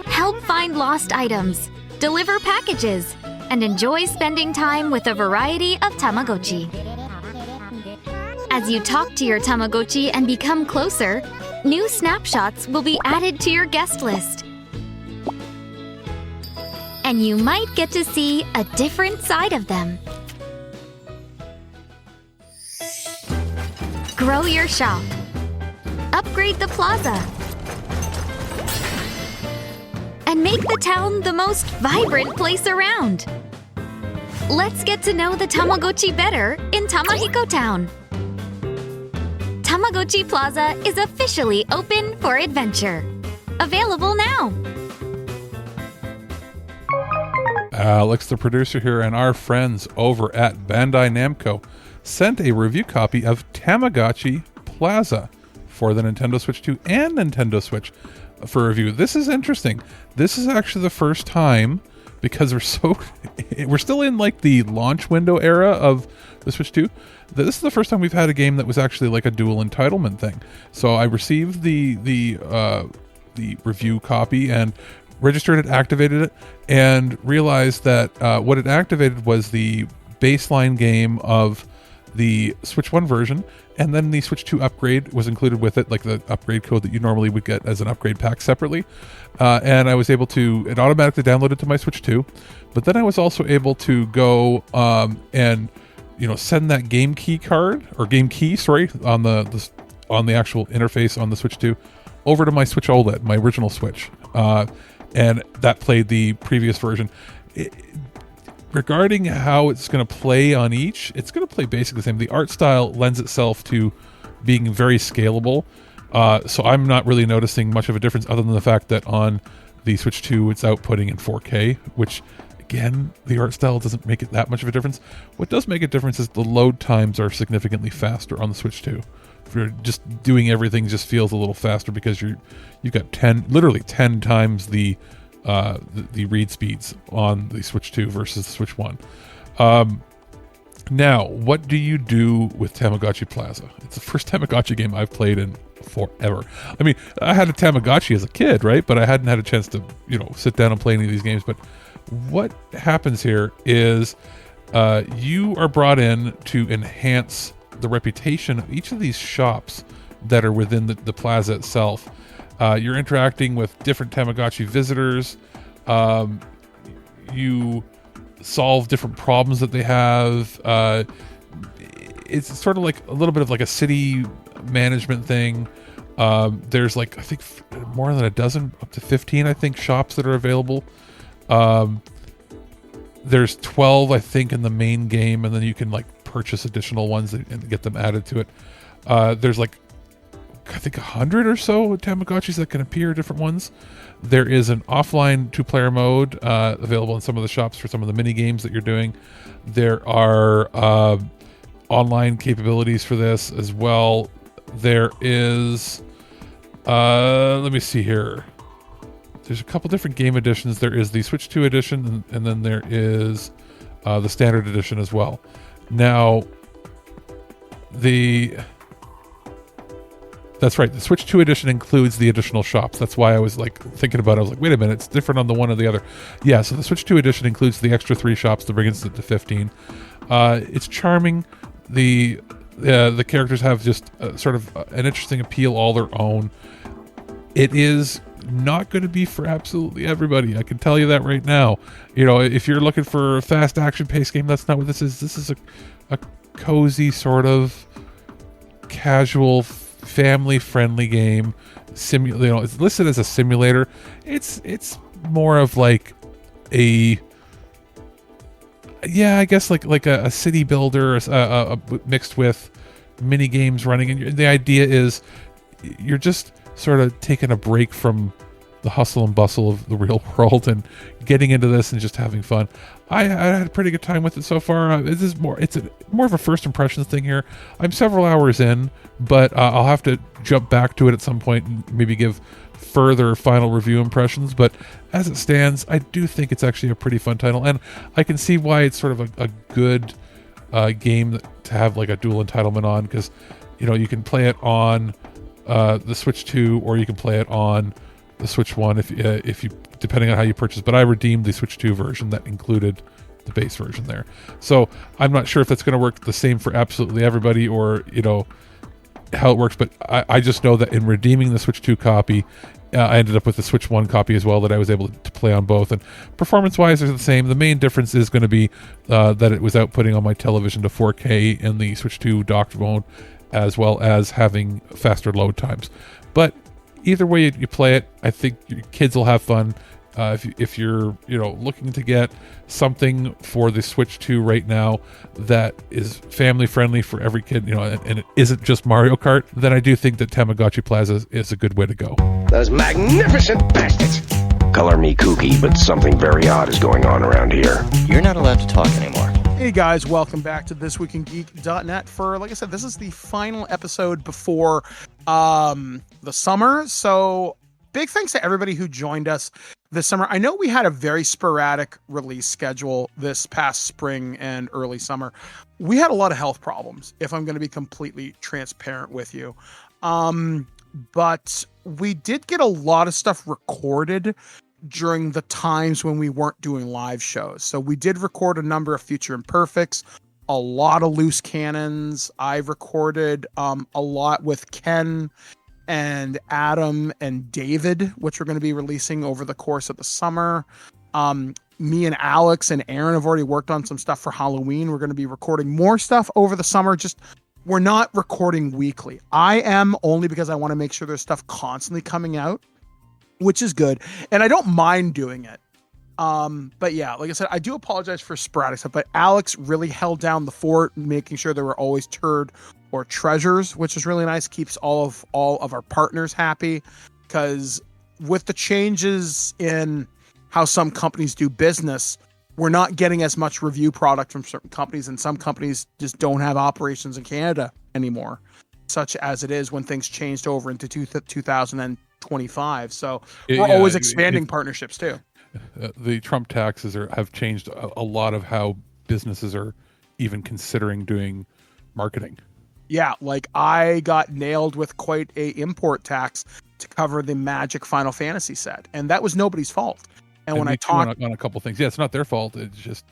Help find lost items, deliver packages, and enjoy spending time with a variety of Tamagotchi. As you talk to your Tamagotchi and become closer, new snapshots will be added to your guest list. And you might get to see a different side of them. Grow your shop. Upgrade the plaza. And make the town the most vibrant place around. Let's get to know the Tamagotchi better in Tamahiko Town. Tamagotchi Plaza is officially open for adventure. Available now. Alex, the producer here, and our friends over at Bandai Namco sent a review copy of Tamagotchi Plaza for the Nintendo Switch 2 and Nintendo Switch for review. This is interesting. This is actually the first time, because we're still in like the launch window era of the Switch 2. This is the first time we've had a game that was actually like a dual entitlement thing. So I received the review copy and registered it, activated it, and realized that what it activated was the baseline game of the Switch 1 version, and then the Switch 2 upgrade was included with it, like the upgrade code that you normally would get as an upgrade pack separately. And I was able to, it automatically downloaded to my Switch 2, but then I was also able to go and send that game key card, or game key, sorry, on the actual interface on the Switch 2 over to my Switch OLED, my original Switch. And that played the previous version. Regarding how it's going to play on each, it's going to play basically the same. The art style lends itself to being very scalable, so I'm not really noticing much of a difference other than the fact that on the Switch 2 it's outputting in 4K, which again, the art style doesn't make it that much of a difference. What does make a difference is the load times are significantly faster on the Switch 2. If you're just doing everything, just feels a little faster because you've got literally 10 times the read speeds on the Switch 2 versus the Switch 1. Now, what do you do with Tamagotchi Plaza? It's the first Tamagotchi game I've played in forever. I mean, I had a Tamagotchi as a kid, right? But I hadn't had a chance to, sit down and play any of these games. But what happens here is you are brought in to enhance the reputation of each of these shops that are within the plaza itself. You're interacting with different Tamagotchi visitors. You solve different problems that they have. It's sort of like a little bit of like a city management thing. There's like, I think more than a dozen, up to 15, I think, shops that are available. There's 12, I think, in the main game, and then you can like purchase additional ones and get them added to it. There's like, I think 100 or so Tamagotchis that can appear, different ones. There is an offline 2-player mode available in some of the shops for some of the mini games that you're doing. There are online capabilities for this as well. There is, let me see here. There's a couple different game editions. There is the Switch 2 edition, and then there is the standard edition as well. Now, that's right. The Switch 2 edition includes the additional shops. That's why I was like thinking about it. I was like, wait a minute, it's different on the one or the other. Yeah, so the Switch 2 edition includes the extra 3 shops to bring it to 15. It's charming. The characters have just sort of an interesting appeal all their own. It is not going to be for absolutely everybody. I can tell you that right now. You know, if you're looking for a fast action paced game, that's not what this is. This is a cozy sort of casual, family friendly game. It's listed as a simulator. It's more of like I guess like a city builder, mixed with mini games running. And the idea is you're just sort of taking a break from the hustle and bustle of the real world and getting into this and just having fun. I had a pretty good time with it so far. It's more of a first impressions thing here. I'm several hours in, but I'll have to jump back to it at some point and maybe give further final review impressions. But as it stands, I do think it's actually a pretty fun title, and I can see why it's sort of a good game to have like a dual entitlement on, because you can play it on the Switch 2, or you can play it on the Switch 1 if you, depending on how you purchase. But I redeemed the Switch 2 version that included the base version there. So I'm not sure if that's going to work the same for absolutely everybody, or how it works. But I just know that in redeeming the Switch 2 copy, I ended up with the Switch 1 copy as well, that I was able to play on both. And performance-wise, they're the same. The main difference is going to be that it was outputting on my television to 4K in the Switch 2 docked mode, as well as having faster load times. But either way you play it, I think your kids will have fun. If you're looking to get something for the Switch 2 right now that is family friendly for every kid, and it isn't just Mario Kart, then I do think that Tamagotchi Plaza is a good way to go. Those magnificent bastards! Color me kooky, but something very odd is going on around here. You're not allowed to talk anymore. Hey guys, welcome back to This Week in Geek.net for, like I said, this is the final episode before the summer. So big thanks to everybody who joined us this summer. I know we had a very sporadic release schedule this past spring and early summer. We had a lot of health problems, if I'm going to be completely transparent with you. But we did get a lot of stuff recorded during the times when we weren't doing live shows. So we did record a number of Future Imperfects, a lot of loose cannons. I've recorded a lot with Ken and Adam and David, which we're going to be releasing over the course of the summer. Me and Alex and Aaron have already worked on some stuff for Halloween. We're going to be recording more stuff over the summer. Just we're not recording weekly. I am, only because I want to make sure there's stuff constantly coming out, which is good. And I don't mind doing it. But yeah, like I said, I do apologize for sporadic stuff, but Alex really held down the fort, making sure there were always turd or treasures, which is really nice. Keeps all of our partners happy, because with the changes in how some companies do business, we're not getting as much review product from certain companies, and some companies just don't have operations in Canada anymore, such as it is when things changed over into 2025. So we're always expanding partnerships too. The Trump taxes have changed a lot of how businesses are even considering doing marketing. Yeah, like I got nailed with quite a import tax to cover the Magic Final Fantasy set, and that was nobody's fault. And when I talked on a couple things, it's not their fault. It's just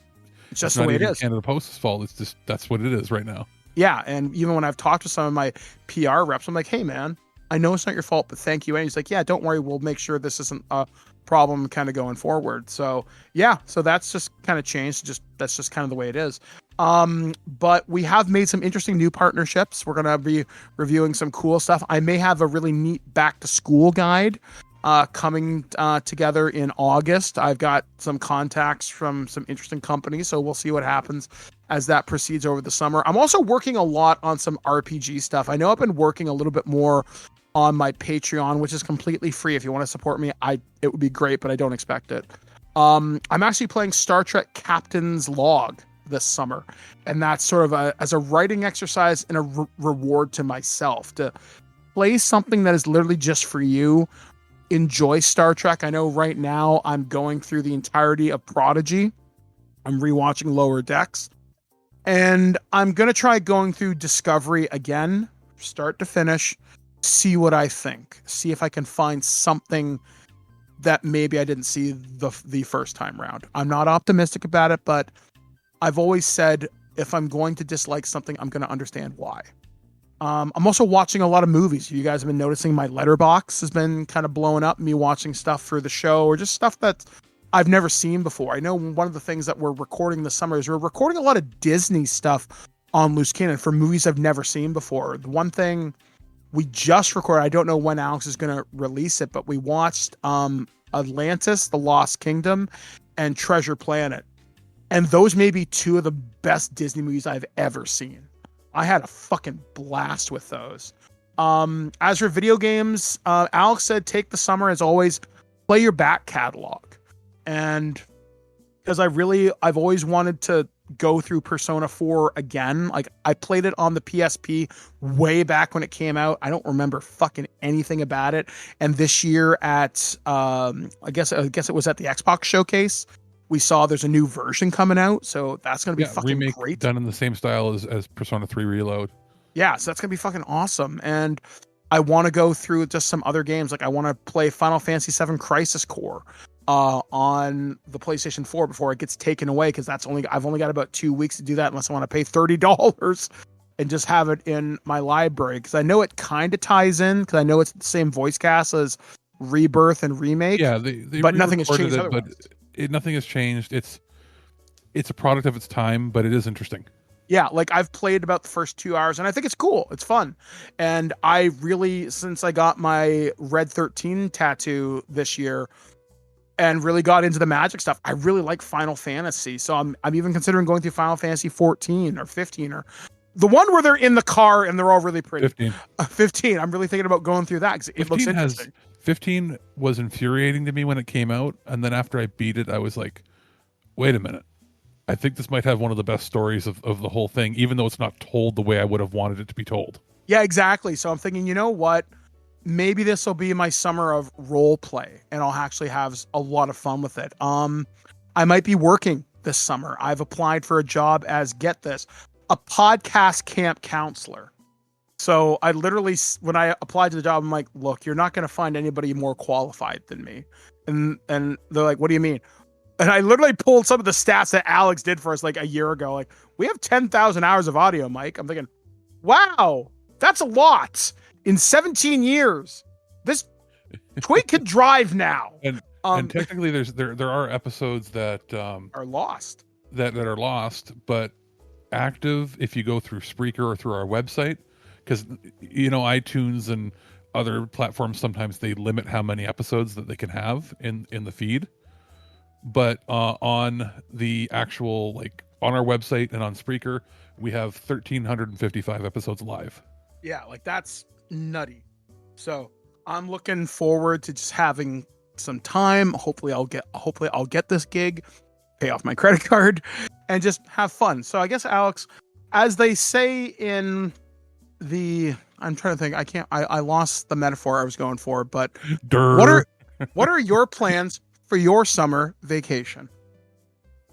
the way it is. Canada Post's fault. It's just that's what it is right now. Yeah, and even when I've talked to some of my PR reps, I'm like, "Hey, man, I know it's not your fault, but thank you." And he's like, "Yeah, don't worry, we'll make sure this isn't a problem kind of going forward." So yeah, so that's just kind of changed. That's just kind of the way it is. But we have made some interesting new partnerships. We're going to be reviewing some cool stuff. I may have a really neat back to school guide coming together in August. I've got some contacts from some interesting companies, so we'll see what happens as that proceeds over the summer. I'm also working a lot on some RPG stuff. I know I've been working a little bit more on my Patreon, which is completely free. If you want to support me, it would be great, but I don't expect it. I'm actually playing Star Trek Captain's Log this summer, and that's sort of as a writing exercise and a reward to myself to play something that is literally just for you. Enjoy Star Trek. I know right now I'm going through the entirety of Prodigy. I'm rewatching Lower Decks, and I'm going to try going through Discovery again, start to finish, see what I think, see if I can find something that maybe I didn't see the first time round. I'm not optimistic about it, but I've always said if I'm going to dislike something, I'm going to understand why. I'm also watching a lot of movies. You guys have been noticing my letterbox has been kind of blowing up, me watching stuff for the show or just stuff that I've never seen before. I know one of the things that we're recording this summer is we're recording a lot of Disney stuff on Loose Cannon for movies I've never seen before. The one thing we just recorded, I don't know when Alex is going to release it, but we watched Atlantis, The Lost Kingdom, and Treasure Planet. And those may be two of the best Disney movies I've ever seen. I had a fucking blast with those. As for video games, Alex said, take the summer as always, play your back catalog. And because I've always wanted to go through Persona 4 again. Like I played it on the PSP way back when it came out. I don't remember fucking anything about it. And this year at, I guess it was at the Xbox showcase, we saw there's a new version coming out, so that's going to be fucking remake great. Done in the same style as Persona 3 Reload. Yeah, so that's going to be fucking awesome. And I want to go through just some other games. Like I want to play Final Fantasy VII Crisis Core on the PlayStation 4 before it gets taken away, because I've only got about 2 weeks to do that unless I want to pay $30 and just have it in my library. Because I know it kind of ties in, because I know it's the same voice cast as Rebirth and Remake. Yeah, they but nothing has changed. Nothing has changed. It's a product of its time, but it is interesting. Yeah, like I've played about the first 2 hours and I think it's cool. It's fun. And I really, since I got my Red 13 tattoo this year and really got into the Magic stuff, I really like Final Fantasy. So I'm even considering going through Final Fantasy 14 or 15 or the one where they're in the car and they're all really pretty. 15. 15. I'm really thinking about going through that because it looks interesting. 15 was infuriating to me when it came out, and then after I beat it, I was like, wait a minute. I think this might have one of the best stories of the whole thing, even though it's not told the way I would have wanted it to be told. Yeah, exactly. So I'm thinking, you know what? Maybe this will be my summer of role play, and I'll actually have a lot of fun with it. I might be working this summer. I've applied for a job as, get this, a podcast camp counselor. So I literally, when I applied to the job, I'm like, look, you're not going to find anybody more qualified than me. And they're like, what do you mean? And I literally pulled some of the stats that Alex did for us like a year ago. Like, we have 10,000 hours of audio, Mike. I'm thinking, wow, that's a lot. In 17 years, this TWIG can drive now. And technically there are episodes that are lost. That are lost, but active if you go through Spreaker or through our website. Because, iTunes and other platforms, sometimes they limit how many episodes that they can have in the feed. But on the actual, on our website and on Spreaker, we have 1,355 episodes live. Yeah, that's nutty. So I'm looking forward to just having some time. Hopefully I'll get this gig, pay off my credit card, and just have fun. So I guess, Alex, as they say in I'm trying to think. I lost the metaphor I was going for, but what are your plans for your summer vacation?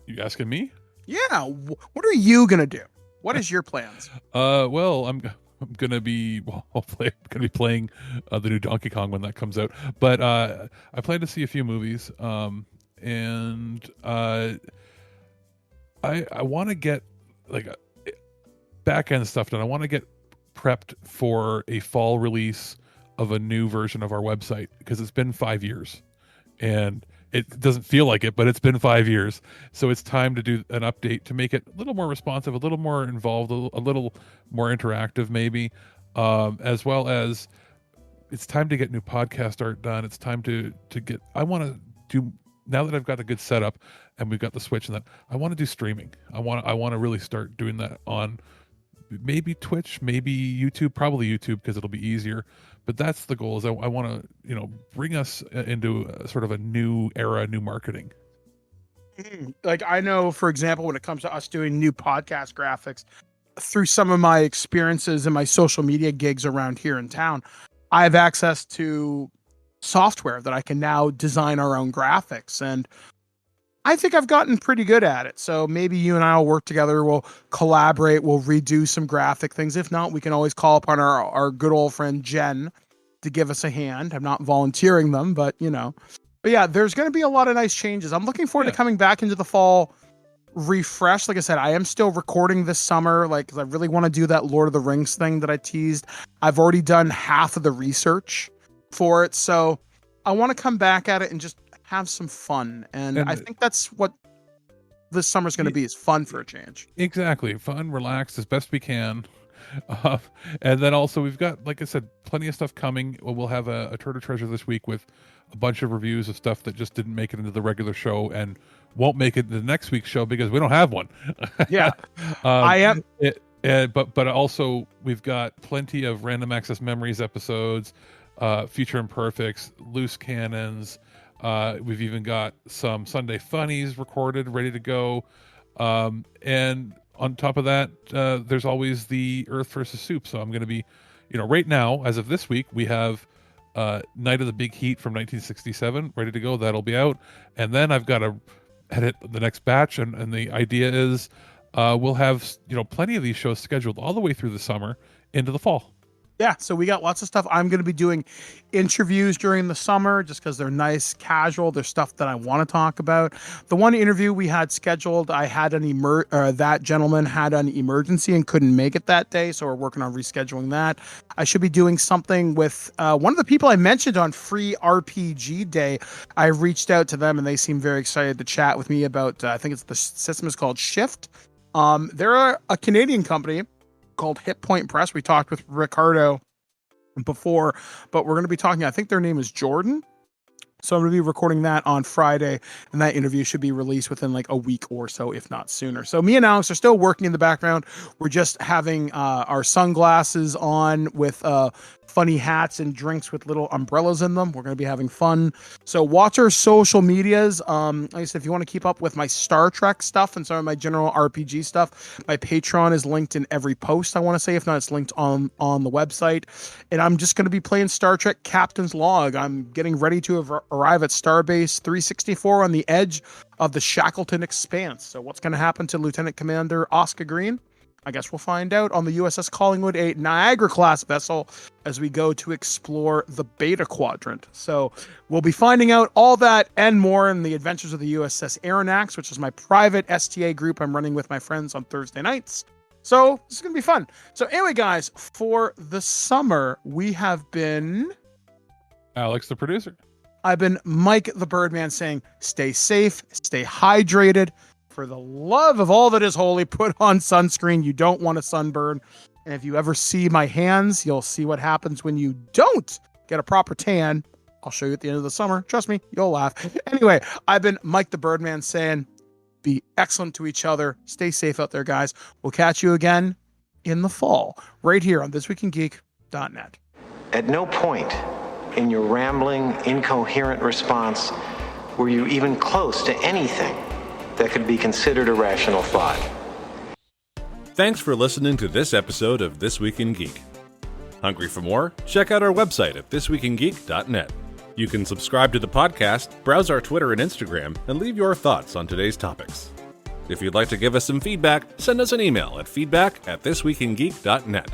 You asking me? Yeah. What are you going to do? What is your plans? Well, I'm going to be, hopefully I'm going to be playing the new Donkey Kong when that comes out, but I plan to see a few movies. And I want to get back end stuff done. I want to get prepped for a fall release of a new version of our website, because it's been 5 years and it doesn't feel like it, but it's been 5 years. So it's time to do an update to make it a little more responsive, a little more involved, a little more interactive maybe, as well as it's time to get new podcast art done. It's time to get, I want to do, now that I've got a good setup and we've got the Switch and that, I want to do streaming. I want to really start doing that on maybe Twitch, maybe YouTube, probably YouTube because it'll be easier. But that's the goal, is I want to, bring us into sort of a new era, new marketing. I know, for example, when it comes to us doing new podcast graphics, through some of my experiences and my social media gigs around here in town, I have access to software that I can now design our own graphics. And I think I've gotten pretty good at it. So maybe you and I will work together. We'll collaborate. We'll redo some graphic things. If not, we can always call upon our good old friend Jen to give us a hand. I'm not volunteering them, but But yeah, there's going to be a lot of nice changes. I'm looking forward to coming back into the fall refreshed. Like I said, I am still recording this summer, like, 'cause I really want to do that Lord of the Rings thing that I teased. I've already done half of the research for it, so I want to come back at it and just have some fun. And I think that's what this summer's going to be, is fun for a change. Exactly. Fun, relaxed as best we can. And then also we've got, like I said, plenty of stuff coming. We'll have a Turtle Treasure this week with a bunch of reviews of stuff that just didn't make it into the regular show and won't make it into the next week's show because we don't have one. Yeah. I am. But also we've got plenty of Random Access Memories episodes, Future Imperfects, Loose Cannons. We've even got some Sunday Funnies recorded, ready to go. And on top of that, there's always the Earth versus Soup. So I'm going to be, right now, as of this week, we have Night of the Big Heat from 1967 ready to go. That'll be out. And then I've got to edit the next batch. And the idea is we'll have, plenty of these shows scheduled all the way through the summer into the fall. Yeah, so we got lots of stuff. I'm going to be doing interviews during the summer just because they're nice, casual. There's stuff that I want to talk about. The one interview we had scheduled, I had that gentleman had an emergency and couldn't make it that day, so we're working on rescheduling that. I should be doing something with one of the people I mentioned on Free RPG Day. I reached out to them and they seem very excited to chat with me about, I think it's the system is called Shift. They're a Canadian company called Hit Point Press. We talked with Ricardo before, but we're going to be talking, I think their name is Jordan. So I'm going to be recording that on Friday, and that interview should be released within like a week or so, if not sooner. So me and Alex are still working in the background. We're just having our sunglasses on with funny hats and drinks with little umbrellas in them. We're going to be having fun. So watch our social medias. Like I said, if you want to keep up with my Star Trek stuff and some of my general RPG stuff, my Patreon is linked in every post, I want to say. If not, it's linked on the website. And I'm just going to be playing Star Trek Captain's Log. I'm getting ready to arrive at Starbase 364 on the edge of the Shackleton Expanse. So what's going to happen to Lieutenant Commander Oscar Green? I guess we'll find out on the USS Collingwood, a Niagara-class vessel, as we go to explore the Beta Quadrant. So we'll be finding out all that and more in the adventures of the USS Aronnax, which is my private STA group I'm running with my friends on Thursday nights. So this is going to be fun. So anyway, guys, for the summer, we have been... Alex, the producer. I've been Mike, the Birdman, saying stay safe, stay hydrated. For the love of all that is holy, put on sunscreen. You don't want a sunburn. And if you ever see my hands, you'll see what happens when you don't get a proper tan. I'll show you at the end of the summer. Trust me, you'll laugh. Anyway, I've been Mike the Birdman saying be excellent to each other. Stay safe out there, guys. We'll catch you again in the fall, right here on thisweekingeek.net. At no point in your rambling, incoherent response were you even close to anything that could be considered a rational thought. Thanks for listening to this episode of This Week in Geek. Hungry for more? Check out our website at thisweekingeek.net. You can subscribe to the podcast, browse our Twitter and Instagram, and leave your thoughts on today's topics. If you'd like to give us some feedback, send us an email at feedback@thisweekingeek.net.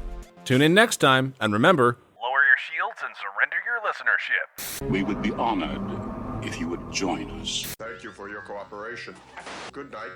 Tune in next time, and remember, lower your shields and surrender your listenership. We would be honored if you would join us. Thank you for your cooperation. Good night.